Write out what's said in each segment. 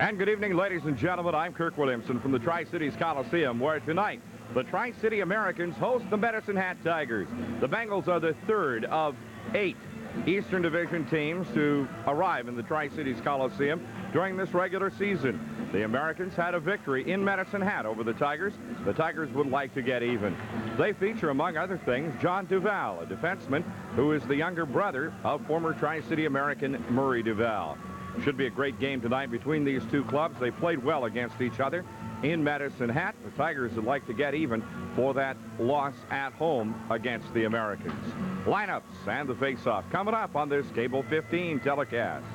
And good evening, ladies and gentlemen. I'm Kirk Williamson from the Tri-Cities Coliseum, where tonight the Tri-City Americans host the Medicine Hat Tigers. The Bengals are the third of 8 Eastern Division teams to arrive in the Tri-Cities Coliseum during this regular season. The Americans had a victory in Medicine Hat over the Tigers. The Tigers would like to get even. They feature, among other things, John Duval, a defenseman who is the younger brother of former Tri-City American Murray Duval. Should be a great game tonight between these two clubs. They played well against each other in Medicine Hat. The Tigers would like to get even for that loss at home against the Americans. Lineups and the face-off coming up on this Cable 15 telecast.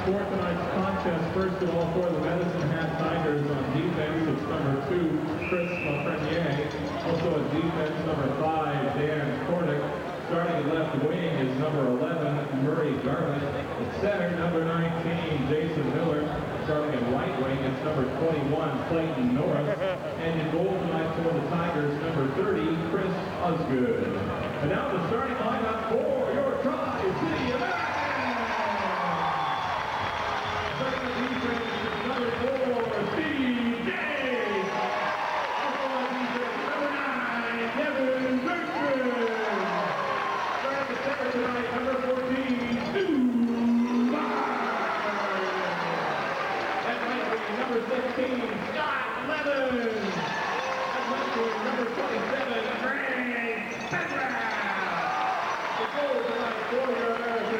For tonight's contest, first of all, for the Medicine Hat Tigers on defense, it's number 2, Chris Lafreniere. Also on defense, number 5, Dan Kornick. Starting at left wing is number 11, Murray Garland. At center, number 19, Jason Miller. Starting at right wing, it's number 21, Clayton Norris. And in goal tonight for the Tigers, number 30, Chris Osgood. And now the starting lineup for your Tri-City Americans. Number 4, Steve Day. Also on defense, number 9, Kevin Bergman. Starting the center tonight, number 14, Stu Barr. At right wing, number 16, Scott Levin. At left wing, number 27, Greg Pendrath. The goal tonight for your American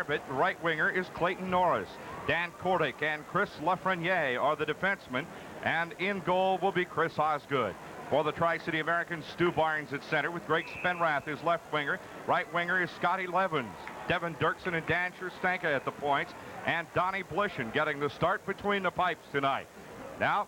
Garbett. The right winger is Clayton Norris. Dan Kordick and Chris Lafreniere are the defensemen. And in goal will be Chris Osgood. For the Tri-City Americans, Stu Barnes at center with Greg Spenrath as left winger. Right winger is Scotty Levens. Devin Dirksen and Dan Scherstanka at the points. And Donnie Blishen getting the start between the pipes tonight. Now,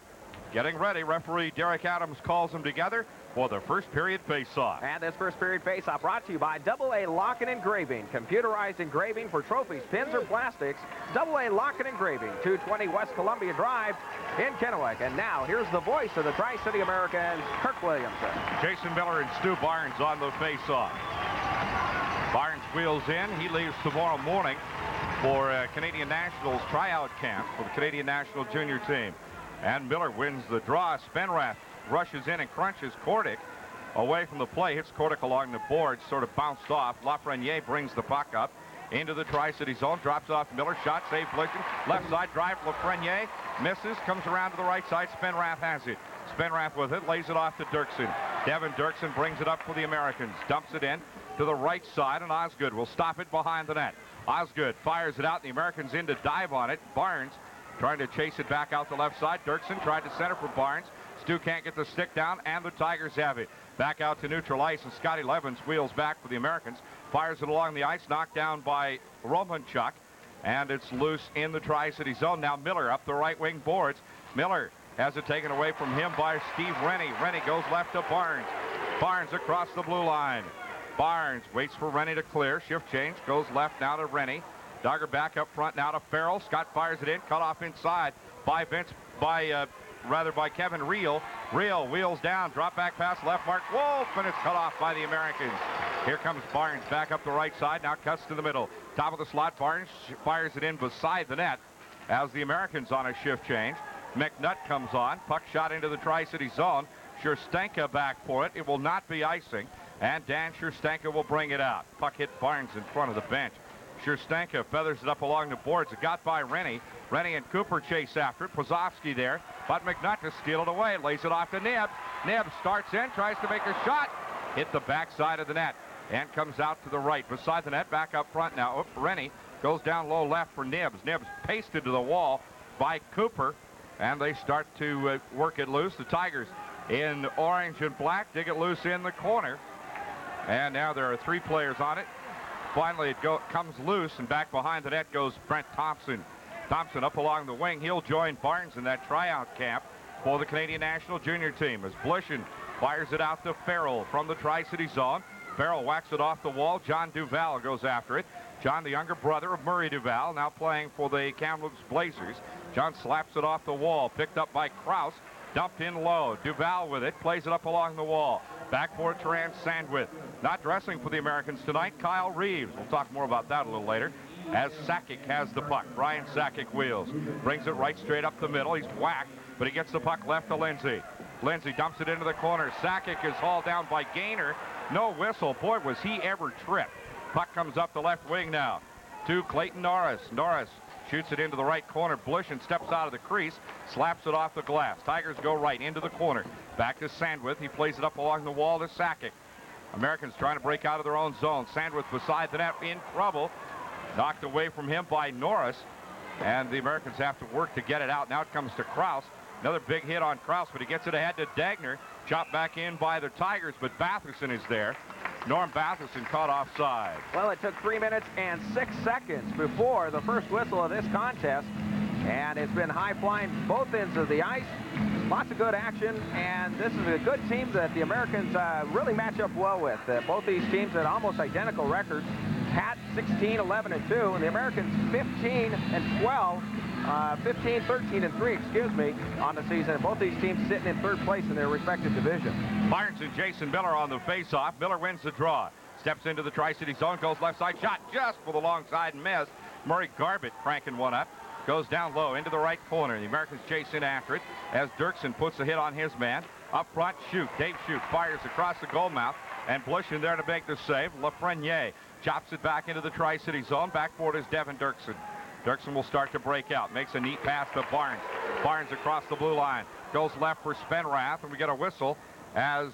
getting ready, referee Derek Adams calls them together for the first period face-off. And this first period face-off brought to you by AA Lock and Engraving. Computerized engraving for trophies, pins, or plastics. AA Lock and Engraving, 220 West Columbia Drive in Kennewick. And now, here's the voice of the Tri-City Americans, Kirk Williamson. Jason Miller and Stu Barnes on the face-off. Barnes wheels in. He leaves tomorrow morning for Canadian Nationals tryout camp for the Canadian National Junior team. And Miller wins the draw. Spenrath rushes in and crunches Kordick away from the play. Hits Kordick along the boards, sort of bounced off. Lafreniere brings the puck up into the Tri-City zone. Drops off Miller. Shot saved Blishen. Left side drive. Lafreniere misses. Comes around to the right side. Spenrath has it. Spenrath with it. Lays it off to Dirksen. Devin Dirksen brings it up for the Americans. Dumps it in to the right side, and Osgood will stop it behind the net. Osgood fires it out. The Americans in to dive on it. Barnes trying to chase it back out the left side. Dirksen tried to center for Barnes. Stu can't get the stick down, and the Tigers have it. Back out to neutral ice, and Scotty Levens wheels back for the Americans. Fires it along the ice, knocked down by Romanchuk, and it's loose in the Tri-City zone. Now Miller up the right wing boards. Miller has it taken away from him by Steve Rennie. Rennie goes left to Barnes. Barnes across the blue line. Barnes waits for Rennie to clear. Shift change, goes left now to Rennie. Dogger back up front now to Farrell. Scott fires it in, cut off inside by by Kevin Reel. Reel wheels down, drop back pass, left mark, Wolf, and it's cut off by the Americans. Here comes Barnes back up the right side, now cuts to the middle. Top of the slot, Barnes fires it in beside the net as the Americans on a shift change. McNutt comes on, puck shot into the Tri-City zone. Scherstanka back for it. It will not be icing, and Dan Scherstanka will bring it out. Puck hit Barnes in front of the bench. Scherstanka feathers it up along the boards. It got by Rennie. Rennie and Cooper chase after it. Pozovsky there, but McNutt to steal it away. Lays it off to Nibbs. Nibbs starts in, tries to make a shot. Hit the backside of the net and comes out to the right. Beside the net, back up front now. Rennie goes down low left for Nibbs. Nibbs pasted to the wall by Cooper, and they start to work it loose. The Tigers in orange and black dig it loose in the corner. And now there are 3 players on it. Finally, it comes loose, and back behind the net goes Brent Thompson. Thompson up along the wing. He'll join Barnes in that tryout camp for the Canadian National Junior team as Blishen fires it out to Farrell from the Tri-City zone. Farrell whacks it off the wall. John Duval goes after it. John, the younger brother of Murray Duval, now playing for the Kamloops Blazers. John slaps it off the wall, picked up by Krause, dumped in low. Duval with it, plays it up along the wall. Back for Terran Sandwith. Not dressing for the Americans tonight, Kyle Reeves. We'll talk more about that a little later. As Sakic has the puck. Brian Sakic wheels. Brings it right straight up the middle. He's whacked, but he gets the puck left to Lindsay. Lindsay dumps it into the corner. Sakic is hauled down by Gaynor. No whistle. Boy, was he ever tripped. Puck comes up the left wing now to Clayton Norris. Norris shoots it into the right corner. Blishen steps out of the crease, slaps it off the glass. Tigers go right into the corner. Back to Sandwith. He plays it up along the wall to Sakic. Americans trying to break out of their own zone. Sandwith beside the net in trouble. Knocked away from him by Norris. And the Americans have to work to get it out. Now it comes to Krause. Another big hit on Krause, but he gets it ahead to Dagner. Chopped back in by the Tigers, but Batherson is there. Norm Batherson caught offside. Well, it took 3 minutes and 6 seconds before the first whistle of this contest. And it's been high-flying both ends of the ice. Lots of good action, and this is a good team that the Americans really match up well with. Both these teams had almost identical records. Hat 16, 11, and 2, and the Americans 15 and 12. 15, 13, and 3, excuse me, on the season. And both these teams sitting in third place in their respective division. Barnes and Jason Miller on the face-off. Miller wins the draw. Steps into the Tri-City zone, goes left side, shot just for the long side and missed. Murray Garbett cranking one up. Goes down low into the right corner. The Americans chase in after it as Dirksen puts a hit on his man. Up front, Shoot. Dave Shoot fires across the goal mouth. And Blishen there to make the save. Lafreniere chops it back into the Tri-City zone. Back for it is Devin Dirksen. Dirksen will start to break out. Makes a neat pass to Barnes. Barnes across the blue line. Goes left for Spenrath, and we get a whistle as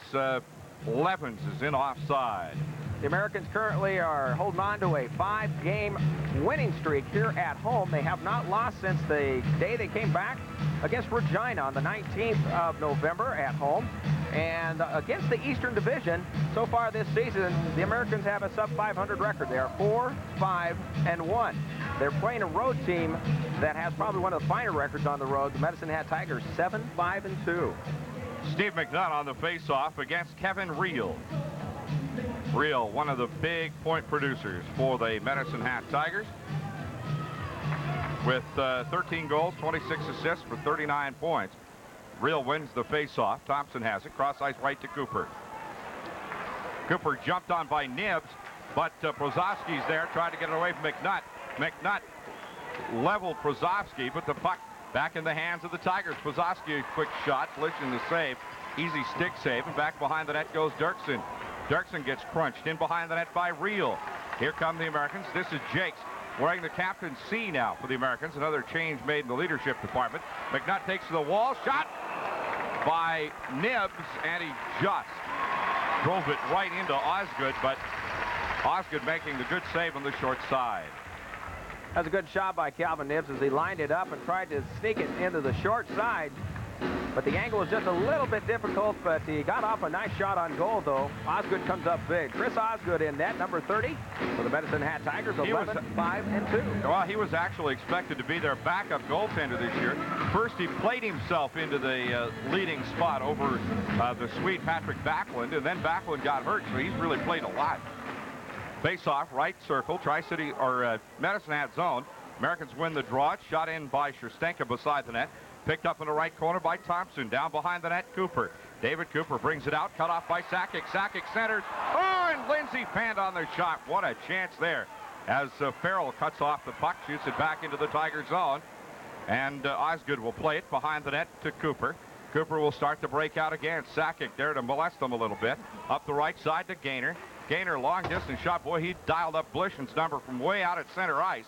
Levens is in offside. The Americans currently are holding on to a 5-game winning streak here at home. They have not lost since the day they came back against Regina on the 19th of November at home. And against the Eastern Division, so far this season, the Americans have a sub-500 record. They are 4-5-1. They're playing a road team that has probably one of the finer records on the road. The Medicine Hat Tigers, 7-5-2. Steve McNutt on the face-off against Kevin Reel. Reel, one of the big point producers for the Medicine Hat Tigers, with 13 goals, 26 assists for 39 points. Reel wins the face-off. Thompson has it. Cross ice right to Cooper. Cooper jumped on by Nibbs, but Prozovsky's there, tried to get it away from McNutt. McNutt leveled Prozovsky, but the puck back in the hands of the Tigers. Prozovsky, a quick shot, Blishin the save. Easy stick save, and back behind the net goes Dirksen. Dirksen gets crunched in behind the net by Reel. Here come the Americans. This is Jakes wearing the captain's C now for the Americans. Another change made in the leadership department. McNutt takes to the wall. Shot by Nibbs, and he just drove it right into Osgood, but Osgood making the good save on the short side. That's a good shot by Calvin Nibbs as he lined it up and tried to sneak it into the short side. But the angle was just a little bit difficult, but he got off a nice shot on goal, though. Osgood comes up big. Chris Osgood in net, number 30 for the Medicine Hat Tigers, 11-5-2. Well, he was actually expected to be their backup goaltender this year. First, he played himself into the leading spot over the Swede Patrick Backlund, and then Backlund got hurt, so he's really played a lot. Face-off, right circle, Tri-City or Medicine Hat zone. Americans win the draw. Shot in by Sherstenka beside the net. Picked up in the right corner by Thompson. Down behind the net, Cooper. David Cooper brings it out. Cut off by Sakic. Sakic centers. Oh, and Lindsay panned on the shot. What a chance there. As Farrell cuts off the puck, shoots it back into the Tiger zone. And Osgood will play it behind the net to Cooper. Cooper will start to break out again. Sakic there to molest them a little bit. Up the right side to Gaynor. Gaynor, long distance shot. Boy, he dialed up Blishin's number from way out at center ice.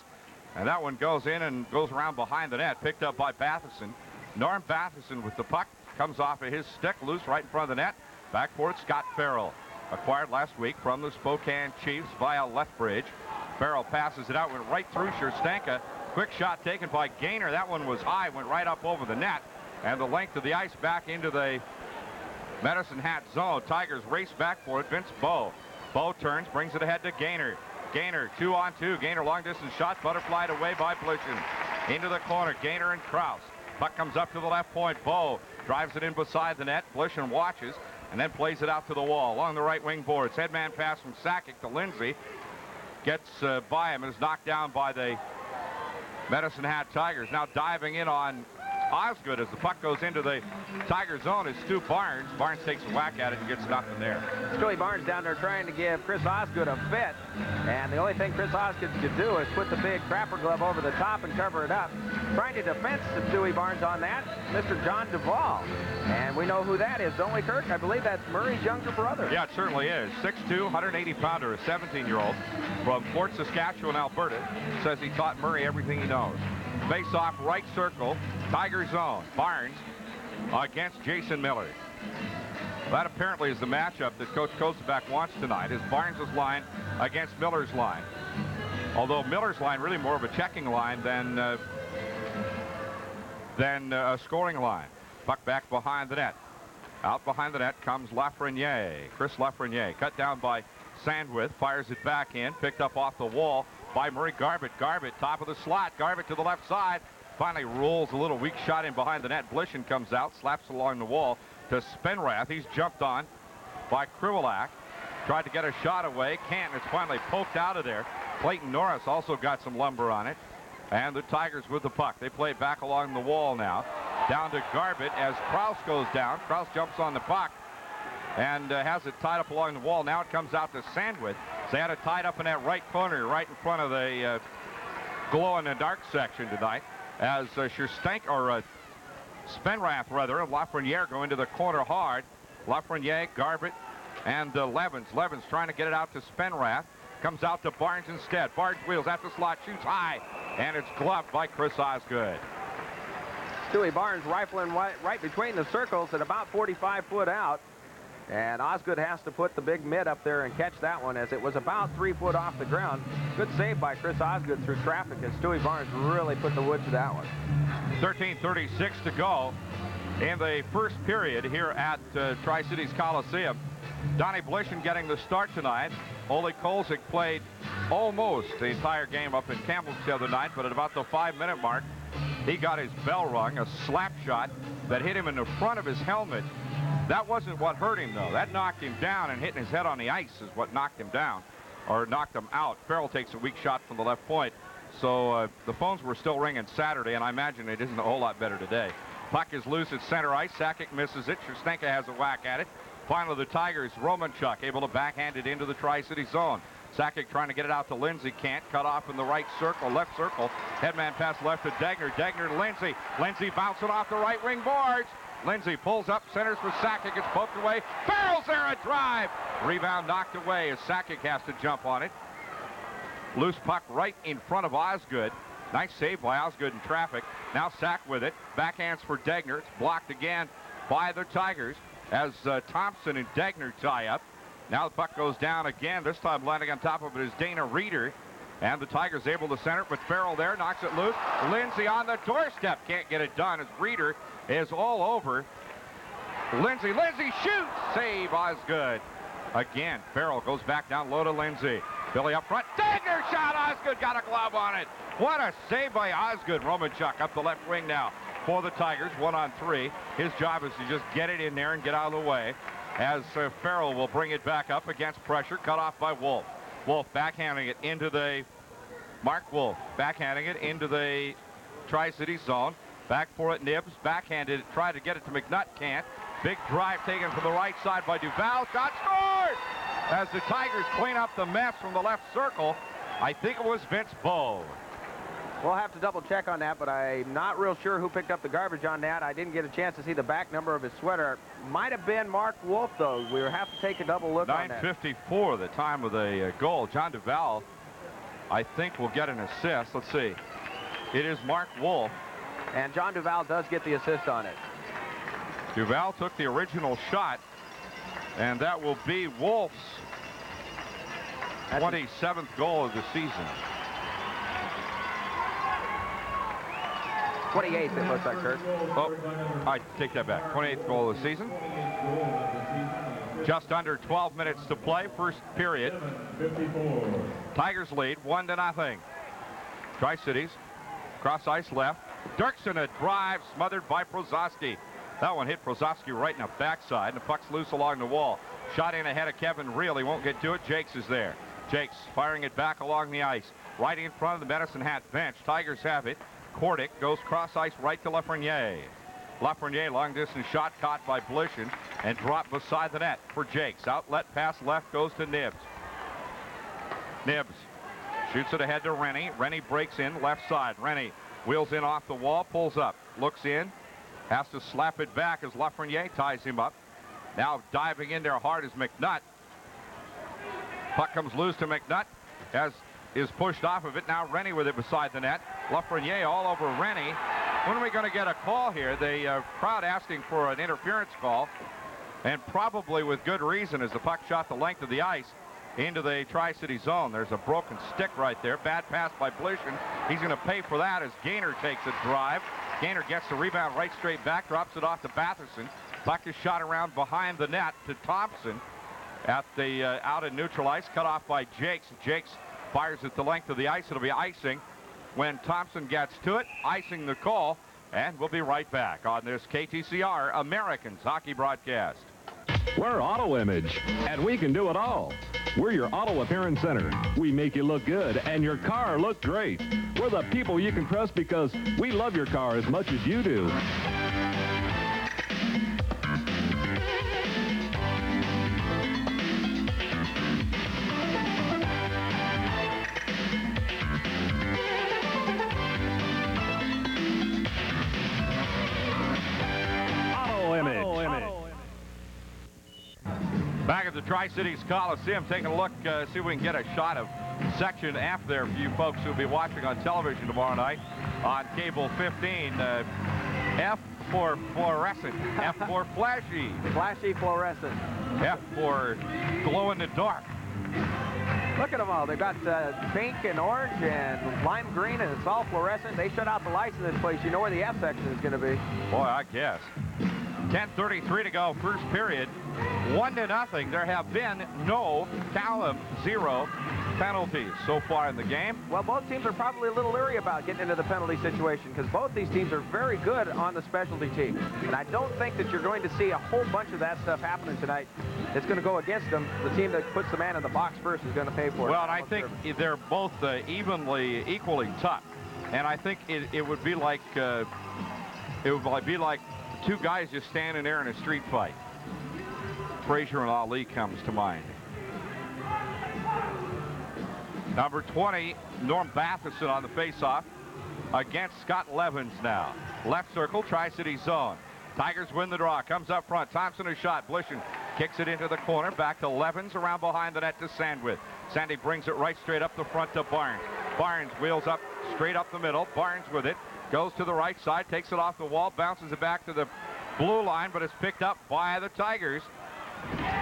And that one goes in and goes around behind the net. Picked up by Batherson. Norm Batherson with the puck. Comes off of his stick, loose right in front of the net. Back for it, Scott Farrell. Acquired last week from the Spokane Chiefs via Lethbridge. Farrell passes it out, went right through Sherstenka. Quick shot taken by Gaynor. That one was high, went right up over the net. And the length of the ice back into the Medicine Hat zone. Tigers race back for it. Vince Bowe. Bowe turns, brings it ahead to Gaynor. Gaynor, 2-on-2. Gaynor long distance shot, butterflied away by Blishin. Into the corner, Gaynor and Krause. Puck comes up to the left point. Bowe drives it in beside the net. Blishin watches and then plays it out to the wall along the right wing boards. Headman pass from Sakic to Lindsay. Gets by him and is knocked down by the Medicine Hat Tigers. Now diving in on Osgood as the puck goes into the Tiger zone is Stu Barnes. Barnes takes a whack at it and gets nothing there. Stewie Barnes down there trying to give Chris Osgood a fit. And the only thing Chris Osgood could do is put the big trapper glove over the top and cover it up. Trying to defense Stewie Barnes on that, Mr. John Duvall. And we know who that is, don't we, Kirk? I believe that's Murray's younger brother. Yeah, it certainly is. 6'2", 180-pounder, a 17-year-old from Fort Saskatchewan, Alberta. Says he taught Murray everything he knows. Face-off, right circle, Tiger zone. Barnes against Jason Miller. That apparently is the matchup that Coach Kozubak wants tonight, is Barnes' line against Miller's line. Although Miller's line really more of a checking line than a scoring line. Puck back behind the net. Out behind the net comes Lafreniere. Chris Lafreniere, cut down by Sandwith, fires it back in, picked up off the wall by Murray Garbutt. Garbutt, top of the slot. Garbutt to the left side. Finally rolls a little weak shot in behind the net. Blishin comes out, slaps along the wall to Spenrath. He's jumped on by Krivolak. Tried to get a shot away. Can't. It's finally poked out of there. Clayton Norris also got some lumber on it. And the Tigers with the puck. They play back along the wall now. Down to Garbutt as Krause goes down. Krause jumps on the puck and has it tied up along the wall. Now it comes out to Sandwith. They had it tied up in that right corner right in front of the glow-in-the-dark section tonight. As Spenrath, rather, and Lafreniere go into the corner hard. Lafreniere, Garbutt, and Levens. Levens trying to get it out to Spenrath. Comes out to Barnes instead. Barnes wheels at the slot, shoots high, and it's gloved by Chris Osgood. Stewie Barnes rifling right between the circles at about 45 foot out. And Osgood has to put the big mid up there and catch that one, as it was about 3 foot off the ground. Good save by Chris Osgood through traffic, as Stewie Barnes really put the wood to that one. 13:36 to go in the first period here at Tri-Cities Coliseum. Donnie Blishen getting the start tonight. Ole Kolzik played almost the entire game up in Kamloops the other night, but at about the 5-minute mark, he got his bell rung, a slap shot that hit him in the front of his helmet. That wasn't what hurt him, though. That knocked him down, and hitting his head on the ice is what knocked him down, or knocked him out. Farrell takes a weak shot from the left point. So the phones were still ringing Saturday, and I imagine it isn't a whole lot better today. Puck is loose at center ice. Sakic misses it. Schustenka has a whack at it. Finally, the Tigers, Romanchuk, able to backhand it into the Tri-City zone. Sakic trying to get it out to Lindsay. Can't. Cut off in the right circle, left circle. Headman pass left to Degner. Degner to Lindsay. Lindsay bouncing off the right wing boards. Lindsay pulls up, centers for Sakic. It's poked away. Farrell's there, a drive. Rebound knocked away as Sakic has to jump on it. Loose puck right in front of Osgood. Nice save by Osgood in traffic. Now Sack with it. Backhands for Degner. It's blocked again by the Tigers as Thompson and Degner tie up. Now the puck goes down again. This time landing on top of it is Dana Reeder. And the Tigers able to center it, but Farrell there knocks it loose. Lindsay on the doorstep. Can't get it done as Reeder is all over Lindsay. Lindsay shoots. Save Osgood. Again, Farrell goes back down low to Lindsay. Billy up front. Degner shot. Osgood got a glove on it. What a save by Osgood. Romanchuk up the left wing now for the Tigers. 1-on-3. His job is to just get it in there and get out of the way as Farrell will bring it back up against pressure. Cut off by Wolf. Wolf backhanding it into the Mark Wolf. Backhanding it into the Tri-City zone. Back for it, Nibs. Backhanded it. Tried to get it to McNutt. Can't. Big drive taken from the right side by Duval. Shot scored! As the Tigers clean up the mess from the left circle. I think it was Vince Bowe. We'll have to double check on that, but I'm not real sure who picked up the garbage on that. I didn't get a chance to see the back number of his sweater. Might have been Mark Wolf, though. We will have to take a double look on that. 9:54, the time of the goal. John Duval, I think, will get an assist. Let's see. It is Mark Wolf. And John Duval does get the assist on it. Duval took the original shot, and that will be Wolf's 27th goal of the season. 28th, it looks like, Kurt. Oh, I take that back. 28th goal of the season. Just under 12 minutes to play, first period. Tigers lead 1-0. Tri-Cities, cross ice left. Dirksen a drive smothered by Prozoski. That one hit Prozoski right in the backside, and the puck's loose along the wall. Shot in ahead of Kevin Reel. He won't get to it. Jakes is there. Jakes firing it back along the ice. Right in front of the Medicine Hat bench. Tigers have it. Kordic goes cross ice right to Lafreniere. Lafreniere, long distance shot caught by Blishen and dropped beside the net for Jakes. Outlet pass left goes to Nibs. Nibs shoots it ahead to Rennie. Rennie breaks in left side. Rennie wheels in off the wall, pulls up, looks in, has to slap it back as Lafreniere ties him up. Now diving in there hard is McNutt. Puck comes loose to McNutt as is pushed off of it. Now Rennie with it beside the net. Lafreniere all over Rennie. When are we going to get a call here? The crowd asking for an interference call, and probably with good reason, as the puck shot the length of the ice into the Tri-City zone. There's a broken stick right there. Bad pass by Blishen. He's going to pay for that as Gaynor takes a drive. Gaynor gets the rebound right straight back, drops it off to Batherson. Puck is shot around behind the net to Thompson at the out in neutral ice, cut off by Jakes. Jakes fires at the length of the ice. It'll be icing when Thompson gets to it. Icing the call, and we'll be right back on this KTCR Americans hockey broadcast. We're Auto Image, and we can do it all. We're your auto appearance center. We make you look good and your car look great. We're the people you can trust because we love your car as much as you do. Back at the Tri-Cities Coliseum, taking a look, see if we can get a shot of Section F there for you folks who'll be watching on television tomorrow night on Cable 15. F for fluorescent. F for flashy. Flashy fluorescent. F for glow in the dark. Look at them all. They've got pink and orange and lime green, and it's all fluorescent. They shut out the lights in this place. You know where the F section is going to be. Boy, I guess. 10:33 to go, first period. 1-0. There have been no Callum 0 penalties so far in the game. Well, both teams are probably a little leery about getting into the penalty situation because both these teams are very good on the specialty team. And I don't think that you're going to see a whole bunch of that stuff happening tonight. It's going to go against them. The team that puts the man in the box first is going to pay for it. Well, and I think they're both equally tough. And I think it would be like two guys just standing there in a street fight. Frazier and Ali comes to mind. Number 20, Norm Matheson on the faceoff against Scott Levins now. Left circle, Tri-City zone. Tigers win the draw. Comes up front. Thompson a shot. Blishen kicks it into the corner. Back to Levins. Around behind the net to Sandwith. Sandy brings it right straight up the front to Barnes. Barnes wheels up straight up the middle. Barnes with it. Goes to the right side. Takes it off the wall. Bounces it back to the blue line. But it's picked up by the Tigers.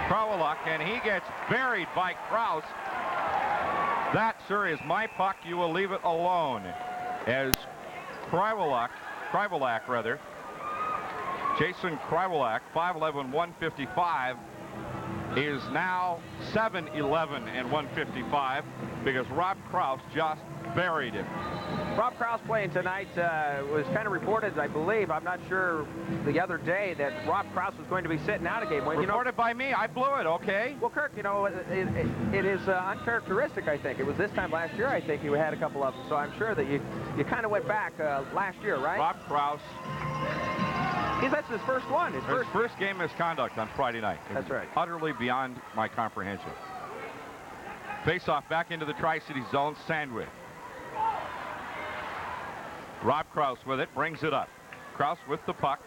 Krawaluk. And he gets buried by Kraus. That, sir, is my puck. You will leave it alone. As Krawaluk, Jason Krawaluk, 5'11", 155, is now 7'11" and 155 because Rob Kraus just buried him. Rob Kraus playing tonight was kind of reported, I believe, I'm not sure, the other day that Rob Kraus was going to be sitting out a game. Well, reported by me. I blew it, okay? Well, Kirk, you know, it is uncharacteristic, I think. It was this time last year, I think, you had a couple of them. So I'm sure that you kind of went back last year, right? Rob Kraus. That's his first one. His first game misconduct on Friday night. That's right. Utterly beyond my comprehension. Face-off back into the Tri-City zone. Sandwich. Rob Kraus with it, brings it up. Kraus with the puck,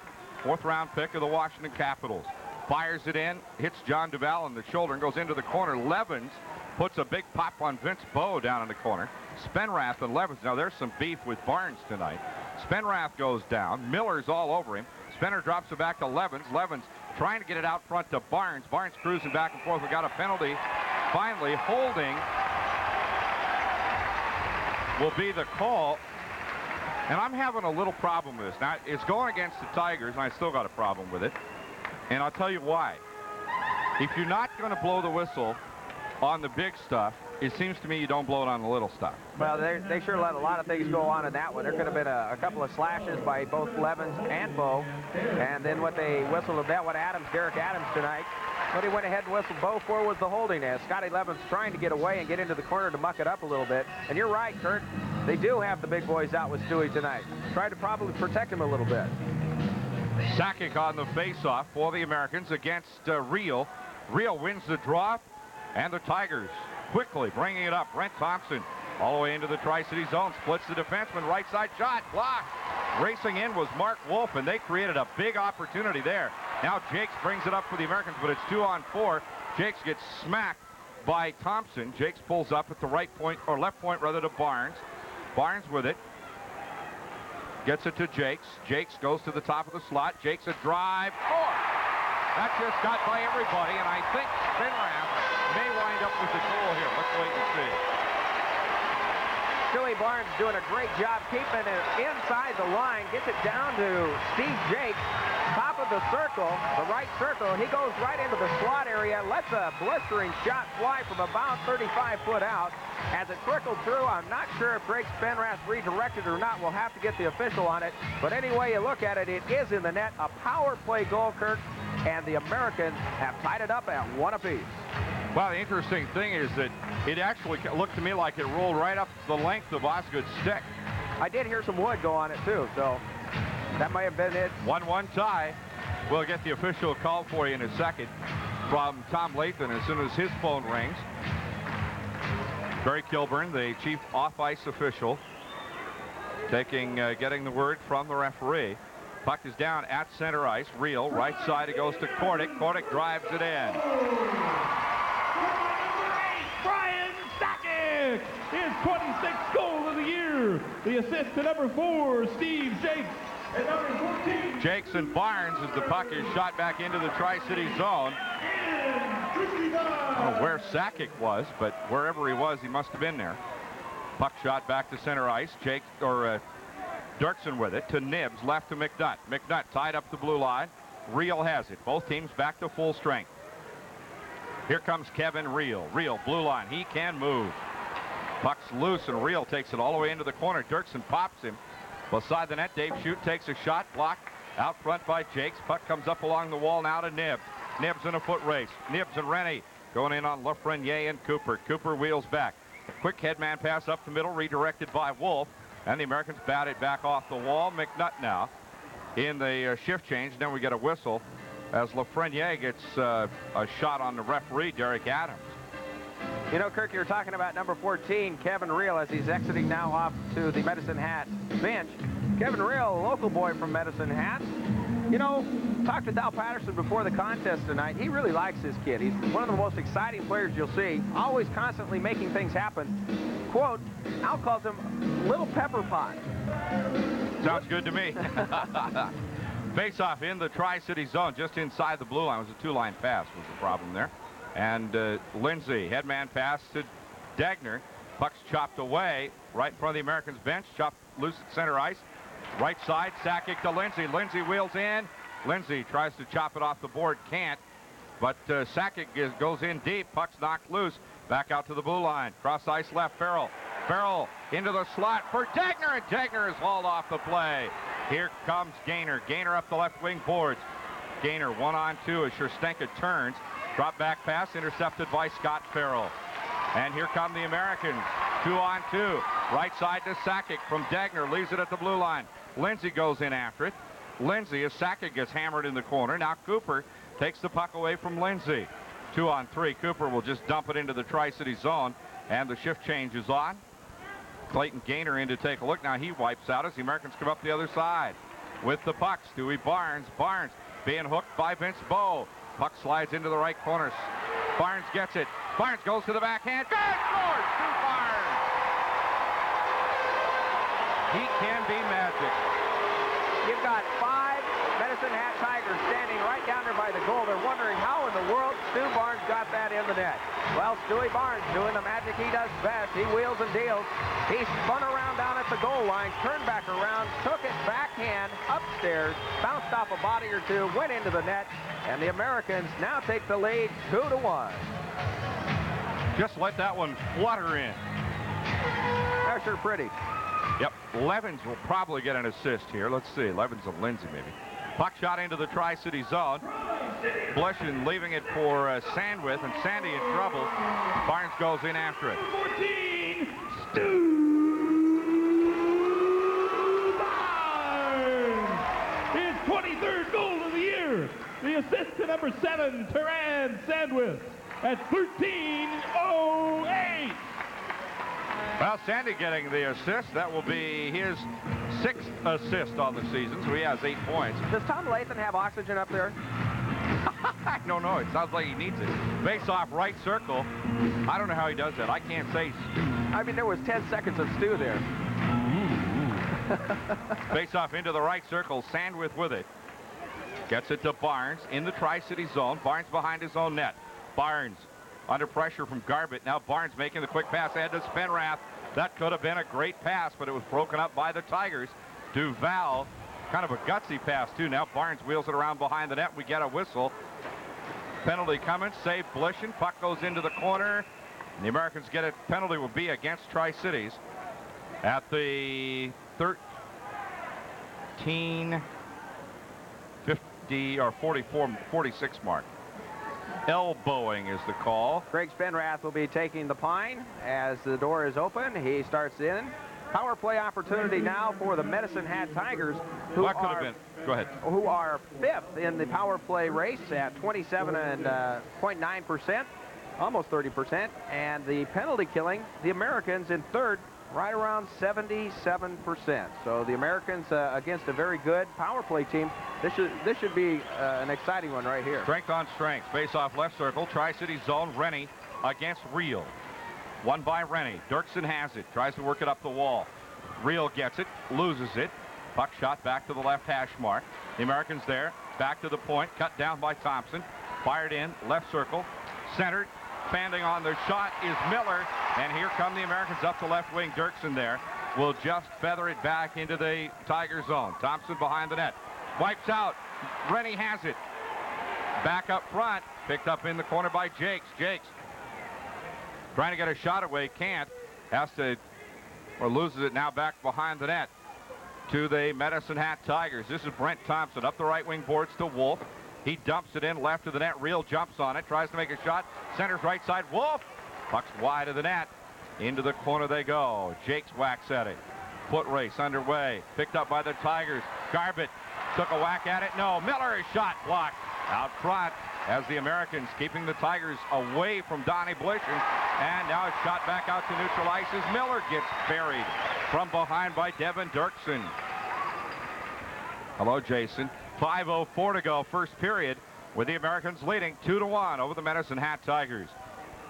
4th round pick of the Washington Capitals. Fires it in, hits John Duval in the shoulder and goes into the corner. Levins puts a big pop on Vince Bowe down in the corner. Spenrath and Levins. Now there's some beef with Barnes tonight. Spenrath goes down. Miller's all over him. Spinner drops it back to Levins. Levins trying to get it out front to Barnes. Barnes cruising back and forth. We got a penalty. Finally, holding will be the call. And I'm having a little problem with this. Now, it's going against the Tigers, and I still got a problem with it. And I'll tell you why. If you're not going to blow the whistle on the big stuff, it seems to me you don't blow it on the little stuff. Well, they sure let a lot of things go on in that one. There could have been a couple of slashes by both Levins and Bowe. And then what they whistled about Derek Adams tonight. But he went ahead and whistled Bowe for was the holding as Scotty Levins trying to get away and get into the corner to muck it up a little bit. And you're right, Kurt. They do have the big boys out with Stewie tonight. Try to probably protect him a little bit. Sakic on the faceoff for the Americans against Reel. Reel wins the draw, and the Tigers quickly bringing it up. Brent Thompson all the way into the Tri-City zone. Splits the defenseman. Right side shot. Blocked. Racing in was Mark Wolf, and they created a big opportunity there. Now Jakes brings it up for the Americans, but it's 2-on-4. Jakes gets smacked by Thompson. Jakes pulls up at the right point, or left point rather, to Barnes. Barnes with it. Gets it to Jakes. Jakes goes to the top of the slot. Jakes a drive. Score! That just got by everybody, and I think Spenrath may wind up with the goal here. Let's wait and see. Stewie Barnes doing a great job keeping it inside the line. Gets it down to Steve Jakes. Top of the circle, the right circle. He goes right into the slot area. Lets a blistering shot fly from about 35 foot out. As it trickled through, I'm not sure if Greg Spenrath redirected or not. We'll have to get the official on it. But any way you look at it, it is in the net. A power play goal, Kirk. And the Americans have tied it up at 1 apiece. Well, the interesting thing is that it actually looked to me like it rolled right up the length of Osgood's stick. I did hear some wood go on it, too, so that might have been it. 1-1 tie. We'll get the official call for you in a second from Tom Lathan as soon as his phone rings. Barry Kilburn, the chief off-ice official, getting the word from the referee. Puck is down at center ice. Reel, right side, it goes to Kordick. Kordick drives it in. Brian Sakic, his 26th goal of the year. The assist to number 4, Steve Jakes. And number 14, Jakes and Barnes as the puck is shot back into the Tri-City zone. I don't know where Sakic was, but wherever he was, he must have been there. Puck shot back to center ice. Dirksen with it to Nibs, left to McNutt. McNutt tied up the blue line. Reel has it. Both teams back to full strength. Here comes Kevin Reel. Reel, blue line. He can move. Puck's loose, and Reel takes it all the way into the corner. Dirksen pops him beside the net. Dave Shute takes a shot, blocked out front by Jakes. Puck comes up along the wall now to Nibs. Nibs in a foot race. Nibs and Rennie going in on Lafreniere and Cooper. Cooper wheels back. A quick headman pass up the middle, redirected by Wolf. And the Americans bat it back off the wall. McNutt now in the shift change. Then we get a whistle as Lafreniere gets a shot on the referee, Derek Adams. You know, Kirk, you're talking about number 14, Kevin Reel, as he's exiting now off to the Medicine Hat bench. Kevin Reel, a local boy from Medicine Hat. You know, talked to Dal Patterson before the contest tonight. He really likes this kid. He's one of the most exciting players you'll see, always constantly making things happen. Quote, Al calls him Little Pepper Pot. Sounds good to me. Face-off in the Tri-City zone, just inside the blue line. It was a two-line pass was the problem there. And Lindsay, headman pass to Dagner. Puck's chopped away right in front of the Americans' bench. Chopped loose at center ice. Right side, Sakic to Lindsay. Lindsay wheels in. Lindsay tries to chop it off the board, can't. But Sakic goes in deep. Puck's knocked loose. Back out to the blue line. Cross ice left, Farrell. Farrell into the slot for Dagner, and Dagner is hauled off the play. Here comes Gaynor. Gaynor up the left wing boards. Gaynor 1-on-2 as Sherstenka turns. Drop back pass intercepted by Scott Farrell. And here come the Americans. 2-on-2. Right side to Sakic from Dagner. Leaves it at the blue line. Lindsay goes in after it. Lindsay, as Sakic gets hammered in the corner. Now Cooper takes the puck away from Lindsay. 2-on-3. Cooper will just dump it into the Tri-City zone. And the shift change is on. Clayton Gaynor in to take a look. Now he wipes out as the Americans come up the other side. With the puck, Stewie Barnes. Barnes being hooked by Vince Bowe. Puck slides into the right corner. Barnes gets it. Barnes goes to the backhand. Good! Scores! Stu Barnes! He can be magic. You've got 5 Medicine Hat Tigers standing right down there by the goal. They're wondering how in the world Stu Barnes got that in the net. Well, Stewie Barnes doing the magic he does best. He wheels and deals. He spun around down at the goal line, turned back around, took it backhand upstairs, bounced off a body or two, went into the net, and the Americans now take the lead 2-1. Just let that one flutter in. That's sure pretty. Yep, Levens will probably get an assist here. Let's see, Levens and Lindsay maybe. Puck shot into the Tri-City zone. Blushing leaving it for Sandwith, and Sandy in trouble. Barnes goes in after it. 14, Stu Barnes! His 23rd goal of the year. The assist to number 7, Teran Sandwith at 13:08. Well, Sandy getting the assist. That will be his 6th assist on the season, so he has 8 points. Does Tom Lathan have oxygen up there? I don't know. It sounds like he needs it. Face off right circle. I don't know how he does that. I can't say. I mean, there was 10 seconds of stew there. Face off into the right circle. Sandwith with it. Gets it to Barnes in the Tri-City zone. Barnes behind his own net. Barnes under pressure from Garbutt. Now Barnes making the quick pass ahead to Spenrath. That could have been a great pass, but it was broken up by the Tigers. Duval, kind of a gutsy pass, too. Now Barnes wheels it around behind the net. We get a whistle. Penalty coming. Save Blishin. Puck goes into the corner. And the Americans get it. Penalty will be against Tri-Cities at the 13:50 or 46 mark. Elbowing is the call. Greg Spenrath will be taking the pine as the door is open. He starts in. Power play opportunity now for the Medicine Hat Tigers, who What could have been? Go ahead. Who are 5th in the power play race at 27.9%, almost 30%. And the penalty killing, the Americans in 3rd, right around 77%. So the Americans against a very good power play team. This should be an exciting one right here. Strength on strength. Face off left circle. Tri-City zone. Rennie against Reel. Won by Rennie. Dirksen has it. Tries to work it up the wall. Reel gets it. Loses it. Puck shot back to the left hash mark. The Americans there, back to the point, cut down by Thompson. Fired in, left circle, centered. Standing on the shot is Miller, and here come the Americans up to left wing. Dirksen there will just feather it back into the Tiger zone. Thompson behind the net. Wipes out. Rennie has it. Back up front. Picked up in the corner by Jakes. Jakes trying to get a shot away. Can't. Has to, or loses it now back behind the net to the Medicine Hat Tigers. This is Brent Thompson up the right wing boards to Wolf. He dumps it in left of the net. Real jumps on it. Tries to make a shot. Centers right side. Wolf. Puck's wide of the net. Into the corner they go. Jakes whacks at it. Foot race underway. Picked up by the Tigers. Garbett took a whack at it. No. Miller is shot blocked out front as the Americans keeping the Tigers away from Donnie Blishen. And now it's shot back out to neutral ice as Miller gets buried from behind by Devin Dirksen. Hello, Jason. 5:04 to go, first period, with the Americans leading 2-1 over the Medicine Hat Tigers.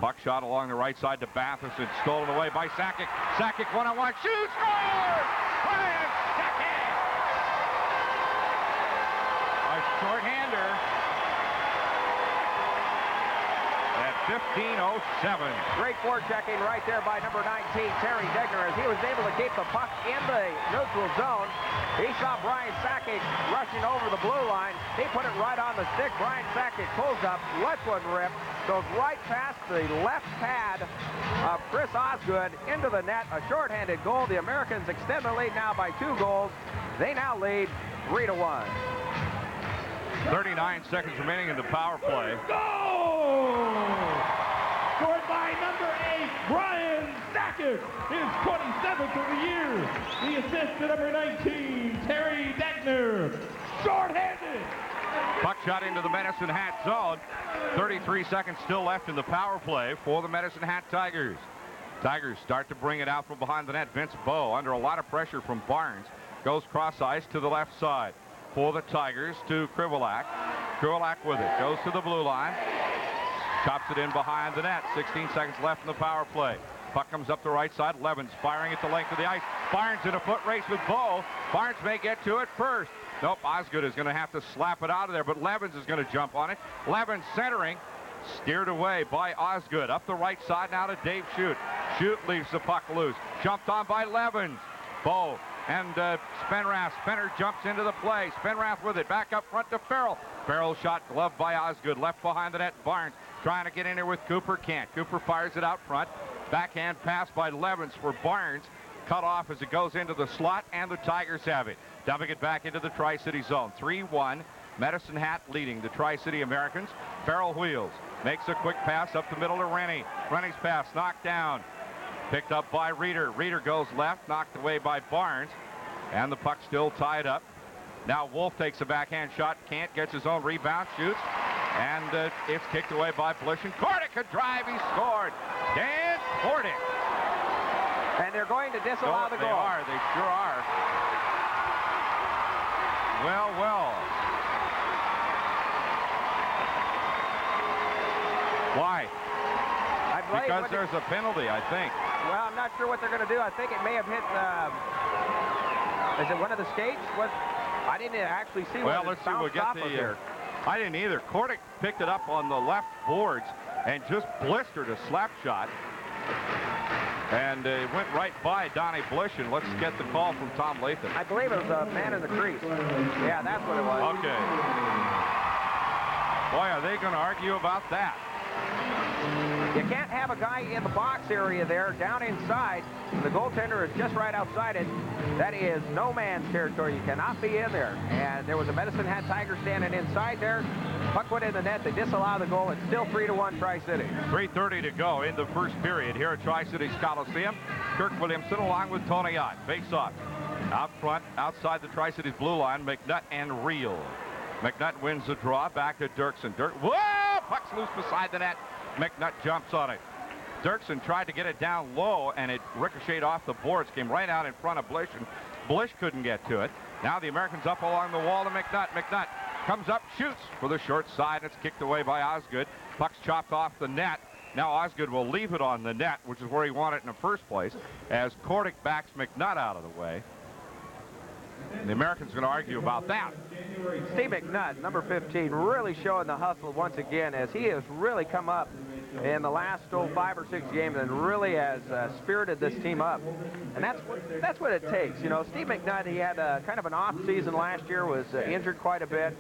Puck shot along the right side to Batherson, stolen away by Sakic. Sakic one-on-one, shoots, scores! Brian Sakic! A shorthander at 15:07. Great forechecking right there by number 19, Terry Degner, as he was able to keep the puck in the neutral zone. He saw Brian Sakic rushing over the blue line. He put it right on the stick. Brian Sakic pulls up, lets one rip, goes right past the left pad of Chris Osgood into the net. A shorthanded goal. The Americans extend the lead now by 2 goals. They now lead 3-1. 39 seconds remaining in the power play. Goal! Scored by number 8, Brian Sakic, his 27th of the year. The assist to number 19, Terry Degner, shorthanded. Puck shot into the Medicine Hat zone. 33 seconds still left in the power play for the Medicine Hat Tigers. Tigers start to bring it out from behind the net. Vince Bowe under a lot of pressure from Barnes. Goes cross ice to the left side for the Tigers to Krivolak. Krivolak with it. Goes to the blue line. Chops it in behind the net. 16 seconds left in the power play. Puck comes up the right side. Levens firing at the length of the ice. Barnes in a foot race with Bowe. Barnes may get to it first. Nope, Osgood is going to have to slap it out of there, but Levens is going to jump on it. Levens centering. Steered away by Osgood. Up the right side now to Dave Shute. Shute leaves the puck loose. Jumped on by Levens. Bowe and Spenrath. Spenner jumps into the play. Spenrath with it. Back up front to Farrell. Farrell shot gloved by Osgood. Left behind the net. Barnes trying to get in there with Cooper. Can't. Cooper fires it out front. Backhand pass by Levens for Barnes. Cut off as it goes into the slot, and the Tigers have it. Dumping it back into the Tri-City zone. 3-1. Medicine Hat leading the Tri-City Americans. Farrell wheels. Makes a quick pass up the middle to Rennie. Rennie's pass knocked down. Picked up by Reeder. Reeder goes left, knocked away by Barnes. And the puck still tied up. Now Wolf takes a backhand shot. Can't, gets his own rebound, shoots. And it's kicked away by Blishen. Kordic could drive, he scored. Dan Kordic. And they're going to disallow the goal. They sure are. Well, well. Why? Because there's a penalty, I think. Well, I'm not sure what they're going to do. I think it may have hit, is it one of the skates? I didn't actually see well, let's see. We'll get the, I didn't either. Kordic picked it up on the left boards and just blistered a slap shot. And it went right by Donnie Blishen. Let's get the call from Tom Latham. I believe it was a man in the crease. Yeah, that's what it was. Okay. Boy, are they going to argue about that? You can't have a guy in the box area there, down inside. The goaltender is just right outside it. That is no man's territory. You cannot be in there. And there was a Medicine Hat Tiger standing inside there. Puck went in the net. They disallow the goal. It's still 3-1 Tri-City. 3:30 to go in the first period here at Tri-Cities Coliseum. Kirk Williamson along with Tony Ott. Face off. Out front, outside the Tri-Cities blue line, McNutt and Reel. McNutt wins the draw. Back to Dirksen. Whoa! Puck's loose beside the net. McNutt jumps on it. Dirksen tried to get it down low, and it ricocheted off the boards, came right out in front of Blishen. Blish couldn't get to it. Now the Americans up along the wall to McNutt. McNutt comes up, shoots for the short side. It's kicked away by Osgood. Puck's chopped off the net. Now Osgood will leave it on the net, which is where he wanted it in the first place, as Kordic backs McNutt out of the way. And the Americans are going to argue about that. Steve McNutt, number 15, really showing the hustle once again, as he has really come up in the last 5 or 6 games and really has spirited this team up. And that's what it takes. You know, Steve McNutt, he had kind of an off season last year, was injured quite a bit,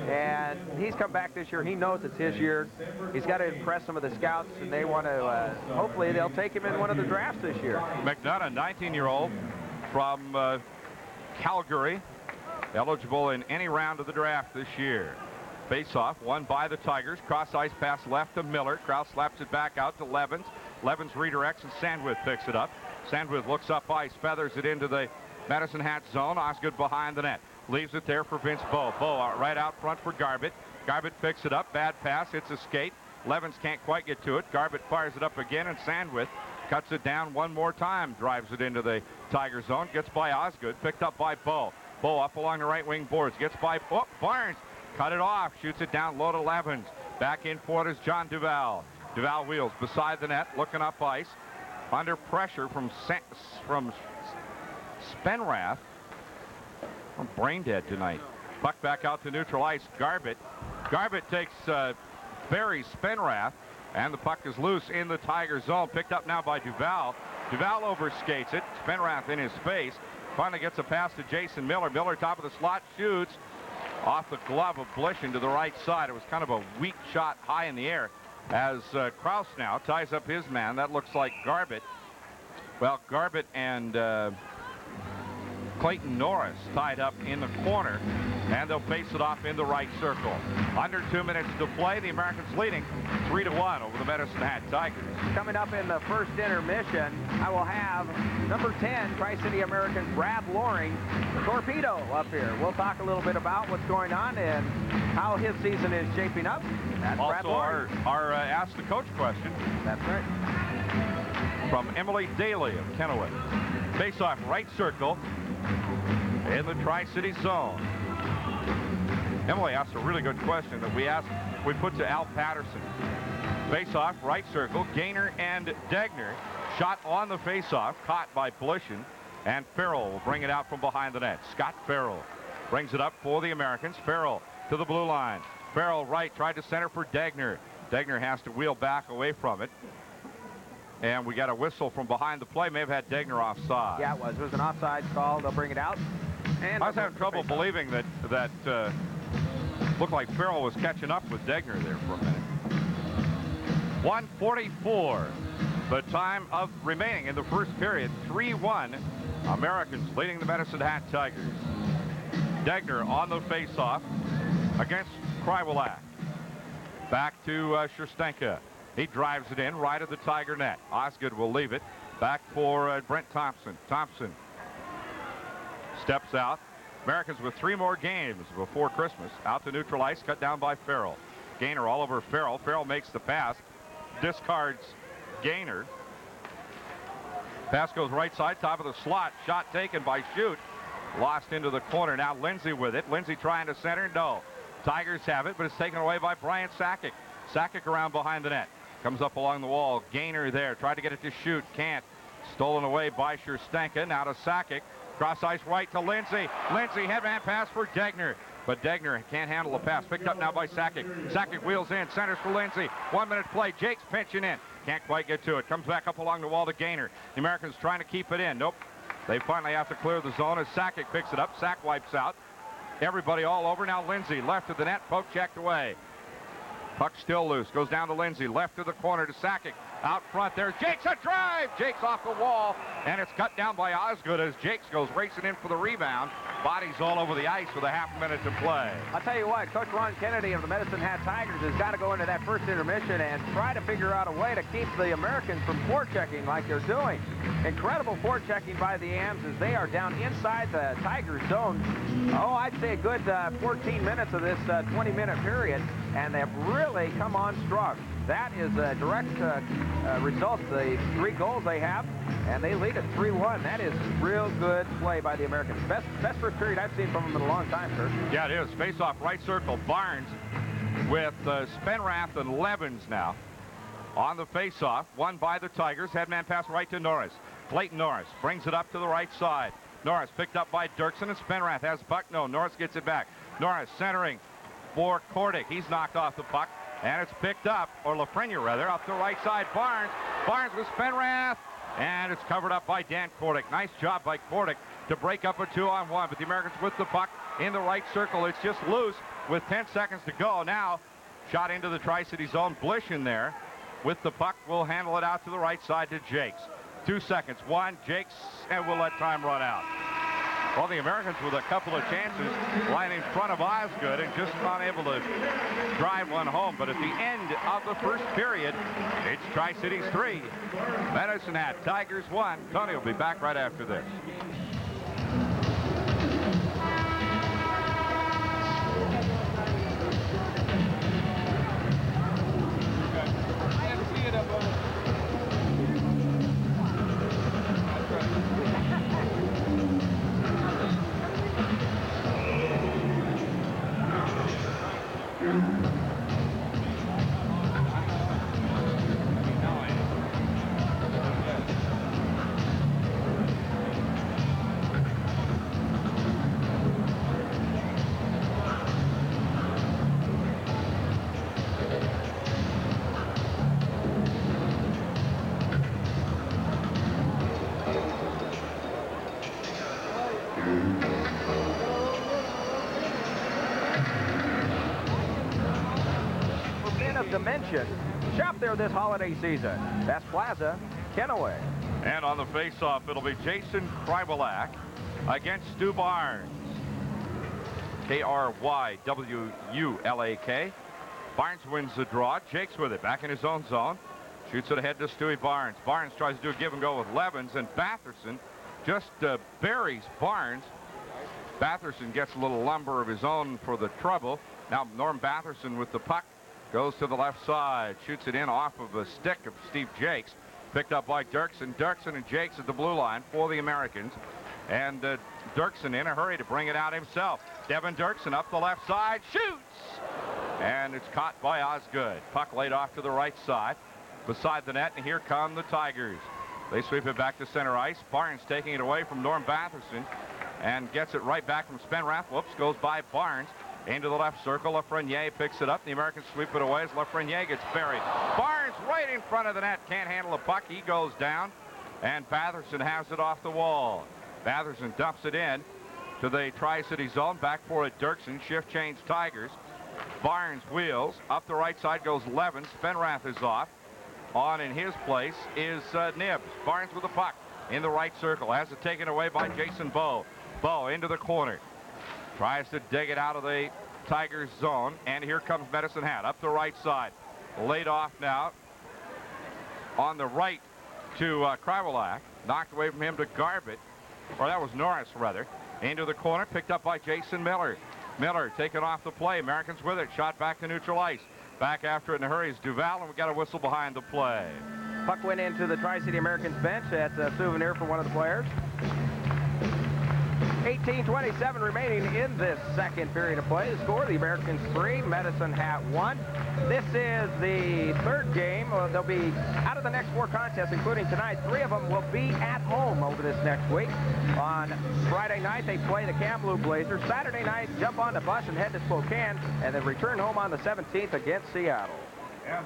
and he's come back this year. He knows it's his year. He's got to impress some of the scouts, and they want to, hopefully they'll take him in one of the drafts this year. McNutt, a 19-year-old from Calgary, eligible in any round of the draft this year. Face-off won by the Tigers. Cross-ice pass left to Miller. Kraus slaps it back out to Levens. Levens redirects and Sandwith picks it up. Sandwith looks up ice, feathers it into the Medicine Hat zone. Osgood behind the net. Leaves it there for Vince Bowe. Bowe right out front for Garbett. Garbett picks it up. Bad pass. It's a skate. Levens can't quite get to it. Garbett fires it up again, and Sandwith cuts it down one more time. Drives it into the Tiger zone. Gets by Osgood. Picked up by Bowe. Bowe up along the right wing boards. Gets by Barnes. Cut it off. Shoots it down low to Levens. Back in for it is John Duval. Duval wheels beside the net, looking up ice. Under pressure from Spenrath. I'm brain dead tonight. Puck back out to neutral ice. Garbett. Garbett takes Barry Spenrath, and the puck is loose in the Tiger zone. Picked up now by Duval. Duval overskates it. Spenrath in his face. Finally gets a pass to Jason Miller. Miller top of the slot, shoots off the glove of Blish into the right side. It was kind of a weak shot high in the air as Kraus now ties up his man. That looks like Garbett. Well, Garbett and Clayton Norris tied up in the corner, and they'll face it off in the right circle. Under 2 minutes to play. The Americans leading 3-1 over the Medicine Hat Tigers. Coming up in the first intermission, I will have number 10, Tri-City Americans, Brad Loring, the torpedo, up here. We'll talk a little bit about what's going on and how his season is shaping up. That's also Brad Loring. our Ask the Coach question. That's right. From Emily Daly of Kennewick. Face-off right circle in the Tri-City zone. Emily asked a really good question that we put to Al Patterson. Face-off, right circle, Gaynor and Degner. Shot on the face-off, caught by Blishin, and Farrell will bring it out from behind the net. Scott Farrell brings it up for the Americans. Farrell to the blue line. Farrell right, tried to center for Degner. Degner has to wheel back away from it. And we got a whistle from behind the play. May have had Degner offside. Yeah, it was. It was an offside call. They'll bring it out. And I was having trouble believing that looked like Farrell was catching up with Degner there for a minute. 1:44, the time of remaining in the first period. 3-1, Americans leading the Medicine Hat Tigers. Degner on the face-off against Krywalak. Back to Sherstenka. He drives it in right at the Tiger net. Osgood will leave it. Back for Brent Thompson. Thompson steps out. Americans with 3 more games before Christmas. Out to neutral ice, cut down by Farrell. Gaynor all over Farrell. Farrell makes the pass. Discards Gaynor. Pass goes right side, top of the slot. Shot taken by Shute. Lost into the corner. Now Lindsay with it. Lindsay trying to center. No. Tigers have it, but it's taken away by Brian Sakic. Sakic around behind the net. Comes up along the wall. Gaynor there. Tried to get it to Shute. Can't. Stolen away by Sherstenka. Now to Sakic. Cross ice right to Lindsay. Lindsay headman pass for Degner. But Degner can't handle the pass. Picked up now by Sakic. Sakic wheels in. Centers for Lindsay. 1 minute play. Jake's pinching in. Can't quite get to it. Comes back up along the wall to Gaynor. The Americans trying to keep it in. Nope. They finally have to clear the zone as Sakic picks it up. Sack wipes out. Everybody all over. Now Lindsay left of the net. Poke checked away. Puck still loose. Goes down to Lindsay. Left to the corner to Sakic. Out front there. Jake's a drive. Jake's off the wall. And it's cut down by Osgood as Jakes goes racing in for the rebound. Bodies all over the ice with a half minute to play. I'll tell you what, Coach Ron Kennedy of the Medicine Hat Tigers has got to go into that first intermission and try to figure out a way to keep the Americans from forechecking like they're doing. Incredible forechecking by the Ams as they are down inside the Tigers zone. Oh, I'd say a good 14 minutes of this 20-minute period, and they've really come on strong. That is a direct result of the 3 goals they have, and they lead at 3-1. That is real good play by the Americans. Best first period I've seen from them in a long time, sir. Yeah, it is. Face-off right circle. Barnes with Spenrath and Levens now on the face-off. Won by the Tigers. Headman pass right to Norris. Clayton Norris brings it up to the right side. Norris picked up by Dirksen, and Spenrath has puck. No, Norris gets it back. Norris centering for Kordick. He's knocked off the puck, and it's picked up, or Lafreniere rather, up the right side. Barnes with Spenrath, and it's covered up by Dan Kordick. Nice job by Kordick to break up a 2-on-1, but the Americans with the puck in the right circle. It's just loose with 10 seconds to go. Now, shot into the Tri-City zone. Blish in there with the puck. Will handle it out to the right side to Jakes. 2 seconds. One, Jakes, and we'll let time run out. Well, the Americans with a couple of chances lying in front of Osgood and just unable to drive one home. But at the end of the first period, it's Tri-Cities 3, Medicine Hat Tigers 1. Tony will be back right after this. Dimension. Shop there this holiday season. That's Plaza, Kenaway. And on the face-off, it'll be Jason Krywalak against Stu Barnes. Krywulak. Barnes wins the draw. Jakes with it. Back in his own zone. Shoots it ahead to Stewie Barnes. Barnes tries to do a give and go with Levens, and Batherson just buries Barnes. Batherson gets a little lumber of his own for the trouble. Now Norm Batherson with the puck. Goes to the left side, shoots it in off of a stick of Steve Jakes. Picked up by Dirksen. Dirksen and Jakes at the blue line for the Americans. And Dirksen in a hurry to bring it out himself. Devin Dirksen up the left side, shoots! And it's caught by Osgood. Puck laid off to the right side, beside the net, and here come the Tigers. They sweep it back to center ice. Barnes taking it away from Norm Batherson and gets it right back from Spenrath. Whoops, goes by Barnes. Into the left circle, Lafreniere picks it up. The Americans sweep it away as Lafreniere gets buried. Barnes right in front of the net, can't handle the puck. He goes down, and Batherson has it off the wall. Batherson dumps it in to the Tri-City zone. Back for it, Dirksen. Shift change, Tigers. Barnes wheels. Up the right side goes Levin. Spenrath is off. On in his place is Nibbs. Barnes with the puck in the right circle. Has it taken away by Jason Bowe. Bowe into the corner. Tries to dig it out of the Tigers zone, and here comes Medicine Hat up the right side. Laid off now on the right to Krywalak. Knocked away from him to Garbett, or that was Norris rather. Into the corner, picked up by Jason Miller. Miller taken off the play. Americans with it. Shot back to neutral ice. Back after it in a hurry is Duval, and we got a whistle behind the play. Puck went into the Tri-City Americans bench. That's a souvenir for one of the players. 18:27 remaining in this second period of play. The score, the Americans 3, Medicine Hat 1. This is the third game. They'll be out of the next 4 contests, including tonight. 3 of them will be at home over this next week. On Friday night, they play the Kamloops Blazers. Saturday night, jump on the bus and head to Spokane, and then return home on the 17th against Seattle. Yeah,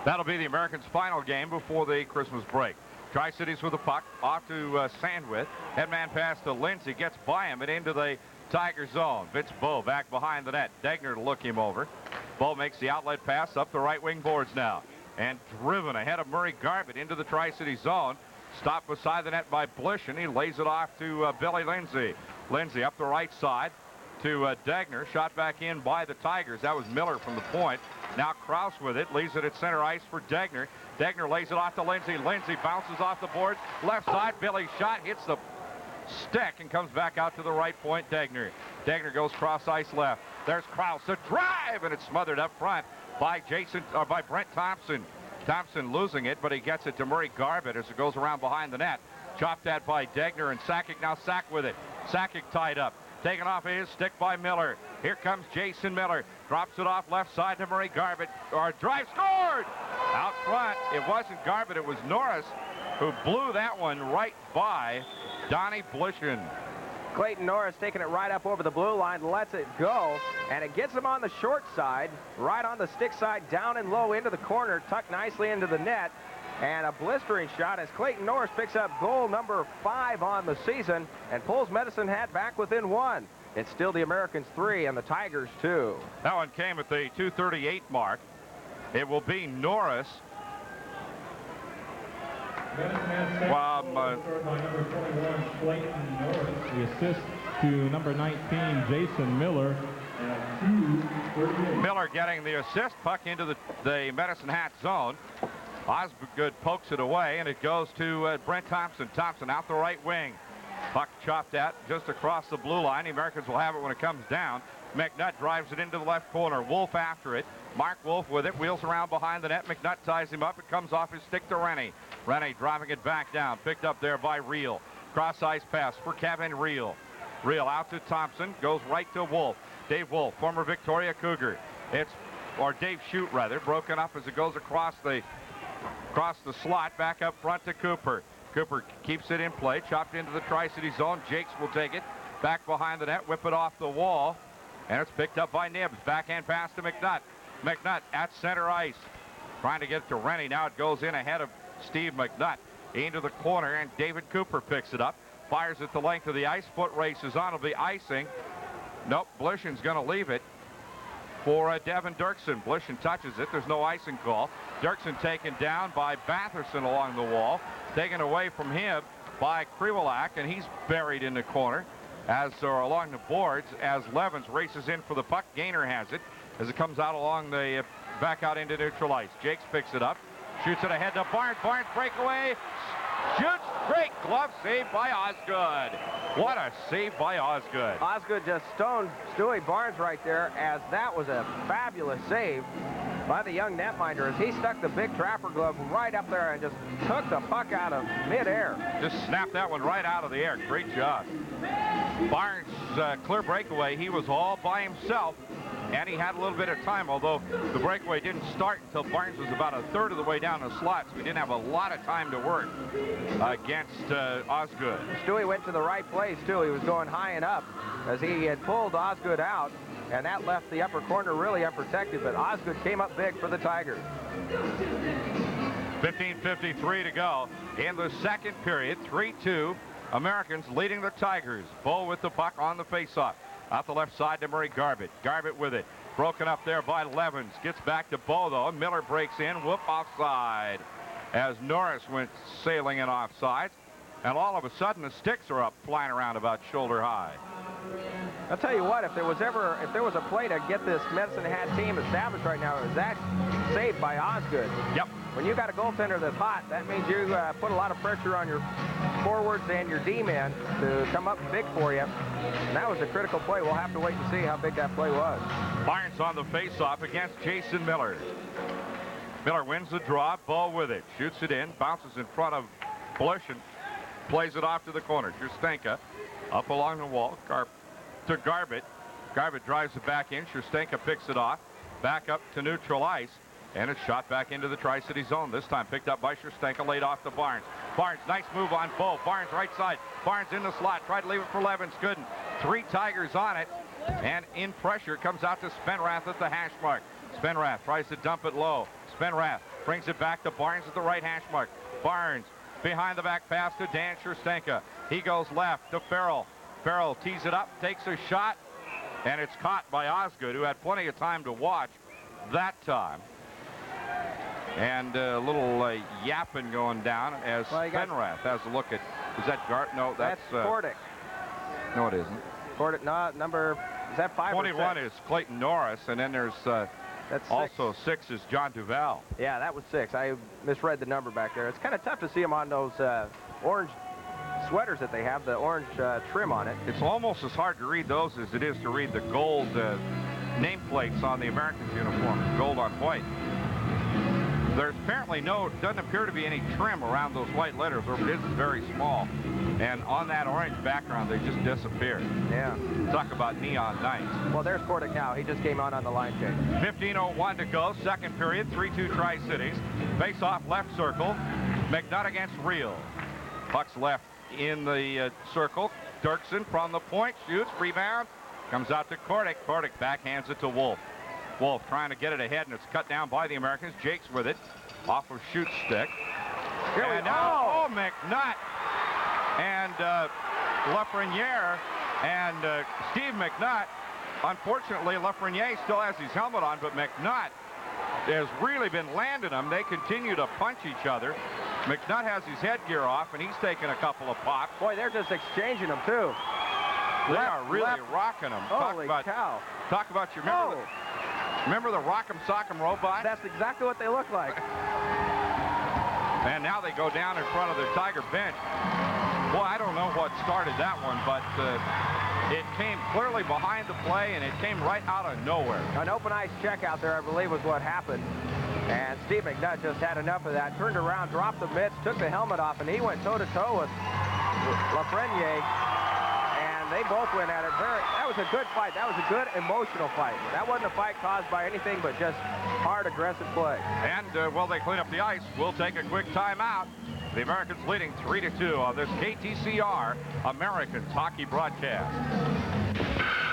that'll be the Americans' final game before the Christmas break. Tri-Cities with the puck, off to Sandwith. Headman pass to Lindsay, gets by him and into the Tiger zone. Vince Bowe back behind the net. Degner to look him over. Bowe makes the outlet pass up the right wing boards now. And driven ahead of Murray Garbett into the Tri-City zone. Stopped beside the net by Blish, and he lays it off to Billy Lindsay. Lindsay up the right side to Degner. Shot back in by the Tigers. That was Miller from the point. Now Krause with it. Leaves it at center ice for Degner. Degner lays it off to Lindsay. Lindsay bounces off the boards. Left side. Billy's shot hits the stick and comes back out to the right point. Degner. Degner goes cross ice left. There's Krause. A drive, and it's smothered up front by Brent Thompson. Thompson losing it, but he gets it to Murray Garbett as it goes around behind the net. Chopped at by Degner, and Sakic now Sack with it. Sakic tied up. Taken off of his stick by Miller. Here comes Jason Miller. Drops it off left side to Murray Garbett. Drive scored! Out front, it wasn't Garbett, it was Norris who blew that one right by Donnie Blishen. Clayton Norris taking it right up over the blue line, lets it go, and it gets him on the short side, right on the stick side, down and low into the corner, tucked nicely into the net. And a blistering shot as Clayton Norris picks up goal number 5 on the season and pulls Medicine Hat back within 1. It's still the Americans 3 and the Tigers 2. That one came at the 2:38 mark. It will be Norris. By number 21, Clayton Norris. The assist to number 19, Jason Miller. And 2:38. Miller getting the assist. Puck into the Medicine Hat zone. Osgood pokes it away, and it goes to Brent Thompson. Thompson out the right wing. Puck chopped at just across the blue line. The Americans will have it when it comes down. McNutt drives it into the left corner. Wolf after it. Mark Wolf with it. Wheels around behind the net. McNutt ties him up. It comes off his stick to Rennie. Rennie driving it back down. Picked up there by Reel. Cross ice pass for Kevin Reel. Reel out to Thompson. Goes right to Wolf. Dave Wolf, former Victoria Cougar. Or Dave Shute rather. Broken up as it goes across the slot. Back up front to Cooper. Cooper keeps it in play. Chopped into the Tri-City zone. Jakes will take it. Back behind the net. Whip it off the wall. And it's picked up by Nibbs. Backhand pass to McNutt. McNutt at center ice. Trying to get it to Rennie. Now it goes in ahead of Steve McNutt. Into the corner, and David Cooper picks it up. Fires it the length of the ice. Foot races on. It'll be icing. Nope, Blishen's going to leave it for Devin Dirksen. Blishen touches it. There's no icing call. Dirksen taken down by Batherson along the wall. Taken away from him by Kriwalak, and he's buried in the corner or along the boards as Levens races in for the puck. Gaynor has it as it comes out along the back out into neutral ice. Jakes picks it up. Shoots it ahead to Barnes. Barnes breakaway. Shoots. Great glove save by Osgood. What a save by Osgood. Osgood just stoned Stewie Barnes right there, as that was a fabulous save by the young netminder as he stuck the big trapper glove right up there and just took the puck out of midair. Just snapped that one right out of the air. Great job. Barnes, clear breakaway. He was all by himself, and he had a little bit of time, although the breakaway didn't start until Barnes was about a third of the way down the slot, so he didn't have a lot of time to work against Osgood. Stewie went to the right place, too. He was going high and up as he had pulled Osgood out, and that left the upper corner really unprotected, but Osgood came up big for the Tigers. 15:53 to go in the second period. 3-2. Americans leading the Tigers. Bo with the puck on the faceoff. Out the left side to Murray Garbett. Garbett with it. Broken up there by Levens. Gets back to Bo, though. Miller breaks in. Whoop, offside. As Norris went sailing in offside. And all of a sudden, the sticks are up, flying around about shoulder high. I'll tell you what, if there was a play to get this Medicine Hat team established right now, it was that save by Osgood. Yep. When you got a goaltender that's hot, that means you put a lot of pressure on your forwards and your D-men to come up big for you. And that was a critical play. We'll have to wait and see how big that play was. Barnes on the face-off against Jason Miller. Miller wins the draw. Bo with it. Shoots it in. Bounces in front of Blishen. Plays it off to the corner. Shustenka up along the wall. To Garbett. Garbett drives it back in. Shustenka picks it off. Back up to neutral ice. And it's shot back into the Tri-City zone. This time picked up by Shustenka, laid off to Barnes. Barnes, nice move on Bo. Barnes right side. Barnes in the slot. Tried to leave it for Levens. Couldn't. 3 Tigers on it. And in pressure comes out to Spenrath at the hash mark. Spenrath tries to dump it low. Spenrath brings it back to Barnes at the right hash mark. Barnes behind the back pass to Dan Shustenka. He goes left to Farrell. Farrell tees it up, takes a shot, and it's caught by Osgood, who had plenty of time to watch that time. And a little yapping going down as Spenrath has a look at, is that Gart? No, that's Kordick. No, it isn't. Kordick, no, number, is that 5 or 6? 21 is Clayton Norris, and then there's that's also 6 is John Duval. Yeah, that was 6. I misread the number back there. It's kind of tough to see him on those orange sweaters that they have, the orange trim on it. It's almost as hard to read those as it is to read the gold nameplates on the Americans uniform, gold on white. There's apparently doesn't appear to be any trim around those white letters, or if it is, it's very small. And on that orange background, they just disappeared. Yeah. Talk about neon nights. Well, there's Kordick now. He just came on the line change. 15:01 to go, second period, 3-2 Tri-Cities. Face off left circle. McNutt against Reel. Puck's left in the circle. Dirksen from the point, shoots, rebound, comes out to Kordic. Kordic backhands it to Wolf. Wolf trying to get it ahead, and it's cut down by the Americans. Jakes with it, off of Schutt's stick. Here we And go. now, McNutt and Lafreniere and Steve McNutt. Unfortunately, Lafreniere still has his helmet on, but McNutt has really been landing them. They continue to punch each other. McNutt has his headgear off, and he's taking a couple of pops. Boy, they're just exchanging them, too. They are really rocking them. Holy cow. Talk about you. Remember the Rock'em Sock'em robot? That's exactly what they look like. And now they go down in front of the Tiger bench. Boy, I don't know what started that one, but it came clearly behind the play, and it came right out of nowhere. An open ice check out there, I believe, was what happened. And Steve McNutt just had enough of that. Turned around, dropped the mitts, took the helmet off, and he went toe-to-toe with Lafreniere. And they both went at it. That was a good fight. That was a good emotional fight. That wasn't a fight caused by anything but just hard, aggressive play. And while they clean up the ice, we'll take a quick timeout. The Americans leading 3-2 on this KTCR Americans hockey broadcast.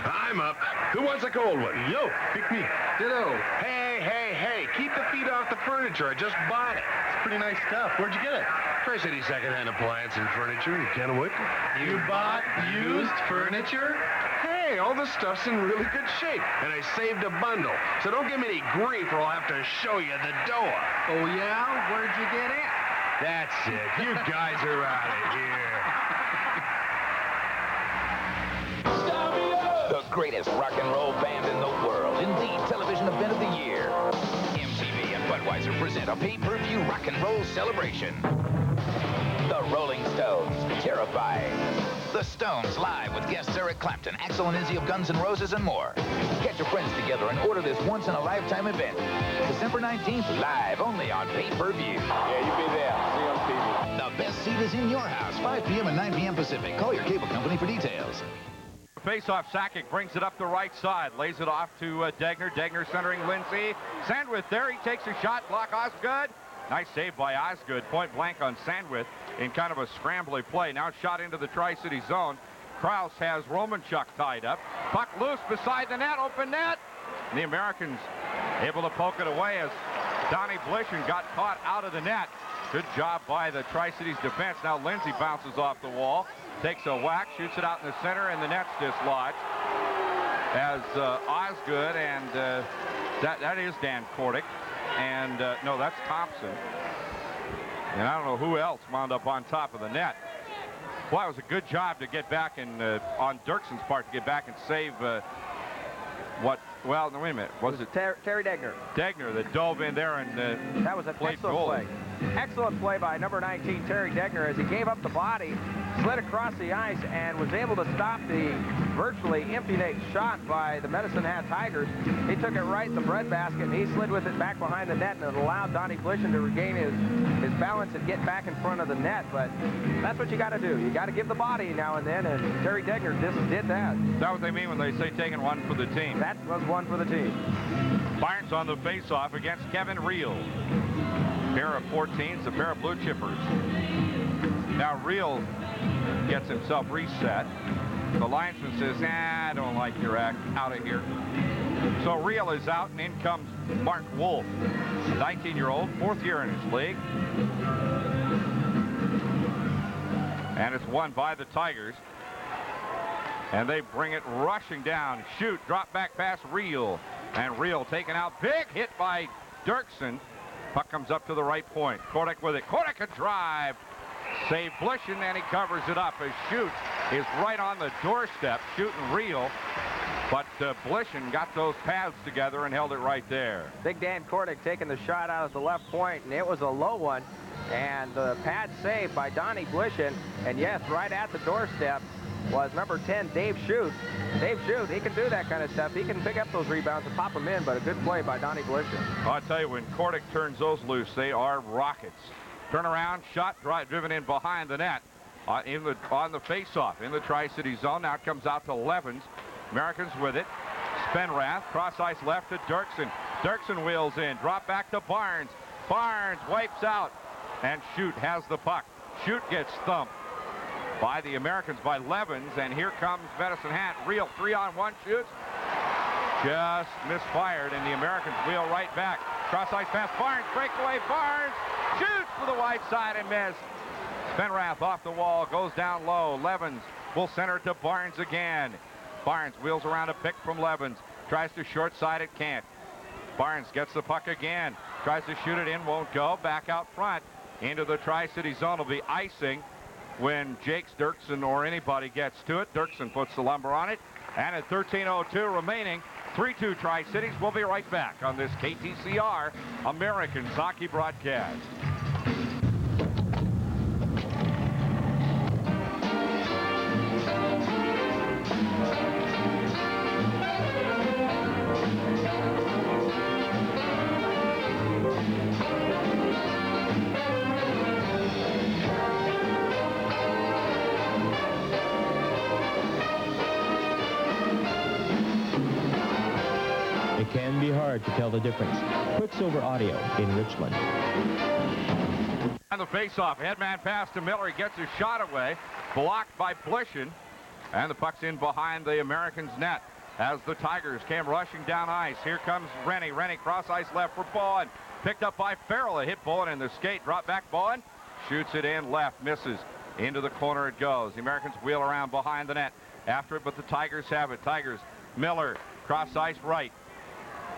I'm up. Who wants a cold one? Yo, pick me. Ditto. Hey, keep the feet off the furniture. I just bought it. It's pretty nice stuff. Where'd you get it? Tri-City secondhand appliance and furniture in Kennewick. You bought used furniture? Hey, all the stuff's in really good shape, and I saved a bundle. So don't give me any grief or I'll have to show you the door. Oh, yeah? Where'd you get it? That's it. You guys are out of here. The greatest rock and roll band in the world, in the television event of the year. MTV and Budweiser present a pay-per-view rock and roll celebration. The Rolling Stones, Terrified. The Stones live with guests Eric Clapton, Axl and Izzy of Guns N' Roses, and more. Get your friends together and order this once-in-a-lifetime event. December 19th, live only on pay-per-view. Yeah, you be there. See you on TV. The best seat is in your house, 5 p.m. and 9 p.m. Pacific. Call your cable company for details. Face-off, Sakic brings it up the right side, lays it off to Degner. Degner centering Lindsay. Sandwith there, he takes a shot, block Osgood. Nice save by Osgood, point blank on Sandwith in kind of a scrambly play. Now shot into the Tri-City zone. Krause has Romanchuk tied up. Puck loose beside the net, open net. And the Americans able to poke it away as Donnie Blishen got caught out of the net. Good job by the Tri-City's defense. Now Lindsay bounces off the wall, takes a whack, shoots it out in the center, and the net's dislodged. As Osgood and that is Dan Kordic. And no, that's Thompson. And I don't know who else wound up on top of the net. Well, it was a good job to get back and on Dirksen's part to get back and save what? Well, no, wait a minute. Was it Terry Degner? Degner that dove in there and that was an played excellent goal. play. Excellent play by number 19, Terry Degner, as he gave up the body, slid across the ice, and was able to stop the virtually empty net shot by the Medicine Hat Tigers. He took it right in the breadbasket, and he slid with it back behind the net, and it allowed Donnie Blishen to regain his balance and get back in front of the net. But that's what you got to do. You got to give the body now and then, and Terry Degner just did that. Is that what they mean when they say taking one for the team? That was one for the team. Barnes on the face-off against Kevin Reel. Pair of 14s, a pair of blue chippers. Now Reel gets himself reset. The linesman says, I don't like your act, out of here. So Reel is out, and in comes Mark Wolf, a 19-year-old, 4th year in his league. And it's won by the Tigers. And they bring it rushing down. Shoot, drop back pass, Reel. And Reel taken out, big hit by Dirksen. Puck comes up to the right point. Kordic with it. Kordic a drive. Save Blishen, and he covers it up as Shoot is right on the doorstep. Shoot and Reel. But Blishen got those pads together and held it right there. Big Dan Kordic taking the shot out at the left point, and it was a low one. And the pad saved by Donnie Blishen. And yes, right at the doorstep was number 10, Dave Shoot. Dave Shoot, he can do that kind of stuff. He can pick up those rebounds and pop them in, but a good play by Donnie Blishen. I'll tell you, when Kordic turns those loose, they are rockets. Turnaround shot, driven in behind the net on the face-off in the Tri-City zone. Now it comes out to Levens. Americans with it. Spenrath, cross ice left to Dirksen. Dirksen wheels in, drop back to Barnes. Barnes wipes out, and Shoot has the puck. Shoot gets thumped. by the Americans by Levens, and here comes Medicine Hat. Real 3-on-1 shoots. Just misfired, and the Americans wheel right back. Cross-ice pass, Barnes, breakaway, Barnes shoots for the wide side and missed. Spenrath off the wall, goes down low. Levens will center it to Barnes again. Barnes wheels around a pick from Levens. Tries to short side it, can't. Barnes gets the puck again. Tries to shoot it in, won't go. Back out front into the Tri-City zone. Will be icing when Jakes, Dirksen, or anybody gets to it. Dirksen puts the lumber on it. And at 13:02 remaining, 3-2 Tri-Cities. We'll be right back on this KTCR American Hockey broadcast. It can be hard to tell the difference. Quicksilver Audio in Richland. And the face-off, headman pass to Miller. He gets his shot away, blocked by Blishin, and the puck's in behind the Americans' net as the Tigers came rushing down ice. Here comes Rennie. Rennie cross ice left for Bowen. Picked up by Farrell. It hit Bowen in the skate. Drop back Bowen. Shoots it in left. Misses. Into the corner it goes. The Americans wheel around behind the net after it, but the Tigers have it. Tigers, Miller, cross ice right.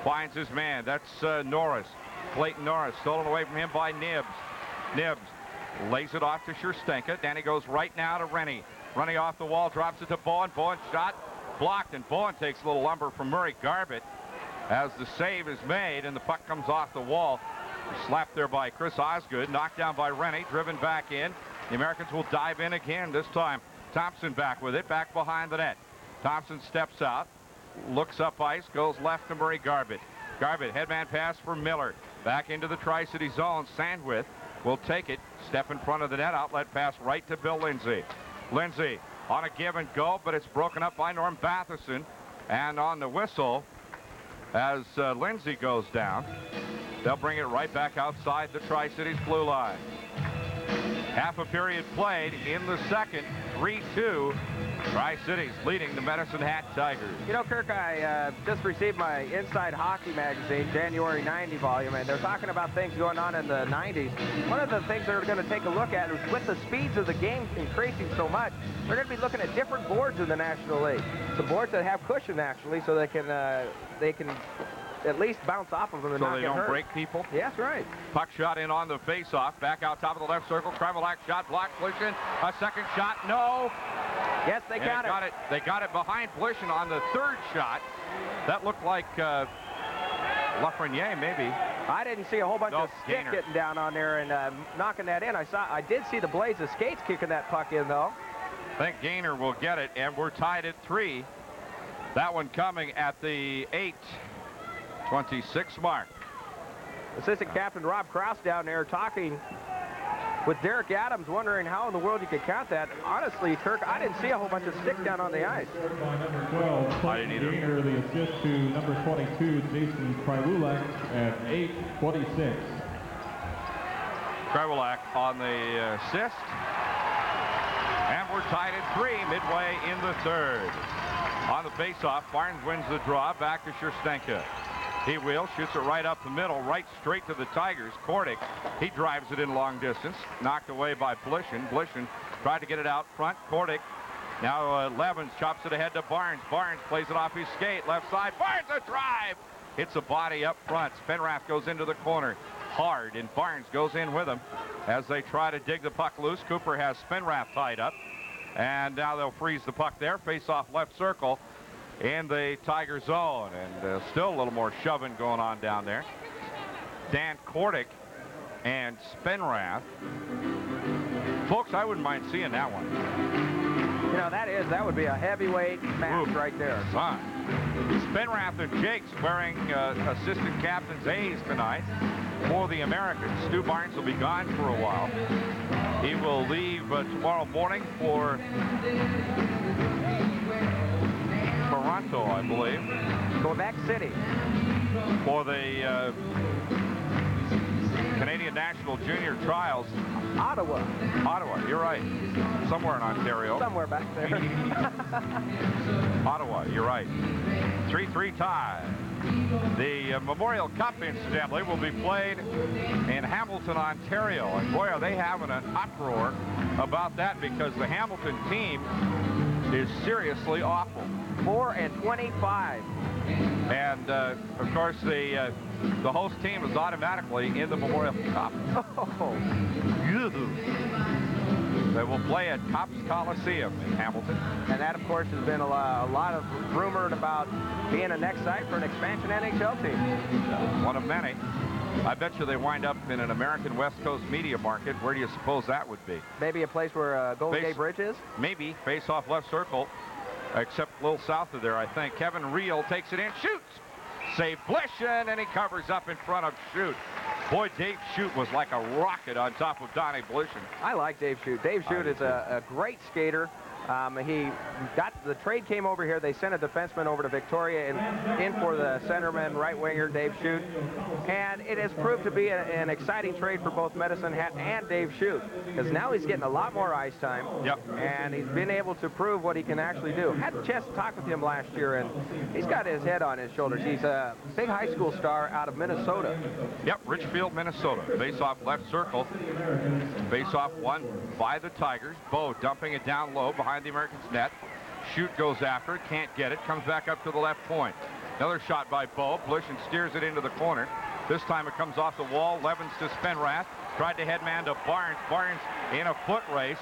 Finds his man. That's Norris. Clayton Norris. Stolen away from him by Nibbs. Nibbs lays it off to Scherstenka. Danny goes right now to Rennie. Rennie off the wall, drops it to Bowen. Bowen shot blocked, and Bowen takes a little lumber from Murray Garbett as the save is made, and the puck comes off the wall. Slapped there by Chris Osgood. Knocked down by Rennie. Driven back in. The Americans will dive in again. This time Thompson back with it. Back behind the net. Thompson steps out. Looks up ice, goes left to Murray Garbett. Garbett, headman pass for Miller. Back into the Tri-City zone. Sandwith will take it. Step in front of the net. Outlet pass right to Bill Lindsay. Lindsay on a give and go, but it's broken up by Norm Batherson. And on the whistle, as Lindsay goes down, they'll bring it right back outside the Tri-Cities blue line. Half a period played in the second. 3-2. Tri-Cities leading the Medicine Hat Tigers. You know, Kirk, I just received my Inside Hockey magazine, January 90 volume, and they're talking about things going on in the 90s. One of the things they're going to take a look at is with the speeds of the game increasing so much, they're going to be looking at different boards in the National League. Some boards that have cushion, actually, so they can at least bounce off of them and so not they get don't hurt. break people. Yes, right. Puck shot in on the face-off. Back out top of the left circle. Kremelak shot blocked. Blishin. A second shot. No. Yes, they got it. They got it behind Blishin on the third shot. That looked like Lafreniere, maybe. I didn't see a whole bunch of stick Gainer. getting down on there and knocking that in. I did see the blades of skates kicking that puck in, though. I think Gainer will get it, and we're tied at 3. That one coming at the 8:26 mark. Assistant Captain Rob Krause down there talking with Derek Adams, wondering how in the world you could count that. Honestly, Kirk, I didn't see a whole bunch of stick down on the ice. By number 12, I didn't either. Gainer, the assist to number 22, Jason Krywulak at 8:26. Kremelak on the assist. And we're tied at 3 midway in the third. On the faceoff, Barnes wins the draw. Back to Scherstenka. He will, shoots it right up the middle, right straight to the Tigers. Kordick, he drives it in long distance. Knocked away by Blishin. Blishin tried to get it out front. Kordick, now Levens chops it ahead to Barnes. Barnes plays it off his skate, left side. Barnes a drive! Hits a body up front. Spenrath goes into the corner hard, and Barnes goes in with him as they try to dig the puck loose. Cooper has Spenrath tied up, and now they'll freeze the puck there. Face off left circle in the Tiger zone, and still a little more shoving going on down there. Dan Kordick and Spenrath. Folks, I wouldn't mind seeing that one. You know, that would be a heavyweight match right there. Fine. Spenrath and Jakes wearing assistant captain's A's tonight for the Americans. Stu Barnes will be gone for a while. He will leave tomorrow morning for Toronto, I believe. Quebec City. For the Canadian National Junior Trials. Ottawa. Ottawa, you're right. Somewhere in Ontario. Somewhere back there. Ottawa, you're right. 3-3 tie. The Memorial Cup, incidentally, will be played in Hamilton, Ontario. And boy, are they having an uproar about that, because the Hamilton team is seriously awful. 4-25. And, of course, the host team is automatically in the Memorial Cup. Oh. They will play at Copps Coliseum in Hamilton. And that, of course, has been a lot of rumored about being a next site for an expansion NHL team. One of many. I bet you they wind up in an American West Coast media market. Where do you suppose that would be? Maybe a place where Golden Gate Bridge is? Maybe. Face off left circle, except a little south of there, I think. Kevin Reel takes it in, shoots. Save Blishin, and he covers up in front of Shute. Boy, Dave Shute was like a rocket on top of Donnie Blishin. I like Dave Shute. Dave Shute is a great skater. The trade came over here. They sent a defenseman over to Victoria and in for the centerman, right winger, Dave Shute. And it has proved to be an exciting trade for both Medicine Hat and Dave Shute, because now he's getting a lot more ice time. Yep. And he's been able to prove what he can actually do. Had a chance to talk with him last year, and he's got his head on his shoulders. He's a big high school star out of Minnesota. Yep, Richfield, Minnesota. Face off left circle. Face off won by the Tigers. Bo dumping it down low behind the Americans' net. Shute goes after it, can't get it, comes back up to the left point. Another shot by Bo. Blishin steers it into the corner. This time it comes off the wall. Levens to Spenrath. Tried to headman to Barnes. Barnes in a foot race.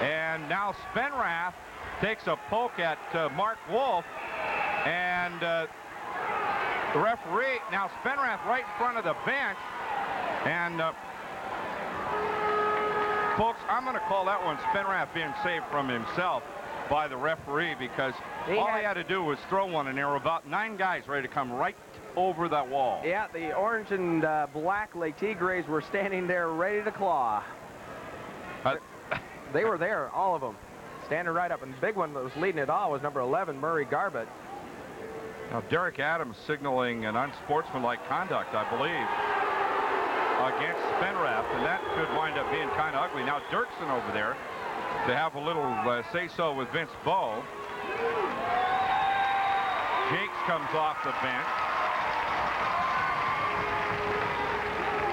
And now Spenrath takes a poke at Mark Wolf. And the referee, now Spenrath right in front of the bench. And folks, I'm going to call that one Spenrath being saved from himself by the referee, because all he had to do was throw one, and there were about 9 guys ready to come right over that wall. Yeah, the orange and black Lake Tigres were standing there ready to claw. They were there, all of them, standing right up. And the big one that was leading it all was number 11, Murray Garbett. Now, Derek Adams signaling an unsportsmanlike conduct, I believe, against Spenrath, and that could wind up being kind of ugly. Now, Dirksen over there to have a little say-so with Vince Bowe. Jakes comes off the bench.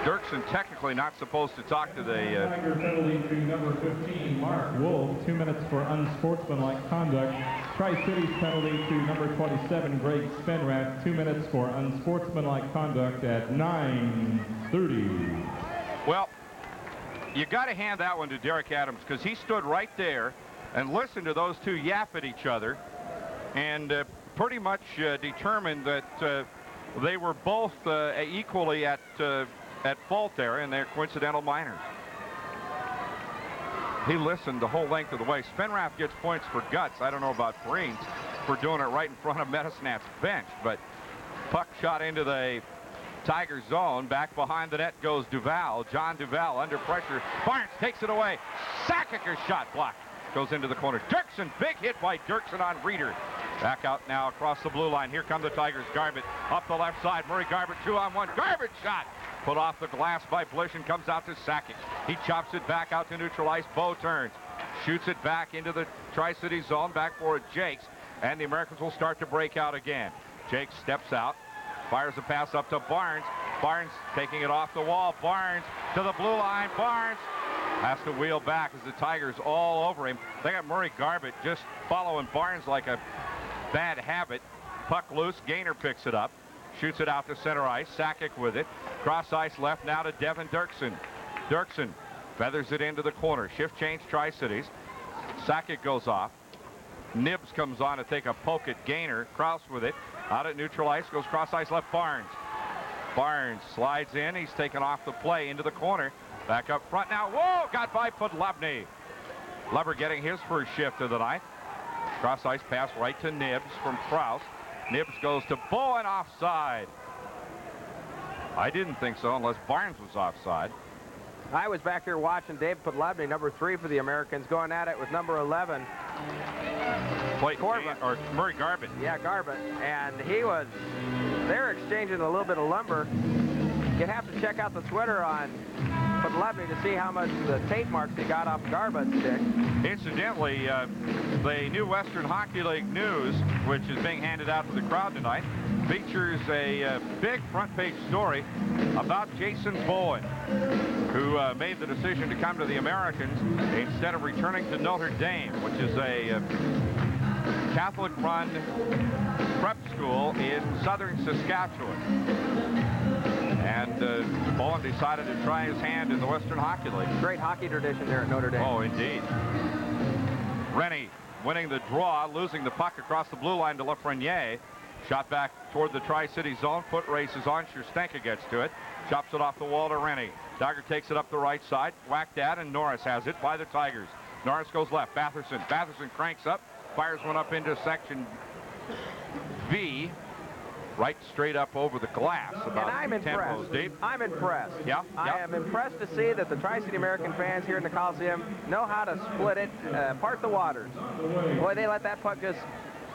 Dirksen technically not supposed to talk to the... Tiger penalty to number 15, Mark Wolf, 2 minutes for unsportsmanlike conduct. Tri-Cities penalty to number 27, Greg Spenrath, 2 minutes for unsportsmanlike conduct at 9:30. Well, you got to hand that one to Derek Adams, because he stood right there and listened to those two yap at each other, and pretty much determined that they were both equally at fault there, and they're coincidental minors. He listened the whole length of the way. Spenrath gets points for guts. I don't know about brains for doing it right in front of Medicine Hat's bench, but puck shot into the Tiger zone. Back behind the net goes Duval. John Duval under pressure. Barnes takes it away. Sakicker's shot blocked. Goes into the corner. Dirksen, big hit by Dirksen on Reeder. Back out now across the blue line. Here come the Tigers. Garbett up the left side. Murray Garbett 2-on-1. Garbett shot. Put off the glass by Blishin. Comes out to Sakic. He chops it back out to neutral ice. Bo turns. Shoots it back into the Tri-City zone. Back for Jakes. And the Americans will start to break out again. Jakes steps out. Fires a pass up to Barnes. Barnes taking it off the wall. Barnes to the blue line. Barnes has to wheel back as the Tigers all over him. They got Murray Garbett just following Barnes like a bad habit. Puck loose. Gaynor picks it up. Shoots it out to center ice. Sakic with it. Cross ice left now to Devin Dirksen. Dirksen feathers it into the corner. Shift change Tri-Cities. Sakic goes off. Nibs comes on to take a poke at Gaynor. Kraus with it. Out at neutral ice. Goes cross ice left. Barnes. Barnes slides in. He's taken off the play into the corner. Back up front now. Whoa! Got by Podlabny. Lever getting his first shift of the night. Cross ice pass right to Nibs from Kraus. Nibs goes to Bowen offside. I didn't think so unless Barnes was offside. I was back here watching Dave Podlabny, number 3 for the Americans, going at it with number 11. Or Murray Garbett. Yeah, Garbett. And they're exchanging a little bit of lumber. You'd have to check out the Twitter on Podlebny to see how much the tape marks he got off Garba's stick. Incidentally, the New Western Hockey League News, which is being handed out to the crowd tonight, features a big front page story about Jason Bowen, who made the decision to come to the Americans instead of returning to Notre Dame, which is a Catholic-run prep school in southern Saskatchewan. And Bowen decided to try his hand in the Western Hockey League. Great hockey tradition there at Notre Dame. Oh, indeed. Rennie winning the draw, losing the puck across the blue line to Lafreniere. Shot back toward the Tri-City zone. Foot races on. Scherstenka gets to it. Chops it off the wall to Rennie. Dagger takes it up the right side. Whacked at, and Norris has it by the Tigers. Norris goes left. Batherson. Batherson cranks up. Fires one up into section V. Right straight up over the glass, about 10 rows deep. I'm impressed. Yeah. I am impressed to see that the Tri-City American fans here in the Coliseum know how to split it, part the waters. Boy, they let that puck just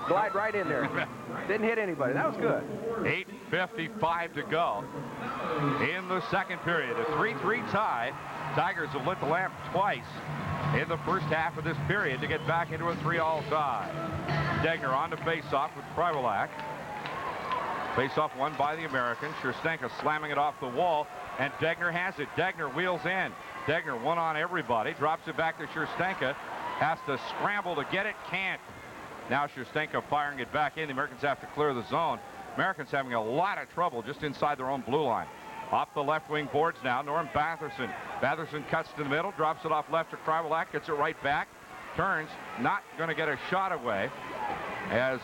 glide right in there. Didn't hit anybody. That was good. 8:55 to go in the second period. A 3-3 tie. Tigers have lit the lamp twice in the first half of this period to get back into a 3-all tie. Degner on to face-off with Krywalak. Face-off won by the Americans. Scherstenka slamming it off the wall, and Degner has it. Degner wheels in. Degner one on everybody. Drops it back to Scherstenka. Has to scramble to get it. Can't. Now Scherstenka firing it back in. The Americans have to clear the zone. Americans having a lot of trouble just inside their own blue line. Off the left wing boards now, Norm Batherson. Batherson cuts to the middle, drops it off left to Krywalak, gets it right back. Turns, not going to get a shot away as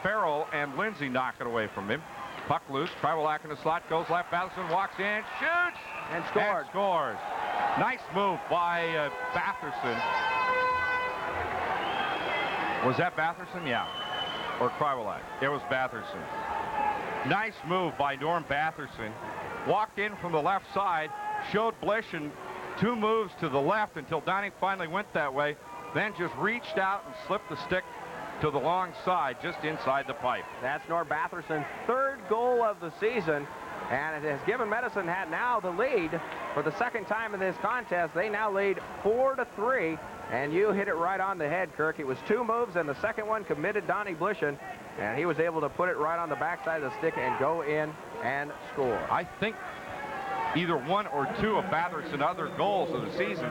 Farrell and Lindsay knock it away from him. Puck loose, Krywalak in the slot, goes left, Batherson walks in, shoots, and scores. And scores. Nice move by Batherson. Was that Batherson? Yeah. Or Krywalak? It was Batherson. Nice move by Norm Batherson. Walked in from the left side, showed Blishen two moves to the left until Donnie finally went that way, then just reached out and slipped the stick to the long side, just inside the pipe. That's Norm Batherson's third goal of the season, and it has given Medicine Hat now the lead for the second time in this contest. They now lead 4-3, and you hit it right on the head, Kirk. It was two moves, and the second one committed Donnie Blishen, and he was able to put it right on the backside of the stick and go in and score. I think either one or two of Batherson's other goals of the season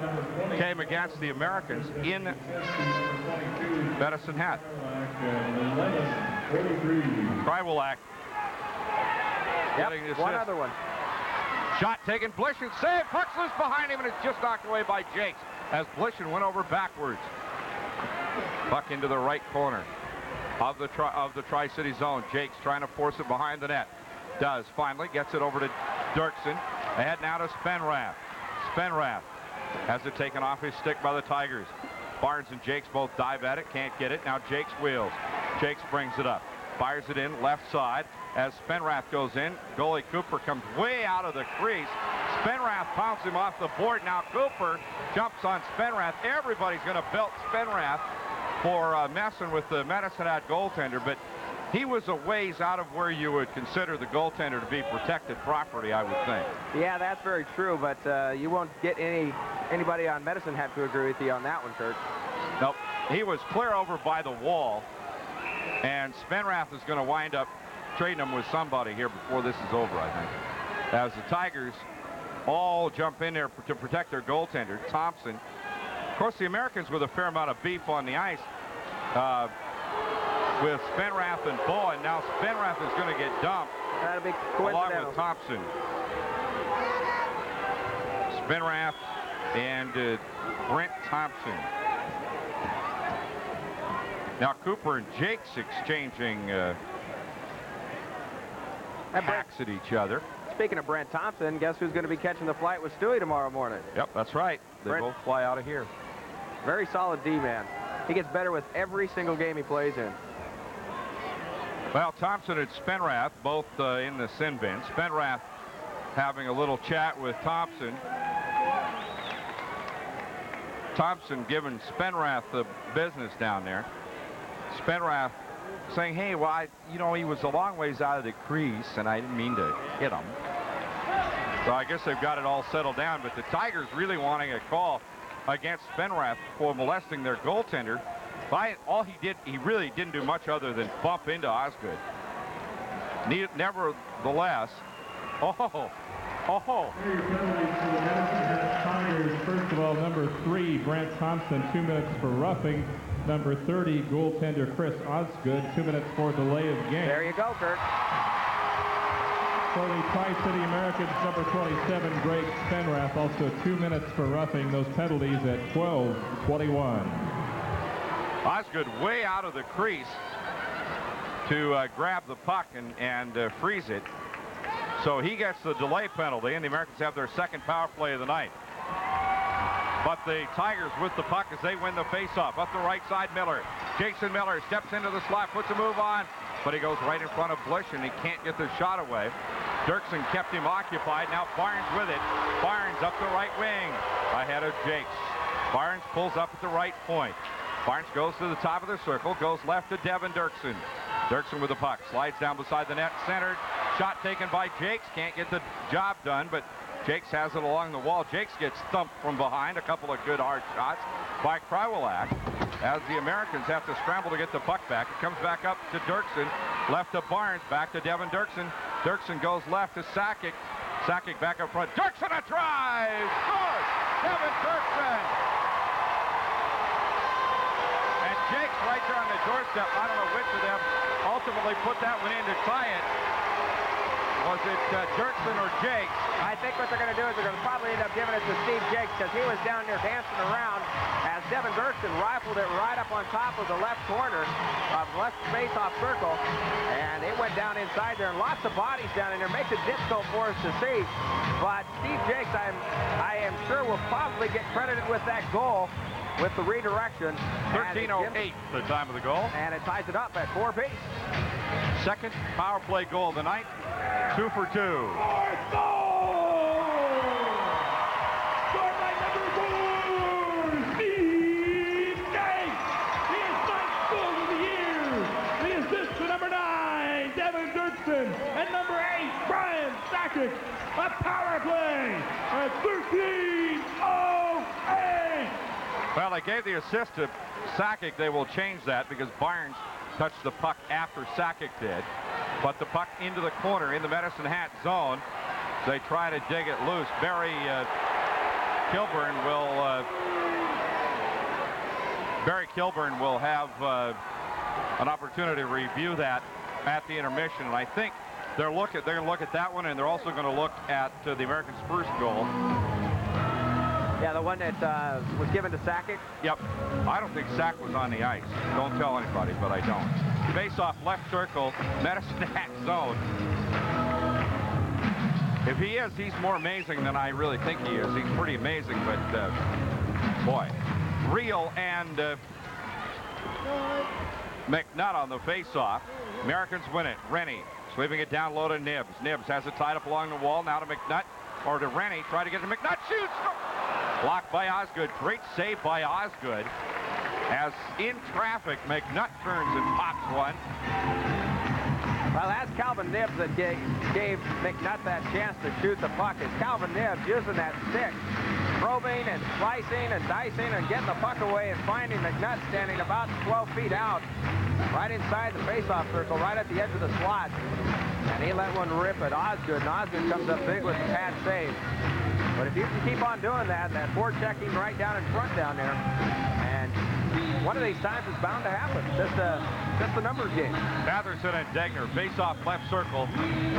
came against the Americans in Medicine Hat. Krywalak. Yep, one other one. Shot taken, Blishen save, puck's loose behind him, and it's just knocked away by Jakes as Blishen went over backwards. Puck into the right corner of the Tri-City zone. Jakes trying to force it behind the net. Does finally, gets it over to Dirksen. Ahead now to Spenrath. Spenrath has it taken off his stick by the Tigers. Barnes and Jakes both dive at it, can't get it. Now Jakes wheels. Jakes brings it up. Fires it in left side as Spenrath goes in. Goalie Cooper comes way out of the crease. Spenrath pounds him off the board. Now Cooper jumps on Spenrath. Everybody's going to belt Spenrath for messing with the Medicine Hat goaltender, but he was a ways out of where you would consider the goaltender to be protected property, I would think. Yeah, that's very true, but you won't get anybody on Medicine Hat to agree with you on that one, Kurt. Nope. He was clear over by the wall, and Spenrath is going to wind up trading him with somebody here before this is over, I think. As the Tigers all jump in there to protect their goaltender, Thompson. Of course, the Americans with a fair amount of beef on the ice with Spenrath and Bowen. Now Spenrath is going to get dumped That'll be along with Thompson. Spenrath and Brent Thompson. Now Cooper and Jakes exchanging hacks at each other. Speaking of Brent Thompson, guess who's going to be catching the flight with Stewie tomorrow morning? Yep, that's right. They both fly out of here. Very solid D-man. He gets better with every single game he plays in. Well, Thompson and Spenrath both in the sin bin. Spenrath having a little chat with Thompson. Thompson giving Spenrath the business down there. Spenrath saying, hey, well, you know, he was a long ways out of the crease, and I didn't mean to hit him. So I guess they've got it all settled down, but the Tigers really wanting a call against Fenrath for molesting their goaltender. All he did, he really didn't do much other than bump into Osgood. Nevertheless, Tigers, first of all, number 3, Brant Thompson, 2 minutes for roughing. Number 30, goaltender Chris Osgood, 2 minutes for delay of game. There you go, Kurt. For the Tri-City Americans, number 27, Greg Fenrath, also 2 minutes for roughing. Those penalties at 12:21. Osgood way out of the crease to grab the puck and freeze it. So he gets the delay penalty, and the Americans have their second power play of the night. But the Tigers with the puck as they win the faceoff. Up the right side, Miller. Jason Miller steps into the slot, puts a move on, but he goes right in front of Bush, and he can't get the shot away. Dirksen kept him occupied. Now Barnes with it. Barnes up the right wing ahead of Jakes. Barnes pulls up at the right point. Barnes goes to the top of the circle, goes left to Devin Dirksen. Dirksen with the puck, slides down beside the net, centered. Shot taken by Jakes, can't get the job done, but Jakes has it along the wall. Jakes gets thumped from behind, a couple of good hard shots by Krywalak, as the Americans have to scramble to get the puck back. It comes back up to Dirksen, left to Barnes, back to Devin Dirksen. Dirksen goes left to Sakic. Sakic back up front. Dirksen a drive! Scores! Devin Dirksen! And Jakes right there on the doorstep. I don't know which of them ultimately put that one in to tie it. Was it Dirksen or Jakes? I think what they're going to do is they're going to probably end up giving it to Steve Jakes, because he was down there dancing around as Devin Dirksen rifled it right up on top of the left corner of the left face-off circle, and it went down inside there, and lots of bodies down in there. Makes it difficult for us to see, but Steve Jakes, I am sure, will probably get credited with that goal with the redirection. 13:08 the time of the goal. And it ties it up at 4 apiece. Second power play goal of the night. 2 for 2. Fourth goal! Scored by number 4, Steve Jakes! His ninth goal of the year! The assist to number 9, Devin Dirksen, and number 8, Brian Sakic. A power play at 13:08! Well, they gave the assist to Sakic. They will change that because Barnes touched the puck after Sakic did. But the puck into the corner in the Medicine Hat zone. They try to dig it loose. Barry Kilburn will have an opportunity to review that at the intermission. And I think they're going to look at that one, and they're also going to look at the Americans' first goal. Yeah, the one that was given to Sakic? Yep. I don't think Sack was on the ice. Don't tell anybody, but I don't. Face off left circle, Medicine Hat zone. If he is, he's more amazing than I really think he is. He's pretty amazing, but boy. Reel and McNutt on the face-off. Americans win it. Rennie sweeping it down low to Nibbs. Nibbs has it tied up along the wall. Now to McNutt, or to Rennie. Try to get to McNutt. Shoots! Blocked by Osgood. Great save by Osgood. As in traffic, McNutt turns and pops one. Well, that's Calvin Nibbs that gave McNutt that chance to shoot the puck. It's Calvin Nibbs using that stick, probing and slicing and dicing and getting the puck away and finding McNutt standing about 12 feet out, right inside the face-off circle, right at the edge of the slot. And he let one rip at Osgood, and Osgood comes up big with the pad save. But if you can keep on doing that forechecking right down in front down there, and one of these times it's bound to happen. Just a numbers game. Batherson and Degner face off left circle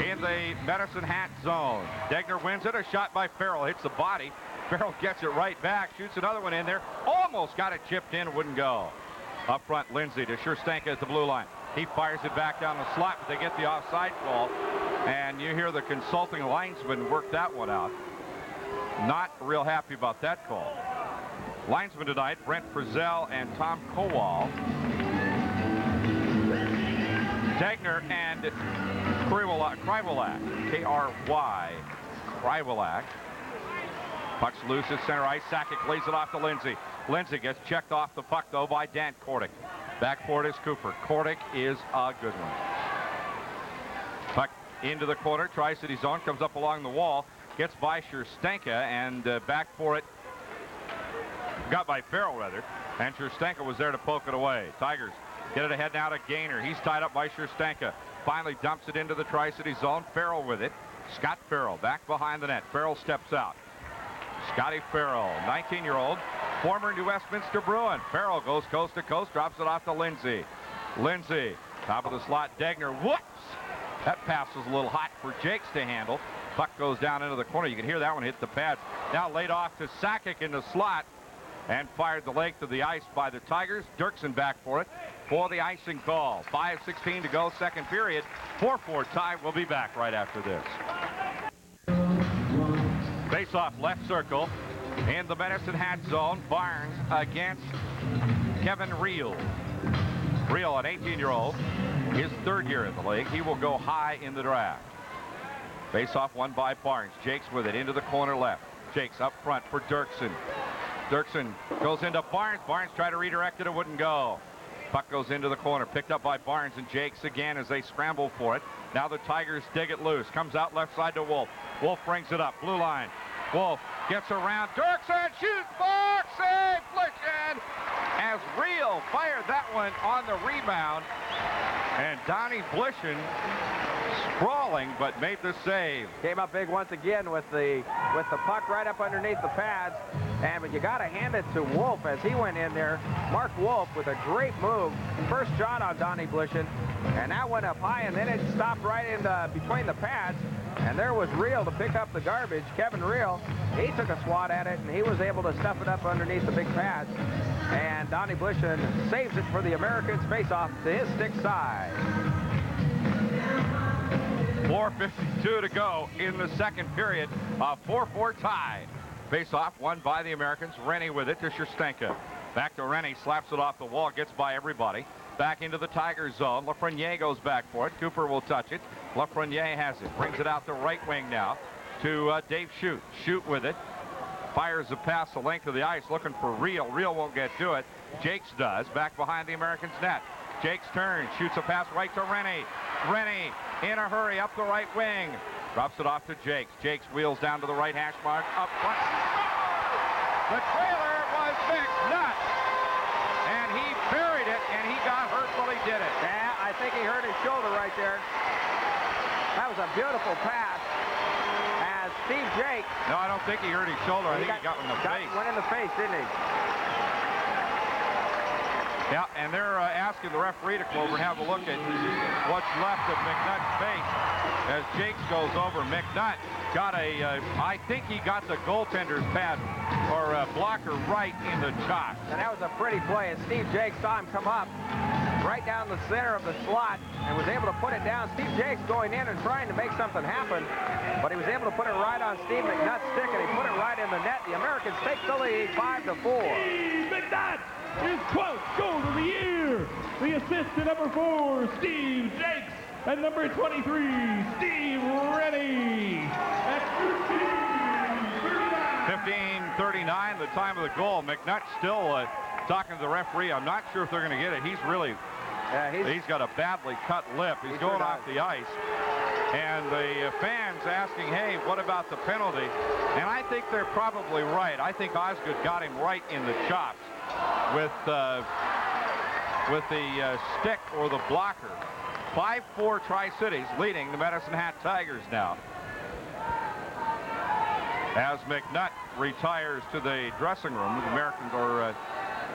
in the Medicine Hat zone. Degner wins it. A shot by Farrell hits the body. Farrell gets it right back, shoots another one in there. Almost got it chipped in, wouldn't go. Up front, Lindsay to Scherstanka at the blue line. He fires it back down the slot, but they get the offside call. And you hear the consulting linesman work that one out. Not real happy about that call. Linesmen tonight, Brent Frizzell and Tom Kowal. Degner and Krywalak, K-R-Y, Krywalak. Puck's loose at center ice. Sakic lays it off to Lindsay. Lindsay gets checked off the puck, though, by Dan Kordick. Back for it is Cooper. Kordick is a good one. Puck into the corner. Tri-City zone. Comes up along the wall. gets by Scherstenka and back for it. Got by Farrell, rather. And Scherstenka was there to poke it away. Tigers get it ahead now to Gaynor. He's tied up by Scherstenka. Finally dumps it into the Tri-City zone. Farrell with it. Scott Farrell back behind the net. Farrell steps out. Scotty Farrell, 19-year-old, former New Westminster Bruin. Farrell goes coast to coast, drops it off to Lindsay. Lindsay, top of the slot, Degner. Whoops! That pass was a little hot for Jakes to handle. Puck goes down into the corner. You can hear that one hit the pads. Now laid off to Sakic in the slot and fired the length of the ice by the Tigers. Dirksen back for it for the icing call. 5:16 to go, second period. 4-4 tie. We'll be back right after this. Face-off left circle in the Medicine Hat zone. Barnes against Kevin Reel. Reel, an 18-year-old, his third year in the league. He will go high in the draft. Face-off won by Barnes. Jakes with it into the corner left. Jakes up front for Dirksen. Dirksen goes into Barnes. Barnes tried to redirect it. It wouldn't go. Puck goes into the corner. Picked up by Barnes and Jakes again as they scramble for it. Now the Tigers dig it loose. Comes out left side to Wolf. Wolf brings it up. Blue line. Wolf gets around. Dirksen shoots. Box save. Clinching. As Reel fired that one on the rebound. And Donnie Blishen sprawling, but made the save. Came up big once again with the puck right up underneath the pads. But you got to hand it to Wolf as he went in there. Mark Wolf with a great move. First shot on Donnie Blishen. And that went up high, and then it stopped right in between the pads. And there was Reel to pick up the garbage. Kevin Reel, he took a swat at it, and he was able to stuff it up underneath the big pads. And Donnie Blishen saves it for the Americans. Face off to his stick side. 4:52 to go in the second period. A 4-4 tie. Face-off won by the Americans. Rennie with it to Scherstenka. Back to Rennie. Slaps it off the wall. Gets by everybody. Back into the Tigers zone. Lafreniere goes back for it. Cooper will touch it. Lafreniere has it. Brings it out the right wing now to Dave Shute. Shute with it. Fires a pass the length of the ice looking for Reel. Reel won't get to it. Jakes does. Back behind the Americans' net. Jakes turns. Shoots a pass right to Rennie. Rennie in a hurry up the right wing. Drops it off to Jakes. Jakes wheels down to the right hash mark. Up front. The trailer was McNutt. And he buried it, and he got hurt while he did it. Yeah, I think he hurt his shoulder right there. That was a beautiful pass. As Steve Jakes. No, I don't think he hurt his shoulder. I think he got in the face. Went in the face, didn't he? Yeah, and they're asking the referee to come over and have a look at what's left of McNutt's face. As Jakes goes over, McNutt got I think he got the goaltender's pad or blocker right in the chops. And that was a pretty play, and Steve Jakes saw him come up right down the center of the slot and was able to put it down. Steve Jakes going in and trying to make something happen, but he was able to put it right on Steve McNutt's stick, and he put it right in the net. The Americans take the lead 5-4. Steve McNutt, his 12th goal of the year. The assist to number 4, Steve Jakes. And number 23, Steve Rennie. At 15:39, the time of the goal. McNutt still talking to the referee. I'm not sure if they're going to get it. He's really, he's got a badly cut lip. He's going off the ice. And the fans asking, hey, what about the penalty? And I think they're probably right. I think Osgood got him right in the chops with the stick or the blocker. 5-4 Tri-Cities leading the Medicine Hat Tigers now. As McNutt retires to the dressing room, the Americans are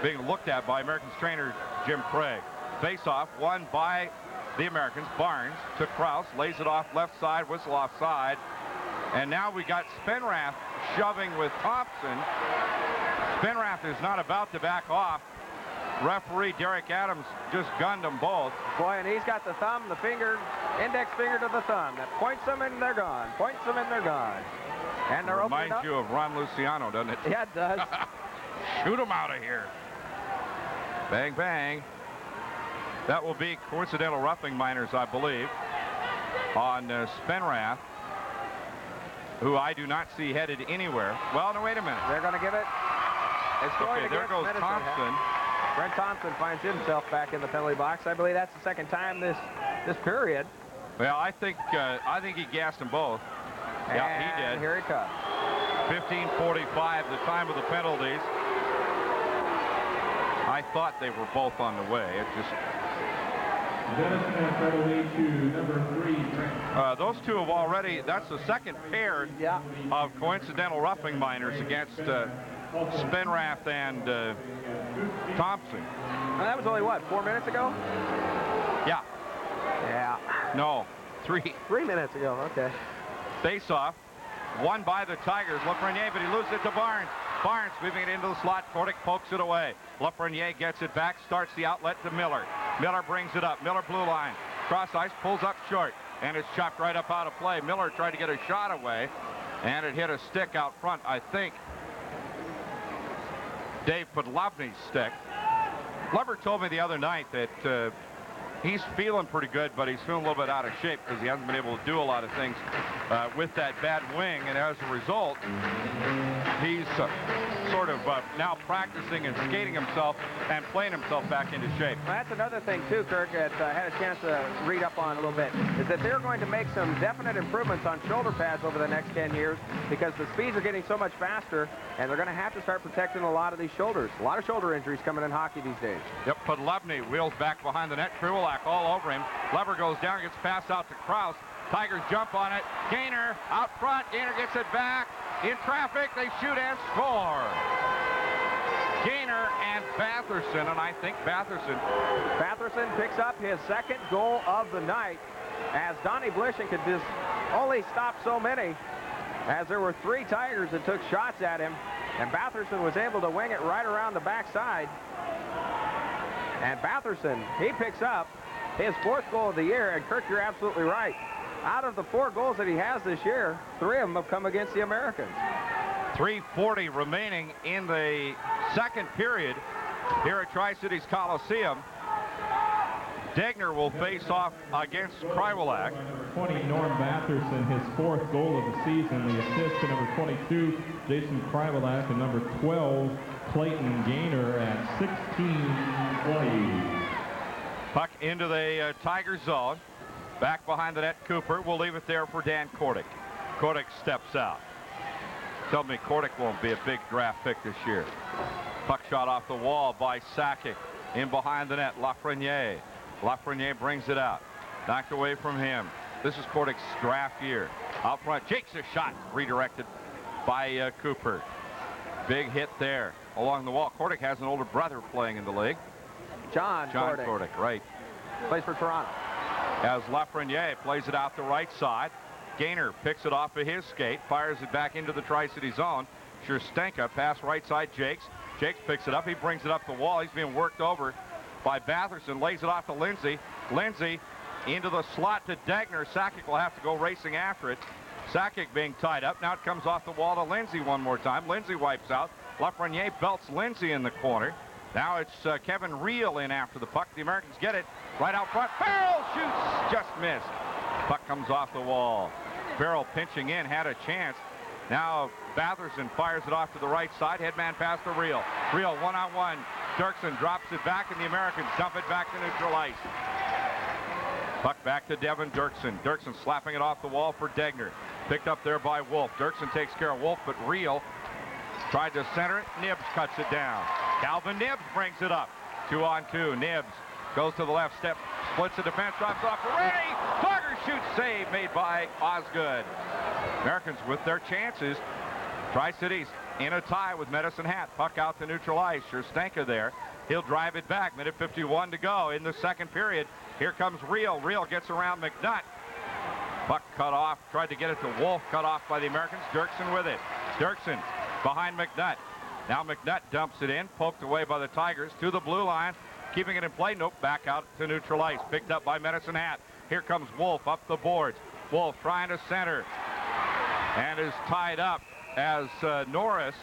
being looked at by Americans trainer Jim Craig. Face-off won by the Americans. Barnes to Krause, lays it off left side, whistle offside. And now we got Spenrath shoving with Thompson. Spenrath is not about to back off. Referee Derek Adams just gunned them both. Boy, and he's got the thumb, the finger, index finger to the thumb. That points them and they're gone. Points them and they're gone. And they're opening up. Reminds you of Ron Luciano, doesn't it? Yeah, it does. Shoot him out of here. Bang, bang. That will be coincidental roughing minors, I believe, on Spenrath, who I do not see headed anywhere. Well, no, wait a minute. They're going to give it. It's going there goes Medicine. Thompson. Brent Thompson finds himself back in the penalty box. I believe that's the second time this period. Well, I think he gassed them both. Yeah, he did. Here he comes. 15:45, the time of the penalties. I thought they were both on the way. It just... those two have already... That's the second pair of coincidental roughing minors against Spenrath and Thompson. That was only, what, 4 minutes ago? Yeah. Yeah. No, 3. 3 minutes ago, okay. Face-off, won by the Tigers. Lafreniere, but he loses it to Barnes. Barnes moving it into the slot. Kordic pokes it away. Lafreniere gets it back, starts the outlet to Miller. Miller brings it up. Miller blue line. Cross ice, pulls up short, and it's chopped right up out of play. Miller tried to get a shot away, and it hit a stick out front, I think. Dave Podlovny's stick. Lever told me the other night that he's feeling pretty good, but he's feeling a little bit out of shape because he hasn't been able to do a lot of things with that bad wing, and as a result, he's sort of now practicing and skating himself and playing himself back into shape. Well, that's another thing, too, Kirk, that I had a chance to read up on a little bit, is that they're going to make some definite improvements on shoulder pads over the next 10 years because the speeds are getting so much faster, and they're going to have to start protecting a lot of these shoulders. A lot of shoulder injuries coming in hockey these days. Yep, Podlovny wheels back behind the net. Kriwalak all over him. Lever goes down, gets passed out to Krause. Tigers jump on it. Gaynor out front. Gaynor gets it back. In traffic, they shoot and score. Gaynor and Batherson, and I think Batherson picks up his second goal of the night as Donnie Blishen could just only stop so many, as there were 3 Tigers that took shots at him, and Batherson was able to wing it right around the backside. And Batherson, he picks up his 4th goal of the year, and Kirk, you're absolutely right. Out of the 4 goals that he has this year, 3 of them have come against the Americans. 3:40 remaining in the second period here at Tri-Cities Coliseum. Degner will face off against Kriwalak. Number 20, Norm Batherson, his 4th goal of the season. The assist to number 22, Jason Kriwalak, and number 12, Clayton Gaynor at 16-20. Puck into the Tiger zone. Back behind the net, Cooper. We'll leave it there for Dan Kordic. Kordic steps out. Tell me Kordic won't be a big draft pick this year. Puck shot off the wall by Sakic. In behind the net, Lafreniere. Lafreniere brings it out. Knocked away from him. This is Kordic's draft year. Out front, Jake's a shot. Redirected by Cooper. Big hit there along the wall. Kordic has an older brother playing in the league. John Kordic, right. Plays for Toronto. As Lafreniere plays it out the right side. Gaynor picks it off of his skate, fires it back into the Tri-City zone. Sherstenka, pass right side, Jakes. Jakes picks it up. He brings it up the wall. He's being worked over by Batherson. Lays it off to Lindsay. Lindsay into the slot to Degner. Sakic will have to go racing after it. Sakic being tied up. Now it comes off the wall to Lindsay one more time. Lindsay wipes out. Lafreniere belts Lindsay in the corner. Now it's Kevin Reel in after the puck. The Americans get it right out front. Farrell shoots, just missed. Puck comes off the wall. Farrell pinching in, had a chance. Now Batherson fires it off to the right side. Headman pass to Reel. Reel one-on-one. Dirksen drops it back, and the Americans dump it back to neutral ice. Puck back to Devin Dirksen. Dirksen slapping it off the wall for Degner. Picked up there by Wolf. Dirksen takes care of Wolf, but Reel tried to center it. Nibbs cuts it down. Calvin Nibbs brings it up. 2-on-2. Nibbs goes to the left step, splits the defense, drops off to Reddy. Targer shoots, save made by Osgood. Americans with their chances. Tri-Cities in a tie with Medicine Hat. Puck out to neutral ice. Sherstenka there. He'll drive it back. Minute 51 to go in the second period. Here comes Reel. Reel gets around McNutt. Puck cut off. Tried to get it to Wolf. Cut off by the Americans. Dirksen with it. Dirksen behind McNutt. Now McNutt dumps it in. Poked away by the Tigers to the blue line. Keeping it in play. Nope. Back out to neutral ice. Picked up by Medicine Hat. Here comes Wolf up the boards. Wolf trying to center. And is tied up as Norris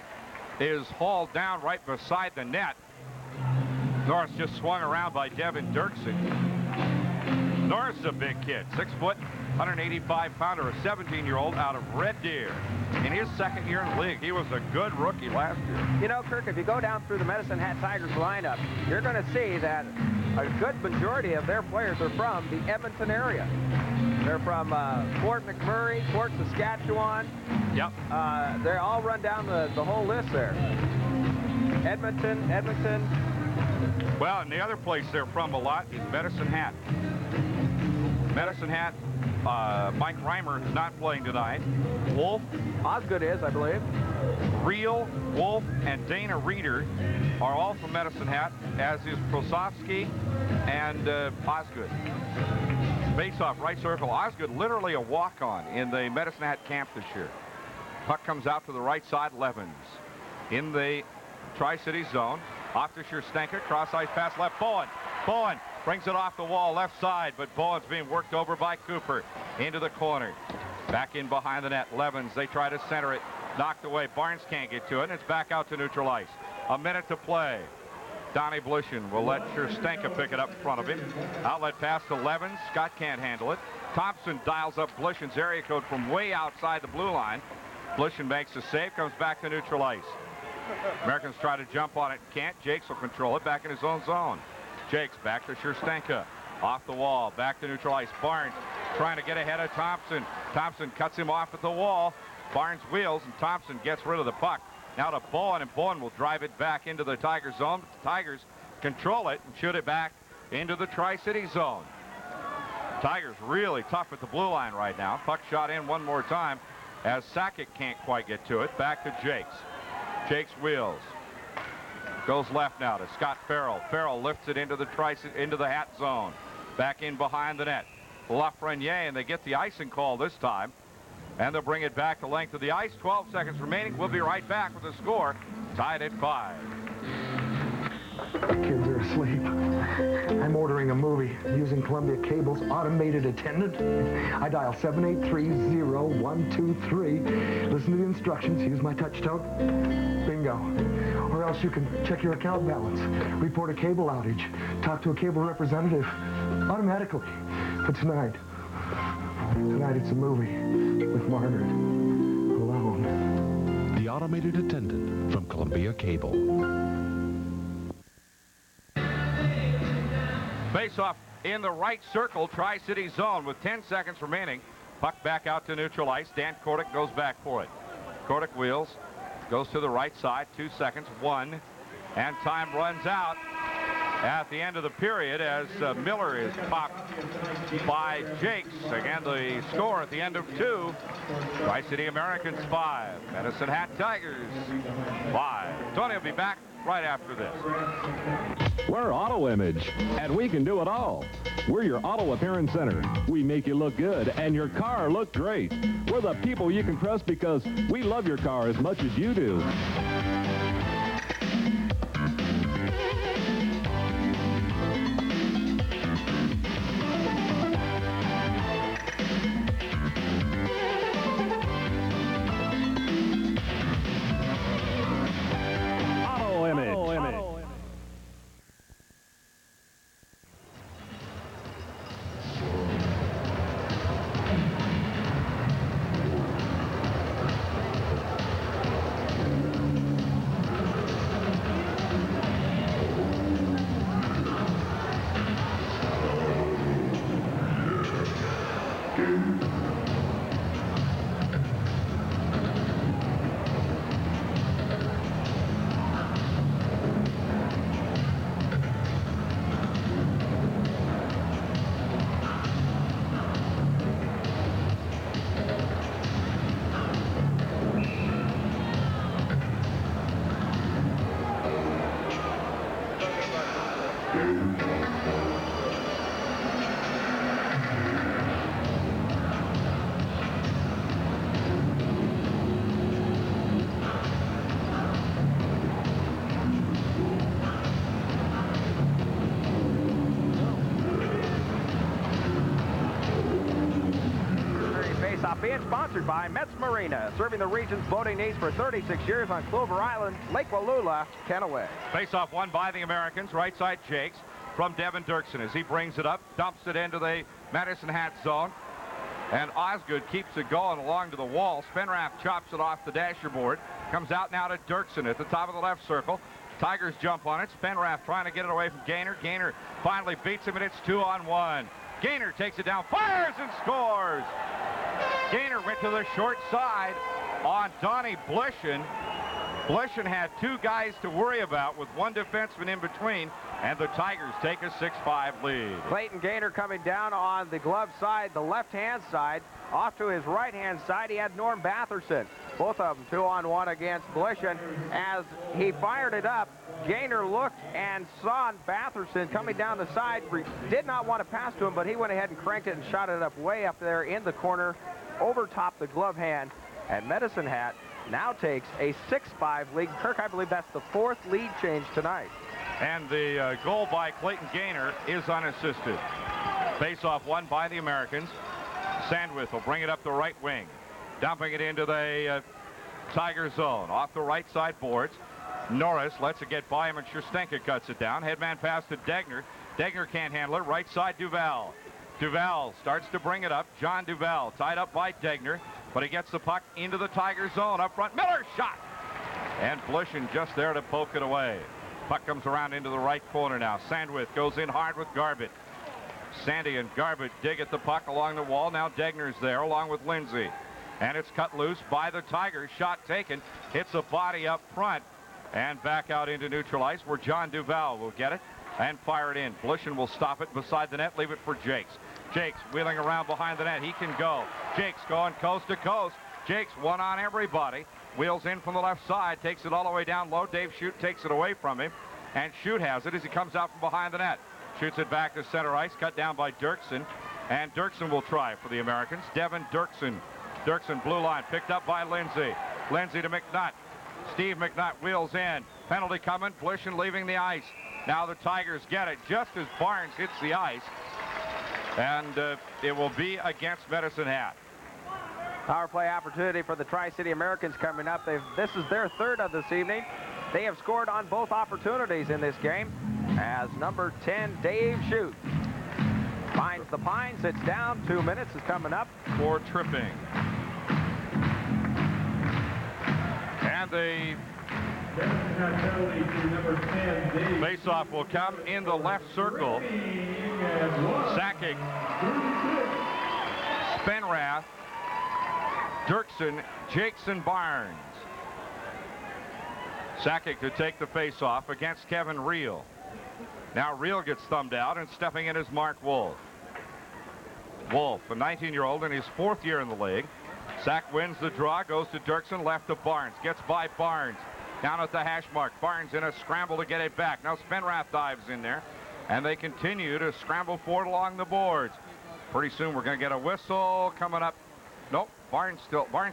is hauled down right beside the net. Norris just swung around by Devin Dirksen. Norris is a big kid. 6 foot, 185-pounder, a 17-year-old out of Red Deer. In his second year in the league, he was a good rookie last year. You know, Kirk, if you go down through the Medicine Hat Tigers lineup, you're going to see that a good majority of their players are from the Edmonton area. They're from Fort McMurray, Fort Saskatchewan. Yep. They all run down the whole list there. Edmonton. Well, and the other place they're from a lot is Medicine Hat. Medicine Hat, Mike Reimer is not playing tonight. Wolf. Osgood is, I believe. Reel, Wolf, and Dana Reeder are all from Medicine Hat, as is Prosofsky and Osgood. Face-off, right circle. Osgood literally a walk-on in the Medicine Hat camp this year. Puck comes out to the right side, Levens. In the Tri-City zone. Off to Scherstenka, cross-ice pass left, Bowen. Bowen brings it off the wall, left side, but Bowen's being worked over by Cooper. Into the corner. Back in behind the net, Levens, they try to center it. Knocked away, Barnes can't get to it, and it's back out to neutral ice. A minute to play. Donnie Blushin will let Scherstenka pick it up in front of him. Outlet pass to Levens, Scott can't handle it. Thompson dials up Blushin's area code from way outside the blue line. Blushin makes the save, comes back to neutral ice. Americans try to jump on it, can't. Jakes will control it back in his own zone. Jakes back to Scherstenka. Off the wall, back to neutral ice. Barnes trying to get ahead of Thompson. Thompson cuts him off at the wall. Barnes wheels, and Thompson gets rid of the puck. Now to Bowen, and Bowen will drive it back into the Tiger zone. The Tigers control it and shoot it back into the Tri-City zone. Tigers really tough at the blue line right now. Puck shot in one more time as Sakic can't quite get to it. Back to Jakes. Jakes wheels. Goes left now to Scott Farrell. Farrell lifts it into the Hat zone. Back in behind the net. Lafreniere, and they get the icing call this time. And they'll bring it back the length of the ice. 12 seconds remaining. We'll be right back with the score. Tied at 5. The kids are asleep. I'm ordering a movie using Columbia Cable's automated attendant. I dial 7830123. Listen to the instructions. Use my touch tone. Bingo. Or else you can check your account balance. Report a cable outage. Talk to a cable representative. Automatically. But tonight it's a movie with Margaret. Alone. The automated attendant from Columbia Cable. Face-off in the right circle, Tri-City zone with 10 seconds remaining. Puck back out to neutral ice. Dan Kordic goes back for it. Kordic wheels, goes to the right side. 2 seconds, 1, and time runs out at the end of the period as Miller is popped by Jakes. Again, the score at the end of 2. Tri-City Americans 5. Medicine Hat Tigers 5. Tony will be back right after this. We're Auto Image, and we can do it all. We're your auto appearance center. We make you look good and your car look great. We're the people you can trust because we love your car as much as you do. Being sponsored by Metz Marina, serving the region's boating needs for 36 years on Clover Island, Lake Wallula, Kenaway. Face-off won by the Americans. Right side Jakes from Devin Dirksen as he brings it up, dumps it into the Medicine Hat zone. And Osgood keeps it going along to the wall. Spenrath chops it off the dasher board. Comes out now to Dirksen at the top of the left circle. Tigers jump on it. Spenrath trying to get it away from Gaynor. Gaynor finally beats him, and it's 2-on-1. Gaynor takes it down, fires, and scores. Gaynor went to the short side on Donnie Blishen. Blishen had two guys to worry about with one defenseman in between, and the Tigers take a 6-5 lead. Clayton Gaynor coming down on the glove side, the left-hand side. Off to his right-hand side, he had Norm Batherson. Both of them 2-on-1 against Blishen. As he fired it up, Gaynor looked and saw Batherson coming down the side. Did not want to pass to him, but he went ahead and cranked it and shot it up way up there in the corner, over top the glove hand. And Medicine Hat now takes a 6-5 lead. Kirk, I believe that's the fourth lead change tonight. And the goal by Clayton Gaynor is unassisted. Face-off won by the Americans. Sandwith will bring it up the right wing, dumping it into the Tiger zone. Off the right side boards. Norris lets it get by him, and Sherstenka cuts it down. Headman pass to Degner. Degner can't handle it. Right side, Duval. Duval starts to bring it up. John Duval tied up by Degner, but he gets the puck into the Tiger zone. Up front, Miller shot. And Blishen just there to poke it away. Puck comes around into the right corner now. Sandwith goes in hard with Garbett. Sandy and Garbett dig at the puck along the wall. Now Degner's there along with Lindsay. And it's cut loose by the Tigers. Shot taken. Hits a body up front. And back out into neutral ice where John Duval will get it and fire it in. Blishen will stop it beside the net. Leave it for Jakes. Jakes wheeling around behind the net. He can go. Jakes going coast to coast. Jakes one on everybody. Wheels in from the left side. Takes it all the way down low. Dave Shute takes it away from him. And Shute has it as he comes out from behind the net. Shoots it back to center ice. Cut down by Dirksen. And Dirksen will try for the Americans. Devin Dirksen. Dirksen blue line picked up by Lindsay. Lindsay to McNutt. Steve McNutt wheels in. Penalty coming. Blishen leaving the ice. Now the Tigers get it just as Barnes hits the ice. And it will be against Medicine Hat. Power play opportunity for the Tri-City Americans coming up. This is their third of this evening. They have scored on both opportunities in this game as number 10, Dave Shute, finds the Pines. It's down. 2 minutes is coming up. For tripping. And the face-off will come in the left circle. Sakic, Spenrath, Dirksen, Jakes, and Barnes. Sakic to take the face-off against Kevin Reel. Now Reel gets thumbed out, and stepping in is Mark Wolf. Wolf, a 19-year-old in his fourth year in the league. Sack wins the draw, goes to Dirksen, left to Barnes. Gets by Barnes. Down at the hash mark. Barnes in a scramble to get it back. Now Spenrath dives in there, and they continue to scramble forward along the boards. Pretty soon we're going to get a whistle coming up. Nope, Barnes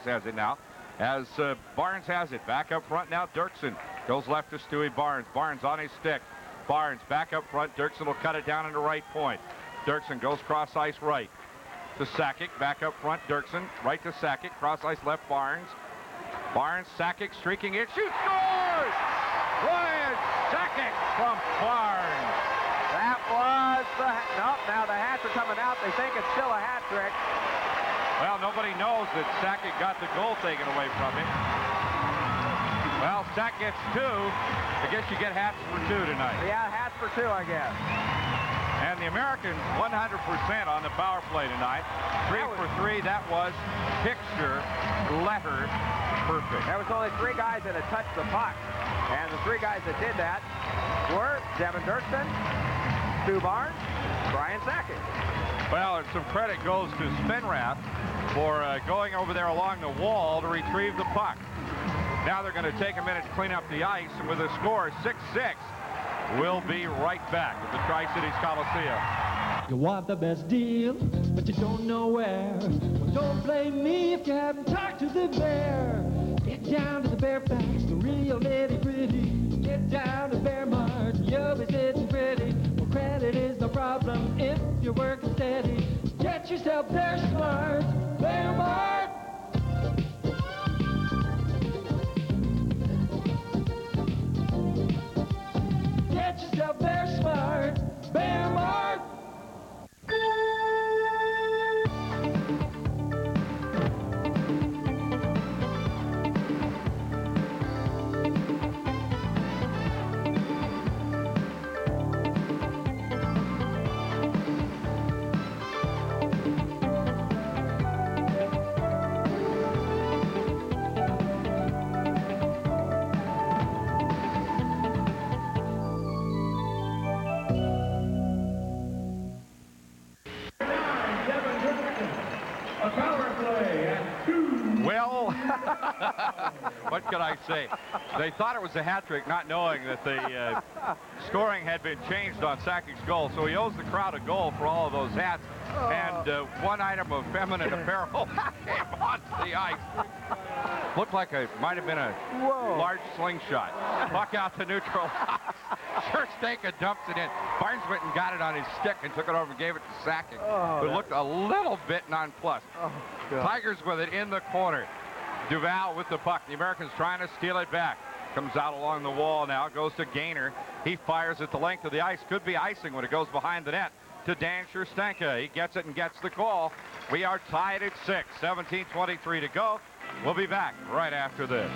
has it now. As Barnes has it. Back up front now, Dirksen goes left to Stewie Barnes. Barnes on his stick. Barnes back up front. Dirksen will cut it down into right point. Dirksen goes cross ice right to Sakic. Back up front, Dirksen. Right to Sakic. Cross ice left, Barnes. Barnes, Sakic streaking it. Shoots, scores! Ryan Sakic from Barnes. That was the... Nope, now the hats are coming out. They think it's still a hat trick. Well, nobody knows that Sakic got the goal taken away from him. Well, Sack gets two. I guess you get hats for two tonight. Yeah, hats for two, I guess. And the Americans 100% on the power play tonight. 3 for 3. That was picture letter perfect. There was only 3 guys that had touched the puck. And the 3 guys that did that were Devin Dirksen, Stu Barnes, Brian Sakic. Well, and some credit goes to Spenrath for going over there along the wall to retrieve the puck. Now they're going to take a minute to clean up the ice, and with a score 6-6, we'll be right back at the Tri-Cities Coliseum. You want the best deal, but you don't know where. Well, don't blame me if you haven't talked to the bear. Get down to the Bear Facts, the real nitty-gritty. Get down to Bear Mart, you'll be sitting pretty. Well, credit is no problem if you're working steady. Get yourself there smart, Bear Mart. Get yourself there smart, Bear Mart. What can I say? They thought it was a hat trick, not knowing that the scoring had been changed on Sakic's goal. So he owes the crowd a goal for all of those hats. And one item of feminine apparel came onto the ice. Looked like it might have been a large slingshot. Puck out to neutral. Scherstenka dumps it in. Barnes went and got it on his stick and took it over and gave it to Sakic, who looked a little bit nonplussed. Tigers with it in the corner. Duval with the puck. The Americans trying to steal it back. Comes out along the wall now. Goes to Gaynor. He fires at the length of the ice. Could be icing when it goes behind the net to Dan Scherstenka. He gets it and gets the call. We are tied at 6. 17:23 to go. We'll be back right after this.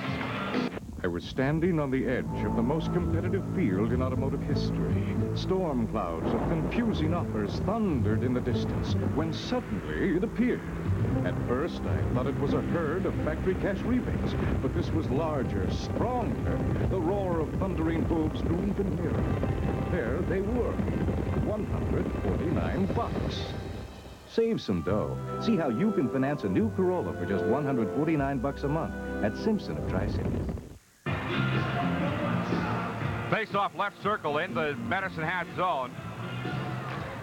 I was standing on the edge of the most competitive field in automotive history. Storm clouds of confusing offers thundered in the distance when suddenly it appeared. At first, I thought it was a herd of factory cash rebates, but this was larger, stronger. The roar of thundering hooves grew even nearer. There they were, $149. Save some dough. See how you can finance a new Corolla for just $149 a month at Simpson of Tri-Cities. Face-off left circle in the Medicine Hat zone.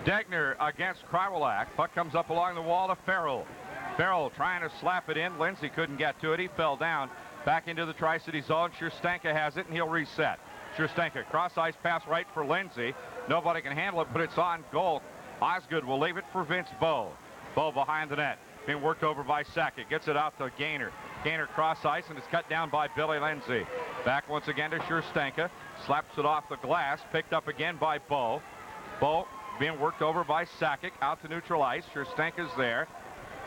Degner against Krywalak. Puck comes up along the wall to Farrell. Farrell trying to slap it in. Lindsay couldn't get to it. He fell down. Back into the Tri-City zone. Scherstenka has it, and he'll reset. Scherstenka, cross-ice pass right for Lindsay. Nobody can handle it, but it's on goal. Osgood will leave it for Vince Bowe. Bowe behind the net. Being worked over by Sakic. Gets it out to Gaynor. Gaynor cross ice, and it's cut down by Billy Lindsay. Back once again to Scherstenka. Slaps it off the glass. Picked up again by Bowe. Bowe being worked over by Sakic. Out to neutral ice. Scherstenka's there.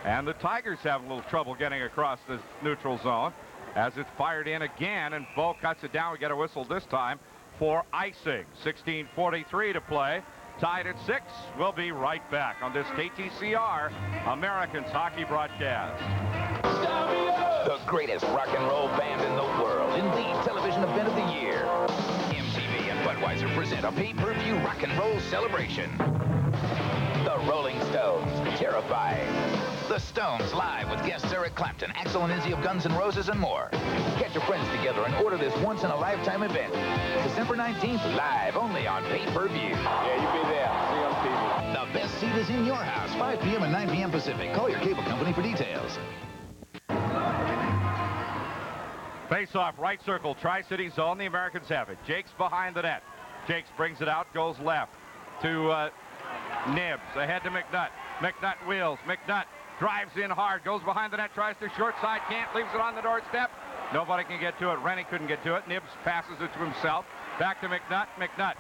And the Tigers have a little trouble getting across the neutral zone as it's fired in again, and Bowe cuts it down. We get a whistle this time for icing. 16:43 to play. Tied at 6. We'll be right back on this KTCR Americans hockey broadcast. The greatest rock and roll band in the world in the television event of the year. MTV and Budweiser present a pay-per-view rock and roll celebration. The Rolling Stones, Terrified. The Stones live with guests Eric Clapton, Axl and Izzy of Guns N' Roses, and more. Get your friends together and order this once-in-a-lifetime event. December 19th, live only on pay-per-view. Yeah, you be there. See you on TV. The best seat is in your house, 5 p.m. and 9 p.m. Pacific. Call your cable company for details. Face-off right circle, Tri-City zone. The Americans have it. Jakes behind the net. Jakes brings it out, goes left to Nibs. Ahead to McNutt. McNutt wheels. McNutt drives in hard, goes behind the net, tries to short side, can't, leaves it on the doorstep. Nobody can get to it. Rennie couldn't get to it. Nibs passes it to himself. Back to McNutt. McNutt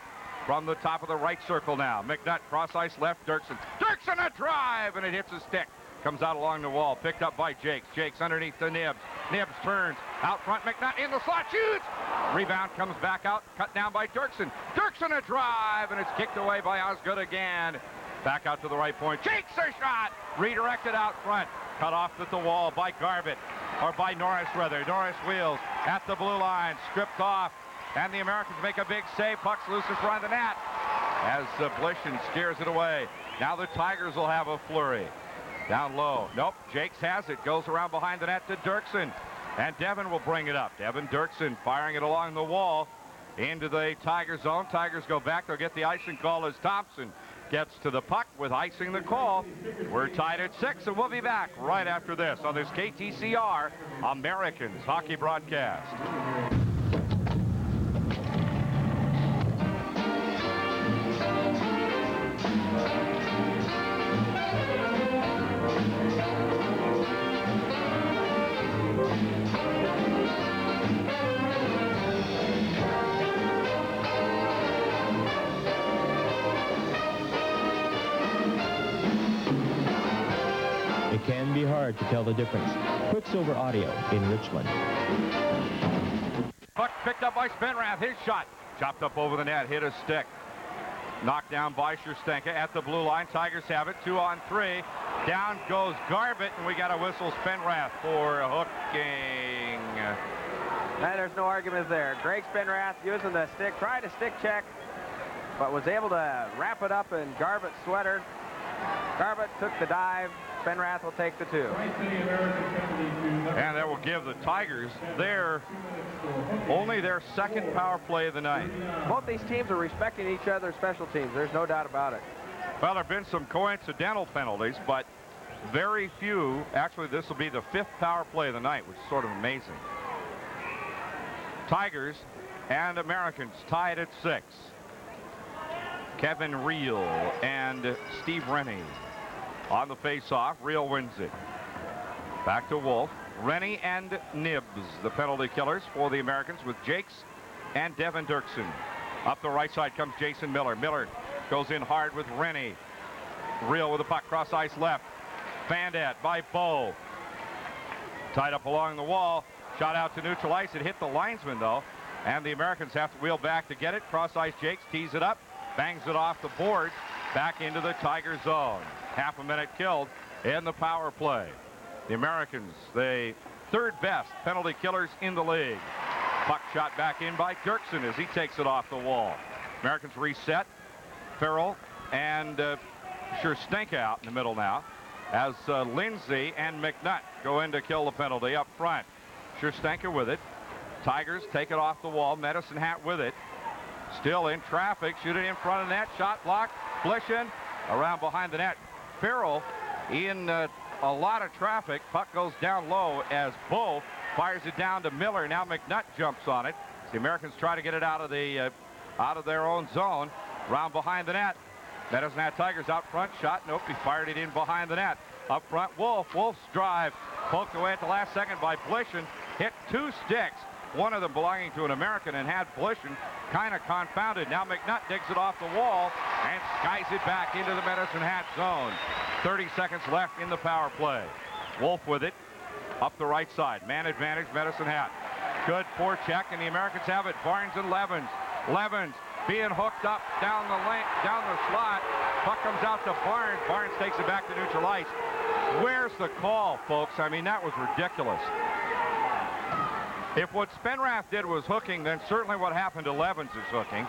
from the top of the right circle now. McNutt cross ice left. Dirksen. Dirksen a drive, and it hits his stick. Comes out along the wall, picked up by Jakes. Jakes underneath to Nibs. Nibs turns out front. McNutt in the slot, shoots. Rebound comes back out, cut down by Dirksen. Dirksen a drive, and it's kicked away by Osgood again. Back out to the right point. Jakes a shot. Redirected out front. Cut off at the wall by Garbett. Or by Norris, rather. Norris wheels at the blue line. Stripped off. And the Americans make a big save. Puck's loose in front of the net. As Blishin scares it away. Now the Tigers will have a flurry. Down low. Nope. Jakes has it. Goes around behind the net to Dirksen. And Devin will bring it up. Devin Dirksen firing it along the wall into the Tiger zone. Tigers go back. They'll get the icing call as Thompson gets to the puck with icing the call. We're tied at 6, and we'll be back right after this on this KTCR Americans hockey broadcast. It can be hard to tell the difference. Quicksilver Audio in Richland. Puck picked up by Spenrath. His shot chopped up over the net, hit a stick. Knocked down by Scherstenka at the blue line. Tigers have it 2-on-3. Down goes Garbett, and we got a whistle. Spenrath for hooking. And there's no argument there. Greg Spenrath using the stick, tried a stick check, but was able to wrap it up in Garbett's sweater. Garbett took the dive, Spenrath will take the 2. And that will give the Tigers only their second power play of the night. Both these teams are respecting each other's special teams. There's no doubt about it. Well, there have been some coincidental penalties, but very few. Actually, this will be the 5th power play of the night, which is sort of amazing. Tigers and Americans tied at 6. Kevin Reel and Steve Rennie on the face-off. Reel wins it. Back to Wolf. Rennie and Nibbs, the penalty killers for the Americans, with Jakes and Devin Dirksen. Up the right side comes Jason Miller. Miller goes in hard with Rennie. Reel with the puck, cross ice left. Fanned at by Bow. Tied up along the wall. Shot out to neutral ice. It hit the linesman, though. And the Americans have to wheel back to get it. Cross ice Jakes tees it up. Bangs it off the board. Back into the Tiger zone. Half a minute killed in the power play. The Americans, the 3rd best penalty killers in the league. Puck shot back in by Dirksen as he takes it off the wall. Americans reset. Farrell and Scherstenka out in the middle now, as Lindsay and McNutt go in to kill the penalty up front. Scherstenka with it. Tigers take it off the wall. Medicine Hat with it. Still in traffic. Shoot it in front of the net. Shot blocked. Blishin around behind the net. Farrell in a lot of traffic. Puck goes down low as Bull fires it down to Miller. Now McNutt jumps on it. The Americans try to get it out of their own zone. Round behind the net. Medicine Hat Tigers out front. Shot. Nope. He fired it in behind the net. Up front, Wolf. Wolf's drive poked away at the last second by Blishin. Hit 2 sticks. One of them belonging to an American, and had Blishin kind of confounded. Now McNutt digs it off the wall and skies it back into the Medicine Hat zone. 30 seconds left in the power play. Wolf with it. Up the right side. Man advantage, Medicine Hat. Good forecheck, and the Americans have it. Barnes and Levens. Levens being hooked up down the lane, down the slot. Puck comes out to Barnes. Barnes takes it back to neutral ice. Where's the call, folks? I mean, that was ridiculous. If what Spenrath did was hooking, then certainly what happened to Levens is hooking.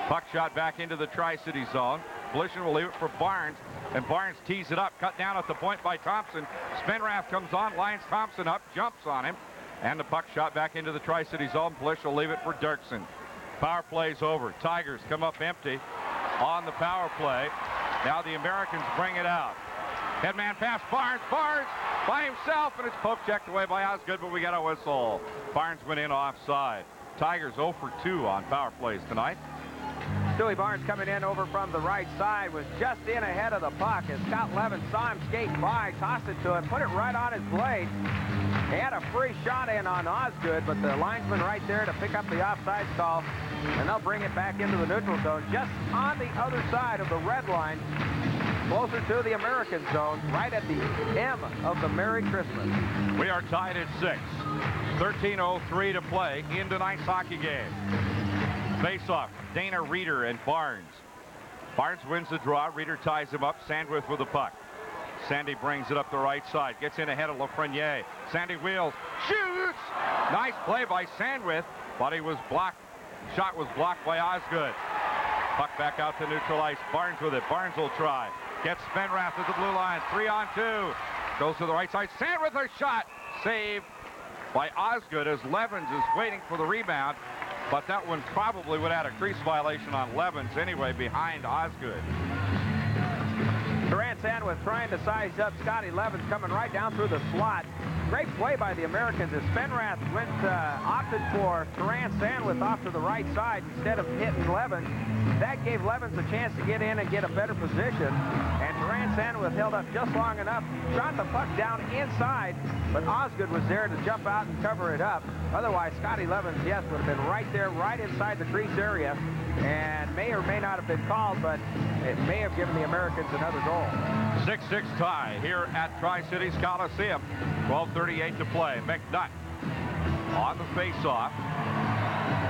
Puck shot back into the Tri-City zone. Blishin will leave it for Barnes, and Barnes tees it up, cut down at the point by Thompson. Spenrath comes on, lines Thompson up, jumps on him, and the puck shot back into the Tri-City zone. Blish will leave it for Dirksen. Power play's over. Tigers come up empty on the power play. Now the Americans bring it out. Headman pass, Barnes. Barnes by himself, and it's poke checked away by Osgood, but we got a whistle. Barnes went in offside. Tigers 0 for 2 on power plays tonight. Stewie Barnes coming in over from the right side, was just in ahead of the puck as Scott Levin saw him skate by, tossed it to him, put it right on his blade. He had a free shot in on Osgood, but the linesman right there to pick up the offside call, and they'll bring it back into the neutral zone just on the other side of the red line, closer to the American zone, right at the M of the Merry Christmas. We are tied at 6. 13:03 to play in tonight's hockey game. Face-off, Dana Reeder and Barnes. Barnes wins the draw. Reeder ties him up. Sandwith with the puck. Sandy brings it up the right side. Gets in ahead of Lafreniere. Sandy wheels. Shoots! Nice play by Sandwith, but he was blocked. Shot was blocked by Osgood. Puck back out to neutral ice. Barnes with it. Barnes will try. Gets Spenrath at the blue line. 3-on-2. Goes to the right side. Sandwith a shot. Saved by Osgood as Levens is waiting for the rebound. But that one probably would add a crease violation on Levens anyway behind Osgood. Durant Sandwith trying to size up Scotty Levens coming right down through the slot. Great play by the Americans as Spenrath opted for Durant Sandwith off to the right side instead of hitting Levens. That gave Levens a chance to get in and get a better position. And Durant Sandwith held up just long enough, shot the puck down inside, but Osgood was there to jump out and cover it up. Otherwise, Scotty Levens, yes, would have been right there, right inside the crease area, and may or may not have been called, but it may have given the Americans another goal. 6-6 tie here at Tri-Cities Coliseum. 12:38 to play. McNutt on the face-off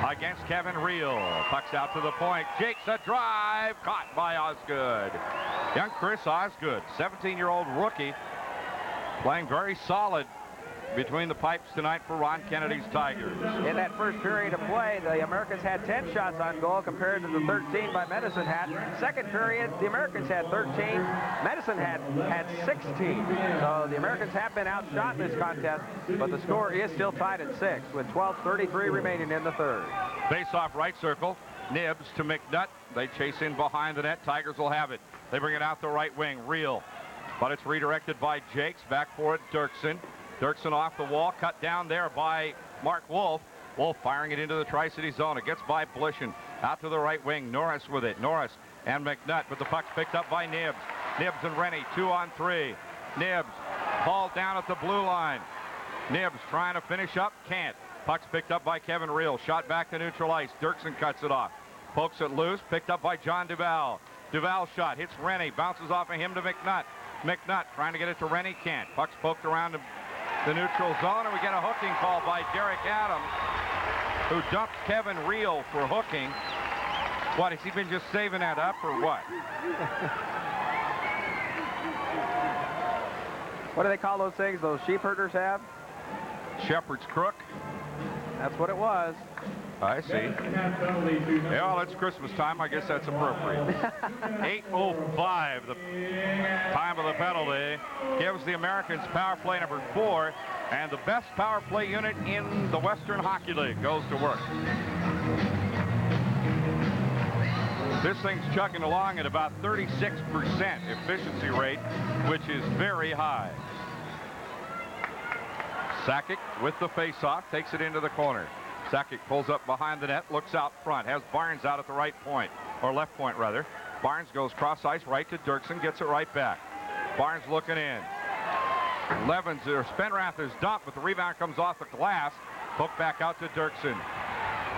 against Kevin Reel. Puck's out to the point. Jakes a drive. Caught by Osgood. Young Chris Osgood, 17-year-old rookie, playing very solid between the pipes tonight for Ron Kennedy's Tigers. In that first period of play, the Americans had 10 shots on goal compared to the 13 by Medicine Hat. Second period, the Americans had 13. Medicine Hat had 16. So the Americans have been outshot in this contest, but the score is still tied at 6 with 12:33 remaining in the third. Face off right circle. Nibs to McNutt. They chase in behind the net. Tigers will have it. They bring it out the right wing. Real. But it's redirected by Jakes. Back for it, Dirksen. Dirksen off the wall. Cut down there by Mark Wolf. Wolf firing it into the Tri-City zone. It gets by Blishen. Out to the right wing. Norris with it. Norris and McNutt. But the puck's picked up by Nibs. Nibs and Rennie. 2-on-3. Nibs hauled down at the blue line. Nibs trying to finish up. Can't. Puck's picked up by Kevin Reel. Shot back to neutral ice. Dirksen cuts it off. Pokes it loose. Picked up by John Duval. Duval shot. Hits Rennie. Bounces off of him to McNutt. McNutt trying to get it to Rennie. Can't. Puck's poked around the neutral zone. And we get a hooking call by Derek Adams, who dumps Kevin Reel for hooking. What, has he been just saving that up or what? What do they call those things those sheep herders have? Shepherd's crook. That's what it was. I see. Yeah, well, it's Christmas time. I guess that's appropriate. 8:05, the time of the penalty, gives the Americans power play number 4, and the best power play unit in the Western Hockey League goes to work. This thing's chugging along at about 36% efficiency rate, which is very high. Sakic with the face-off, takes it into the corner. Sakic pulls up behind the net, looks out front, has Barnes out at the right point, or left point rather. Barnes goes cross ice right to Dirksen, gets it right back. Barnes looking in. Levens or Spenrath is dumped, but the rebound comes off the glass. Hook back out to Dirksen.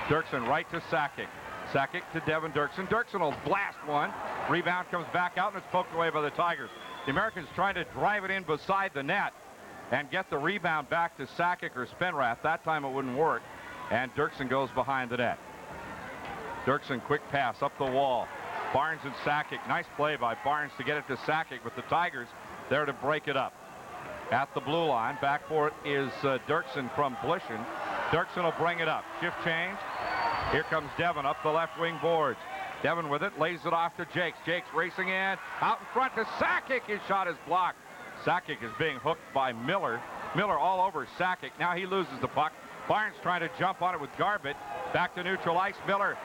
Dirksen right to Sakic. Sakic to Devin Dirksen. Dirksen will blast one. Rebound comes back out and it's poked away by the Tigers. The Americans trying to drive it in beside the net and get the rebound back to Sakic or Spenrath. That time it wouldn't work. And Dirksen goes behind the net. Dirksen, quick pass up the wall. Barnes and Sakic. Nice play by Barnes to get it to Sakic, with the Tigers there to break it up. At the blue line, back for it is Dirksen from Blishen. Dirksen will bring it up. Shift change. Here comes Devin up the left wing boards. Devin with it, lays it off to Jakes. Jakes racing in. Out in front to Sakic. His shot is blocked. Sakic is being hooked by Miller. Miller all over Sakic. Now he loses the puck. Barnes trying to jump on it with Garbett. Back to neutral ice. Miller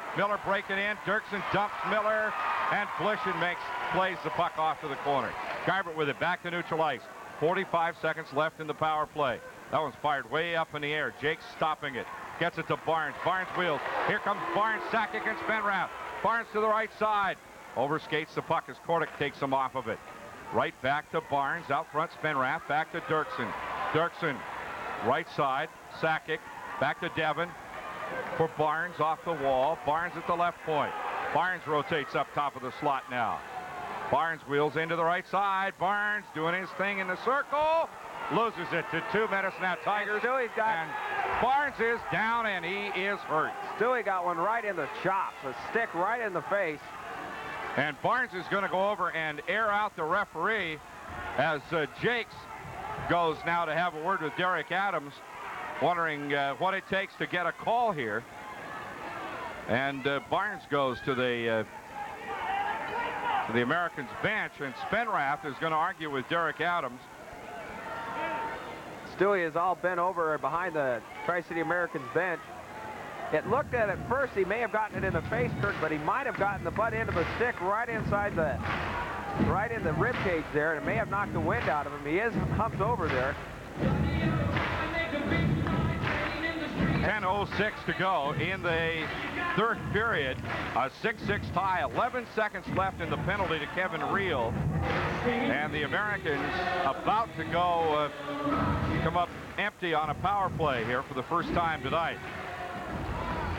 breaking in. Dirksen dumps Miller. And Blishen plays the puck off to the corner. Garbett with it. Back to neutral ice. 45 seconds left in the power play. That one's fired way up in the air. Jake's stopping it. Gets it to Barnes. Barnes wheels. Here comes Barnes. Sakic and Spenrath. Barnes to the right side. Overskates the puck as Kordic takes him off of it. Right back to Barnes. Out front, Spenrath. Back to Dirksen. Dirksen, right side. Sakic. Back to Devin. For Barnes off the wall. Barnes at the left point. Barnes rotates up top of the slot now. Barnes wheels into the right side. Barnes doing his thing in the circle. Loses it to 2 Medicine Hat Tigers. Stewie's got... And Barnes is down and he is hurt. Stewie got one right in the chops. A stick right in the face. And Barnes is going to go over and air out the referee as Jakes goes now to have a word with Derek Adams, wondering what it takes to get a call here. And Barnes goes to the Americans bench, and Spenrath is going to argue with Derek Adams. Stewie is all bent over behind the Tri-City Americans bench. It looked at first he may have gotten it in the face, Kirk, but he might have gotten the butt end of a stick right in the rib cage there, and it may have knocked the wind out of him. He is humped over there. 10:06 to go in the third period. A 6-6 tie. 11 seconds left in the penalty to Kevin Reel. And the Americans about to go come up empty on a power play here for the first time tonight.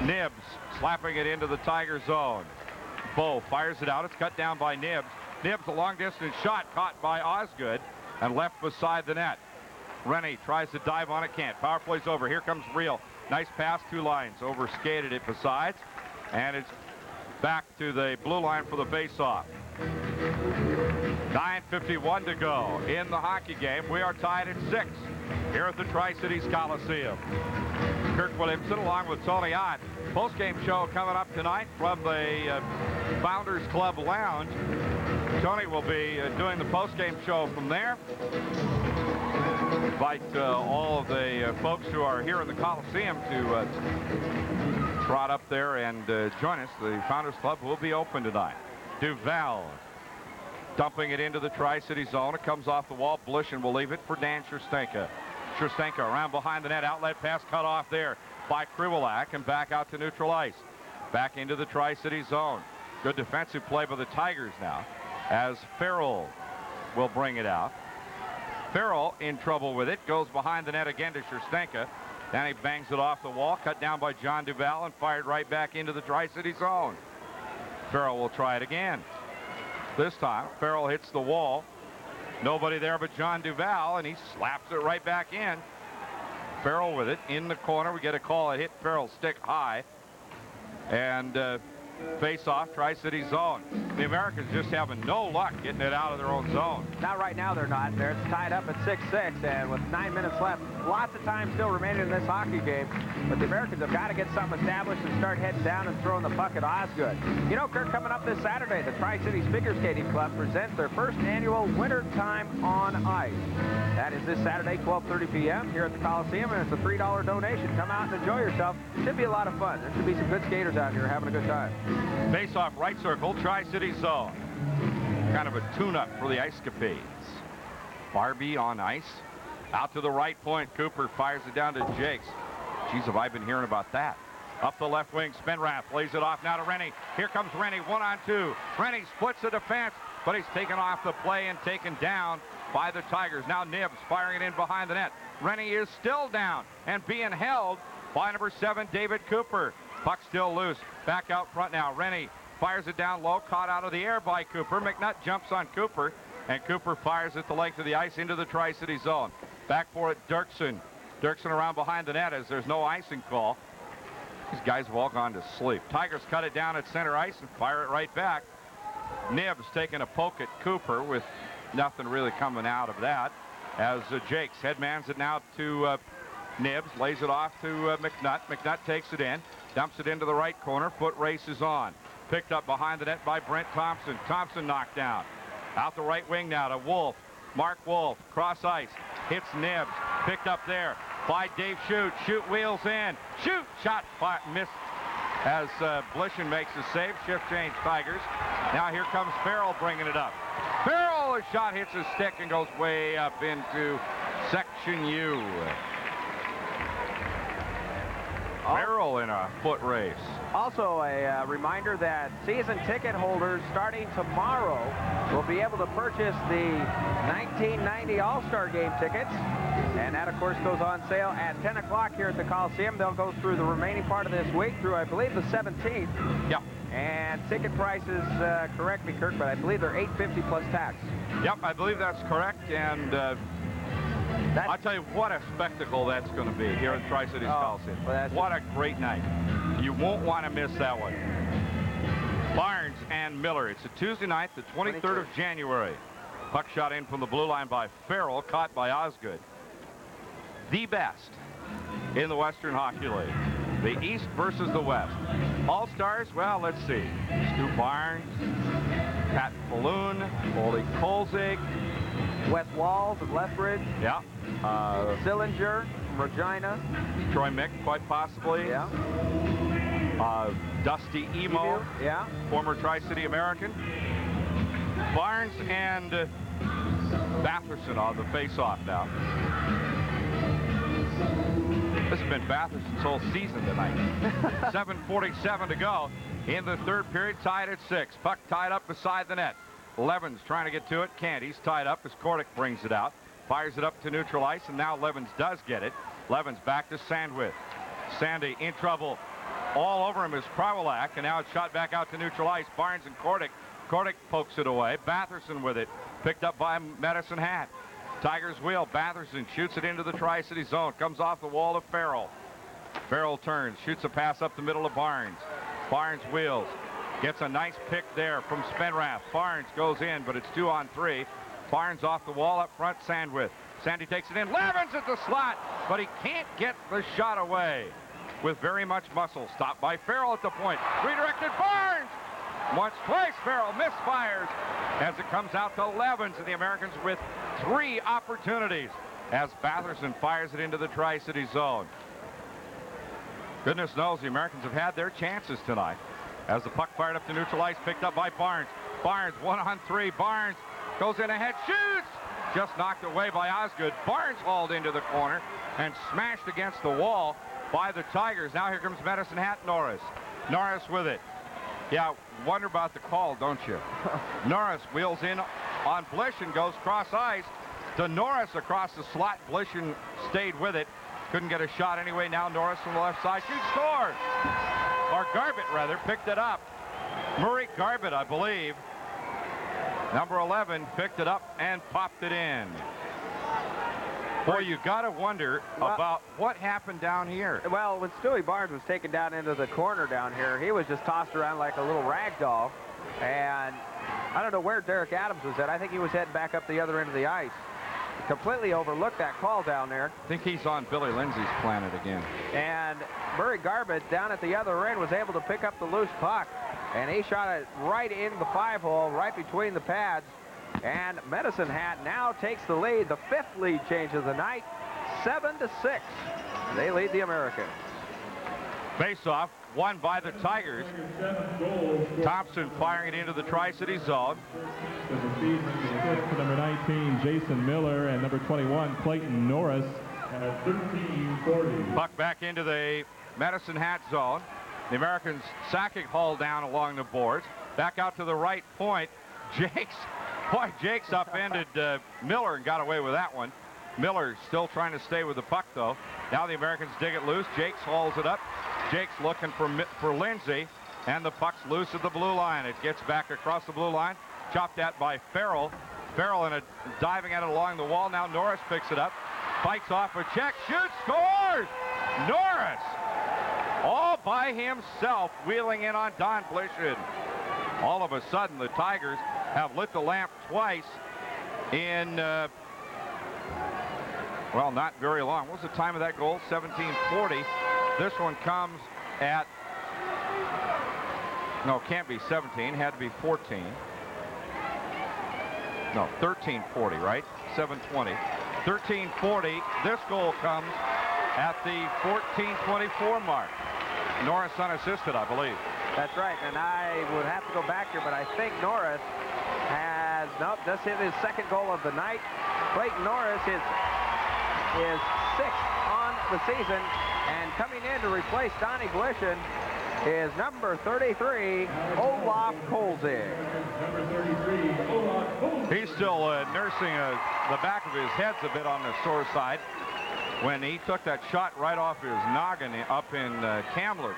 Nibs slapping it into the Tiger zone. Bowe fires it out. It's cut down by Nibs. Nibs, a long-distance shot caught by Osgood and left beside the net. Rennie tries to dive on it, can't. Power play's over. Here comes Reel. Nice pass, 2 lines. Overskated it besides. And it's back to the blue line for the face-off. 9:51 to go in the hockey game. We are tied at 6. here at the Tri-Cities Coliseum. Kirk Williamson along with Tony Ott. Post-game show coming up tonight from the Founders Club Lounge. Tony will be doing the post-game show from there. Invite all of the folks who are here in the Coliseum to trot up there and join us. The Founders Club will be open tonight. Duval dumping it into the Tri-City zone. It comes off the wall. Blishin will leave it for Dan Scherstenka. Scherstenka around behind the net. Outlet pass cut off there by Krivolak and back out to neutral ice. Back into the Tri-City zone. Good defensive play by the Tigers now as Farrell will bring it out. Farrell in trouble with it. Goes behind the net again to Scherstenka. Then he bangs it off the wall. Cut down by John Duval and fired right back into the Tri-City zone. Farrell will try it again. This time, Farrell hits the wall. Nobody there but John Duval, and he slaps it right back in. Farrell with it in the corner. We get a call. It hit Farrell's stick high. And face off Tri-City zone. The Americans just having no luck getting it out of their own zone. Not right now, they're not. They're tied up at 6-6, and with 9 minutes left, lots of time still remaining in this hockey game. But the Americans have got to get something established and start heading down and throwing the puck at Osgood. You know, Kirk, coming up this Saturday, the Tri-Cities Figure Skating Club presents their first annual Winter Time on Ice. That is this Saturday, 12:30 p.m. here at the Coliseum, and it's a $3 donation. Come out and enjoy yourself. Should be a lot of fun. There should be some good skaters out here having a good time. Face off right circle, Tri-City zone. Kind of a tune-up for the Ice Capades. Barbie on ice. Out to the right point. Cooper fires it down to Jakes. Geez, have I been hearing about that. Up the left wing, Spenrath lays it off now to Rennie. Here comes Rennie, 1-on-2. Rennie splits the defense, but he's taken off the play and taken down by the Tigers. Now Nibbs firing it in behind the net. Rennie is still down and being held by number 7, David Cooper. Puck still loose. Back out front now. Rennie fires it down low, caught out of the air by Cooper. McNutt jumps on Cooper, and Cooper fires it the length of the ice into the Tri-City zone. Back for it, Dirksen. Dirksen around behind the net as there's no icing call. These guys have all gone to sleep. Tigers cut it down at center ice and fire it right back. Nibbs taking a poke at Cooper with nothing really coming out of that. As Jakes headmans it now to Nibbs, lays it off to McNutt. McNutt takes it in, dumps it into the right corner. Foot race is on. Picked up behind the net by Brent Thompson. Thompson knocked down. Out the right wing now to Wolf. Mark Wolf, cross ice, hits Nibbs. Picked up there by Dave Shute. Shute wheels in. Shute shot missed as Blishin makes the save. Shift change Tigers. Now here comes Farrell bringing it up. Farrell, a shot hits his stick and goes way up into section U. Farrell in a foot race. Also a reminder that season ticket holders starting tomorrow will be able to purchase the 1990 All-Star Game tickets. And that, of course, goes on sale at 10 o'clock here at the Coliseum. They'll go through the remaining part of this week through, I believe, the 17th. Yep. And ticket prices, correct me, Kirk, but I believe they're $8.50 plus tax. Yep, I believe that's correct. And I'll tell you what a spectacle that's going to be here in Tri-Cities Coliseum. What a great night. You won't want to miss that one. Barnes and Miller. It's a Tuesday night, the 23rd of January. Puck shot in from the blue line by Farrell, caught by Osgood. The best in the Western Hockey League. The East versus the West. All-Stars, well, let's see. Stu Barnes, Pat Falloon, Ole Kolzig, Wes Walls of Lethbridge. Yeah. Sillinger from Regina. Troy Mick, quite possibly. Yeah. Dusty Emo. Yeah. Former Tri-City American. Barnes and Batherson on the face-off now. This has been Batherson's whole season tonight. 7:47 to go in the third period, tied at 6. Puck tied up beside the net. Levens trying to get to it. Can't. He's tied up as Kordic brings it out. Fires it up to neutral ice, and now Levens does get it. Levens back to Sandwith. Sandy in trouble. All over him is Krivolak, and now it's shot back out to neutral ice. Barnes and Kordic. Kordic pokes it away. Batherson with it. Picked up by Medicine Hat. Tigers wheel. Batherson shoots it into the Tri-City zone. Comes off the wall of Farrell. Farrell turns. Shoots a pass up the middle of Barnes. Barnes wheels. Gets a nice pick there from Spenrath. Barnes goes in, but it's 2-on-3. Barnes off the wall up front. Sandwith Sandy takes it in. Levens at the slot, but he can't get the shot away with very much muscle. Stopped by Farrell at the point. Redirected Barnes. Once, twice, Farrell misfires as it comes out to Levens, and the Americans with 3 opportunities as Batherson fires it into the Tri-City zone. Goodness knows the Americans have had their chances tonight. As the puck fired up to neutral ice, picked up by Barnes. Barnes 1-on-3. Barnes goes in ahead, shoots! Just knocked away by Osgood. Barnes hauled into the corner and smashed against the wall by the Tigers. Now here comes Medicine Hat Norris. Norris with it. Yeah, wonder about the call, don't you? Norris wheels in on Blishen, goes cross ice to Norris across the slot. Blishen stayed with it. Couldn't get a shot anyway. Now Norris from the left side shoots, scores! Or Garbett, rather, picked it up. Murray Garbett, I believe. Number 11 picked it up and popped it in. Boy, you got to wonder about what happened down here. Well, when Stewie Barnes was taken down into the corner down here, he was just tossed around like a little rag doll. And I don't know where Derek Adams was at. I think he was heading back up the other end of the ice. Completely overlooked that call down there. I think he's on Billy Lindsay's planet again. And Murray Garbett down at the other end was able to pick up the loose puck. And he shot it right in the 5-hole, right between the pads. And Medicine Hat now takes the lead, the 5th lead change of the night, 7-6. They lead the Americans. Face-off won by the Tigers. Thompson firing it into the Tri-City zone. Number 19, Jason Miller, and number 21, Clayton Norris, at 13:40. Puck back into the Medicine Hat zone. The Americans sacking haul down along the boards. Back out to the right point. Jakes upended Miller and got away with that one. Miller still trying to stay with the puck, though. Now the Americans dig it loose. Jakes hauls it up. Jakes looking for Lindsay, and the puck's loose at the blue line. It gets back across the blue line. Chopped at by Farrell. Farrell diving at it along the wall. Now Norris picks it up. Fights off a check. Shoots. Scores! Norris! All by himself, wheeling in on Don Blishen. All of a sudden, the Tigers have lit the lamp twice in, well, not very long. What was the time of that goal? 17:40. This one comes at, no, it can't be 17. Had to be 14. No, 13:40, right? 7:20. 13:40. This goal comes at the 14:24 mark. Norris unassisted, I believe. That's right, and I would have to go back here, but I think Norris has, nope, just hit his 2nd goal of the night. Clayton Norris is 6th on the season, and coming in to replace Donnie Blishen is number 33, Olaf Kolzig. Number 33, Olaf Kolzig. He's still nursing the back of his head's a bit on the sore side when he took that shot right off his noggin up in Kamloops.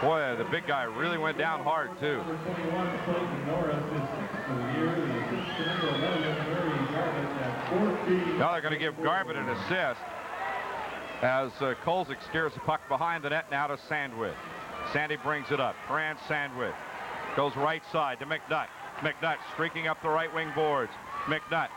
Boy, the big guy really went down hard, too. Number 21, Clayton Norris, is 6th of the year. The assist to number 11, Murray Garbett, at 14. Now they're going to give Garbett an assist as Kolzig steers the puck behind the net now to Sandwith. Sandy brings it up. Fran Sandwith goes right side to McNutt. McNutt streaking up the right wing boards. McNutt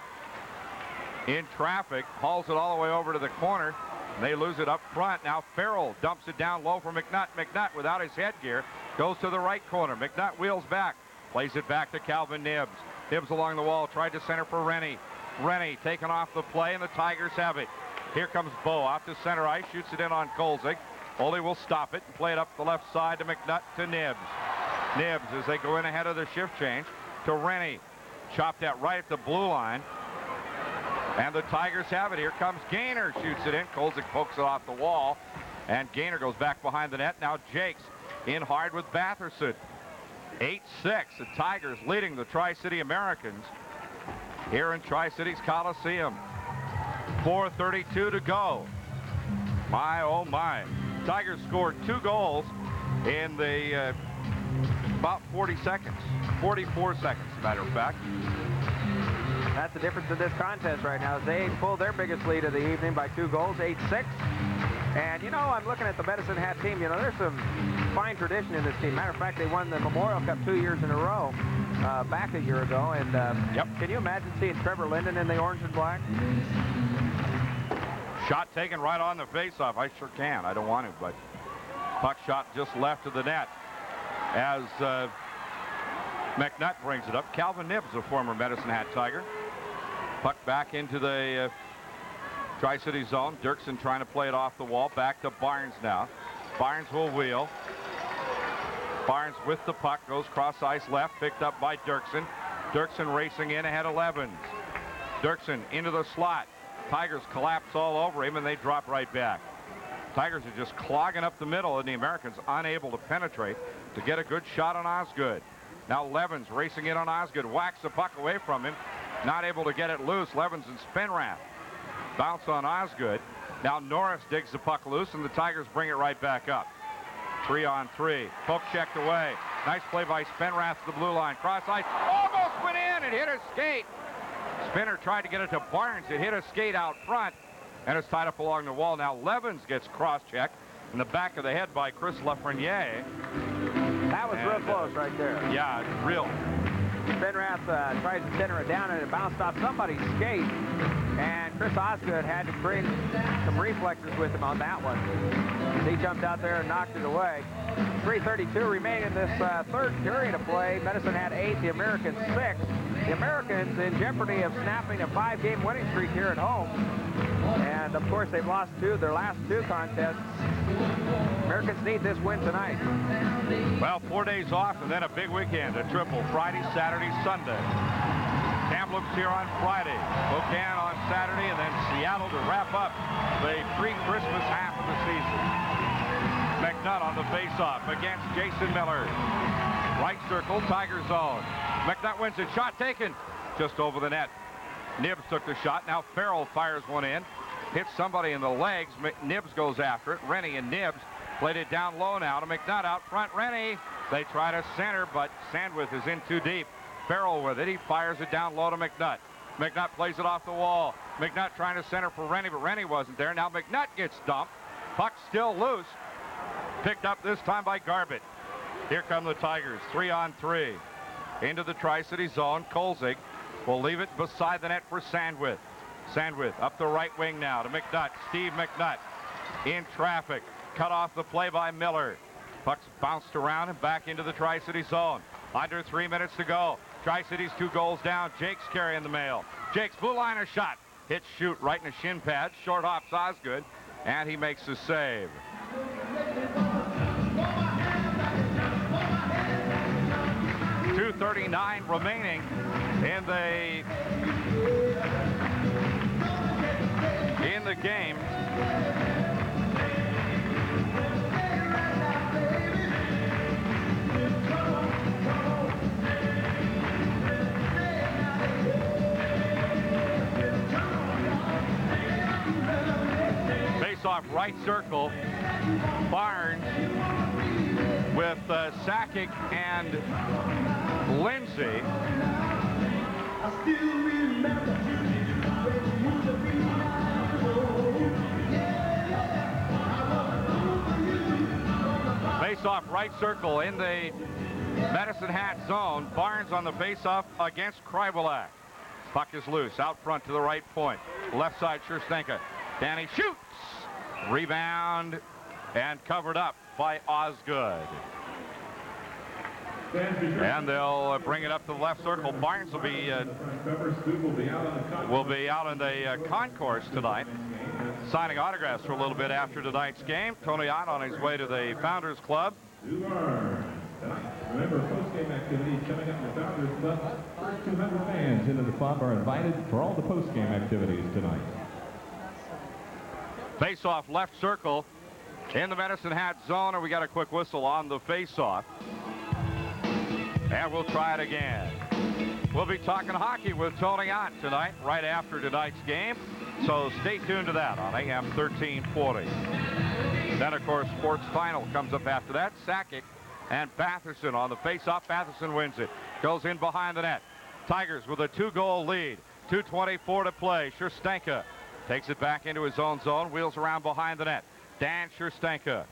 in traffic, hauls it all the way over to the corner. They lose it up front. Now Farrell dumps it down low for McNutt. McNutt, without his headgear, goes to the right corner. McNutt wheels back, plays it back to Calvin Nibbs. Nibbs along the wall, tried to center for Rennie. Rennie taken off the play, and the Tigers have it. Here comes Bo off to center ice, shoots it in on Kolzig. Ole will stop it and play it up the left side to McNutt to Nibbs. Nibbs, as they go in ahead of the shift change, to Rennie. Chopped out right at the blue line. And the Tigers have it. Here comes Gaynor, shoots it in. Kolzig pokes it off the wall. And Gaynor goes back behind the net. Now Jakes in hard with Batherson. 8-6. The Tigers leading the Tri-City Americans here in Tri-Cities Coliseum. 4:32 to go. My, oh my. Tigers scored 2 goals in the about 40 seconds. 44 seconds, as a matter of fact. That's the difference in this contest right now. They pulled their biggest lead of the evening by 2 goals, 8-6. And, you know, I'm looking at the Medicine Hat team. You know, there's some fine tradition in this team. Matter of fact, they won the Memorial Cup 2 years in a row back a year ago. And can you imagine seeing Trevor Linden in the orange and black? Shot taken right on the face-off. I sure can. I don't want to, but puck shot just left of the net as McNutt brings it up. Calvin Nibbs, a former Medicine Hat Tiger. Puck back into the Tri-City zone. Dirksen trying to play it off the wall. Back to Barnes now. Barnes will wheel. Barnes with the puck goes cross ice left, picked up by Dirksen. Dirksen racing in ahead of Levens. Dirksen into the slot. Tigers collapse all over him and they drop right back. Tigers are just clogging up the middle and the Americans unable to penetrate to get a good shot on Osgood. Now Levens racing in on Osgood, whacks the puck away from him, not able to get it loose. Levens and Spenrath bounce on Osgood. Now Norris digs the puck loose and the Tigers bring it right back up. 3-on-3. Poke checked away. Nice play by Spenrath to the blue line. Cross ice. Almost went in. It hit a skate. Spinner tried to get it to Barnes. It hit a skate out front and it's tied up along the wall. Now Levens gets cross-checked in the back of the head by Chris Lafreniere. That was real close right there. Yeah, real. Spenrath tries to center it down and it bounced off somebody's skate. And Chris Osgood had to bring some reflexes with him on that one. He jumped out there and knocked it away. 3:32 remaining in this third period of play. Medicine had 8, the Americans 6. The Americans in jeopardy of snapping a 5-game winning streak here at home. And of course they've lost their last 2 contests. Americans need this win tonight. Well, 4 days off and then a big weekend. A triple Friday, Saturday, Sunday. Kamloops here on Friday, Spokane on Saturday, and then Seattle to wrap up the pre-Christmas half of the season. McNutt on the face-off against Jason Miller. Right circle, Tiger zone. McNutt wins it. Shot taken just over the net. Nibbs took the shot. Now Farrell fires one in. Hits somebody in the legs. Nibbs goes after it. Rennie and Nibbs played it down low now to McNutt out front. Rennie, they try to center, but Sandwith is in too deep. Farrell with it. He fires it down low to McNutt. McNutt plays it off the wall. McNutt trying to center for Rennie, but Rennie wasn't there. Now McNutt gets dumped. Puck still loose. Picked up this time by Garbett. Here come the Tigers. 3-on-3. Into the Tri-City zone. Kolzig will leave it beside the net for Sandwith. Sandwith up the right wing now to McNutt. Steve McNutt in traffic. Cut off the play by Miller. Puck's bounced around and back into the Tri-City zone. Under 3 minutes to go. Tri-City's 2 goals down. Jake's carrying the mail. Jake's blue liner shot. Hit shoot right in the shin pad. Short hops Osgood. And he makes the save. .239 remaining in the game. Face-off right circle. Barnes with Sakic and Lindsay. Face-off right circle in the Medicine Hat zone. Barnes on the face-off against Krybulak. Puck is loose out front to the right point. Left side, Scherstenka. Danny shoots. Rebound and covered up by Osgood. And they'll bring it up to the left circle. Barnes will be out in the concourse tonight, signing autographs for a little bit after tonight's game. Tony Ott on his way to the Founders Club. Remember, post-game activities coming up in the Founders Club. First 200 fans into the club are invited for all the post-game activities tonight. Face-off left circle in the Medicine Hat zone, and we got a quick whistle on the face-off. And we'll try it again. We'll be talking hockey with Tony Ott tonight, right after tonight's game. So stay tuned to that on AM 1340. Then, of course, Sports Final comes up after that. Sakic and Batherson on the face-off. Batherson wins it. Goes in behind the net. Tigers with a 2-goal lead. 2:24 to play. Scherstenka takes it back into his own zone. Wheels around behind the net. Dan Scherstenka.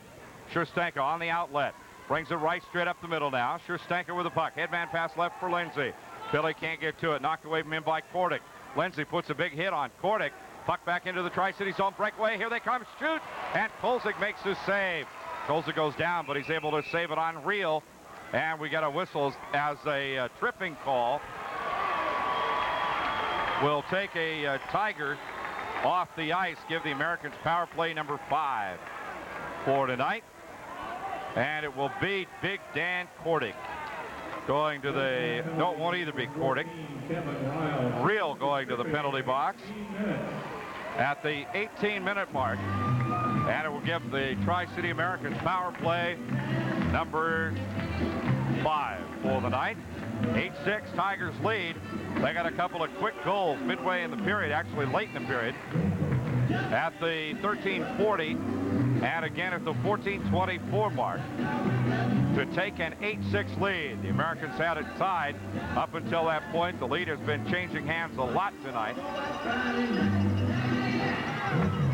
Scherstenka on the outlet. Brings it right straight up the middle now. Schustanker with the puck. Headman pass left for Lindsay. Billy can't get to it. Knocked away from him by Kordick. Lindsay puts a big hit on Kordick. Puck back into the Tri-City zone. Breakaway. Here they come. Shoot. And Kolzig makes the save. Kolzig goes down, but he's able to save it on reel. And we got a whistle as a tripping call. We'll take a Tiger off the ice. Give the Americans power play number 5 for tonight. And it will be Big Dan Kordick going to the, no, it won't either be Kordick. Real going to the penalty box at the 18-minute mark. And it will give the Tri-City Americans power play number 5 for the night. 8-6, Tigers lead. They got a couple of quick goals midway in the period, actually late in the period, at the 13:40 and again at the 14:24 mark to take an 8-6 lead. The Americans had it tied up until that point. The lead has been changing hands a lot tonight.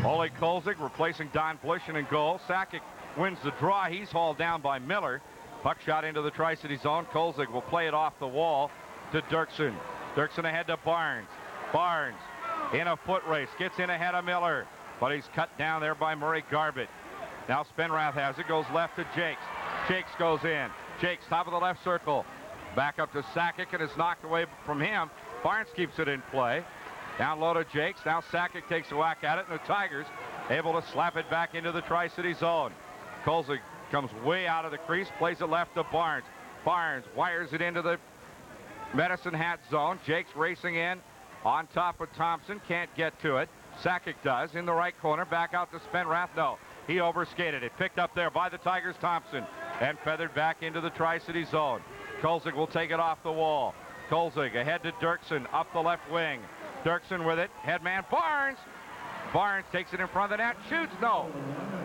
Ole Kolzig replacing Don Blishen in goal. Sakic wins the draw. He's hauled down by Miller. Puck shot into the Tri-City zone. Kolzig will play it off the wall to Dirksen. Dirksen ahead to Barnes. Barnes in a foot race. Gets in ahead of Miller. But he's cut down there by Murray Garbett. Now Spenrath has it. Goes left to Jakes. Jakes goes in. Jakes top of the left circle. Back up to Sakic and is knocked away from him. Barnes keeps it in play. Down low to Jakes. Now Sakic takes a whack at it, and the Tigers able to slap it back into the Tri-City zone. Kolzig comes way out of the crease, plays it left to Barnes. Barnes wires it into the Medicine Hat zone. Jakes racing in on top of Thompson. Can't get to it. Sakic does in the right corner. Back out to Spenrath. No, he overskated it. Picked up there by the Tigers, Thompson, and feathered back into the Tri-City zone. Kolzig will take it off the wall. Kolzig ahead to Dirksen up the left wing. Dirksen with it. Headman Barnes. Barnes takes it in front of the net. Shoots. No.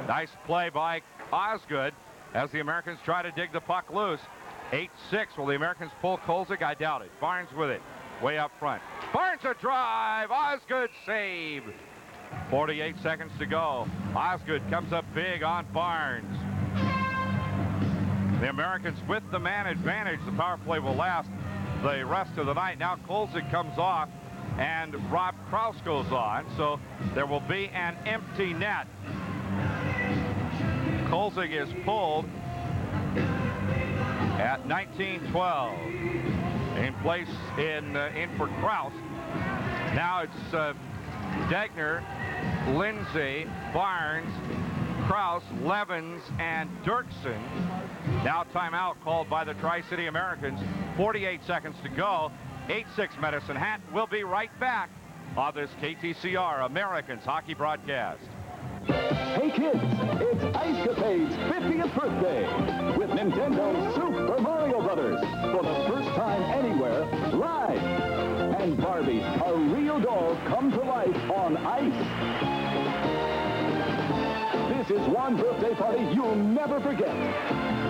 Nice play by Osgood as the Americans try to dig the puck loose. 8-6. Will the Americans pull Kolzig? I doubt it. Barnes with it. Way up front. Barnes a drive. Osgood save. 48 seconds to go. Osgood comes up big on Barnes. The Americans with the man advantage. The power play will last the rest of the night. Now Kolzig comes off and Rob Kraus goes on. So there will be an empty net. Kolzig is pulled at 19-12. In place in for Kraus. Now it's Degner, Lindsay, Barnes, Kraus, Levens, and Dirksen. Now timeout called by the Tri-City Americans. 48 seconds to go. 8-6 Medicine Hat. We'll be right back on this KTCR Americans hockey broadcast. Hey kids, it's Ice Capade's 50th birthday with Nintendo's Super Mario Brothers for the first time anywhere, live. And Barbie, a real doll come to life on ice. This is one birthday party you'll never forget.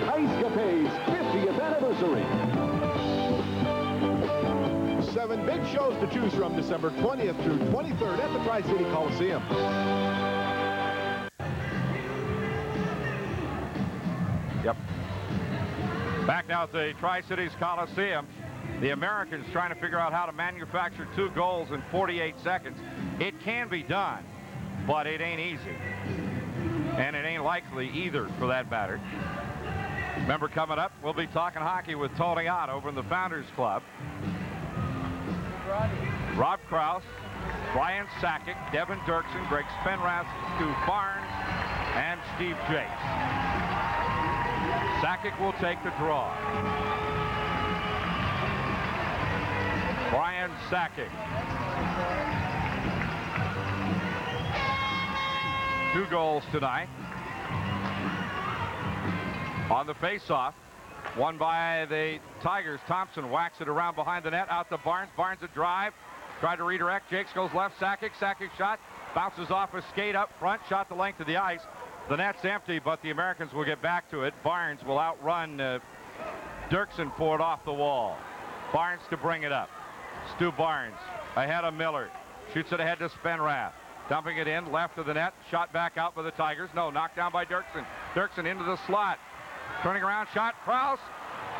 Ice Capade's 50th anniversary. 7 big shows to choose from December 20th through 23rd at the Tri-City Coliseum. Yep. Back now at the Tri-Cities Coliseum. The Americans trying to figure out how to manufacture 2 goals in 48 seconds. It can be done, but it ain't easy. And it ain't likely either, for that matter. Remember, coming up, we'll be talking hockey with Tony Ott over in the Founders Club. Rob Kraus, Brian Sakic, Devin Dirksen, Greg Spenrath, Stu Barnes, and Steve Jakes. Sakic will take the draw. Brian Sakic. 2 goals tonight. On the face-off, won by the Tigers. Thompson whacks it around behind the net, out to Barnes. Barnes a drive. Tried to redirect. Jakes goes left. Sakic. Sakic shot. Bounces off a skate up front. Shot the length of the ice. The net's empty, but the Americans will get back to it. Barnes will outrun Dirksen for it off the wall. Barnes to bring it up. Stu Barnes ahead of Miller. Shoots it ahead to Spenrath. Dumping it in, left of the net. Shot back out by the Tigers. No, knocked down by Dirksen. Dirksen into the slot. Turning around, shot, Kraus.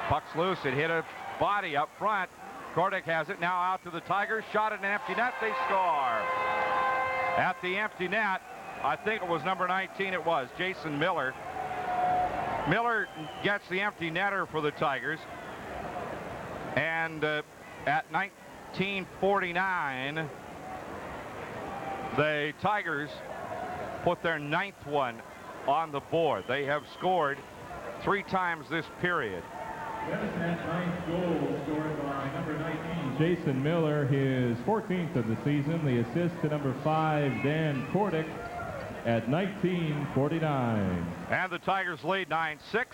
Puck's loose. It hit a body up front. Kordick has it now out to the Tigers. Shot at an empty net. They score. At the empty net, I think it was number 19. It was Jason Miller. Miller gets the empty netter for the Tigers. And at 1949, the Tigers put their 9th one on the board. They have scored 3 times this period. Madison had 9th goal scored by number 19. Jason Miller, his 14th of the season. The assist to number 5, Dan Kordick, at 1949. And the Tigers lead 9-6.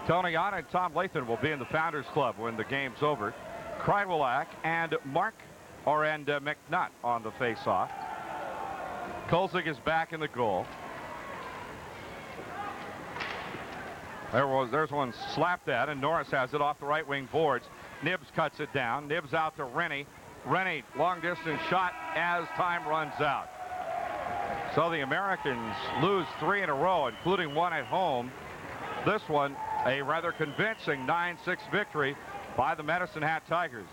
Tony Ott and Tom Lathan will be in the Founders Club when the game's over. Krywalak and McNutt on the face-off. Kolzig is back in the goal. There's one slapped at, and Norris has it off the right wing boards. Nibbs cuts it down. Nibbs out to Rennie. Rennie, long distance shot as time runs out. So the Americans lose 3 in a row, including one at home. This one, a rather convincing 9-6 victory by the Medicine Hat Tigers.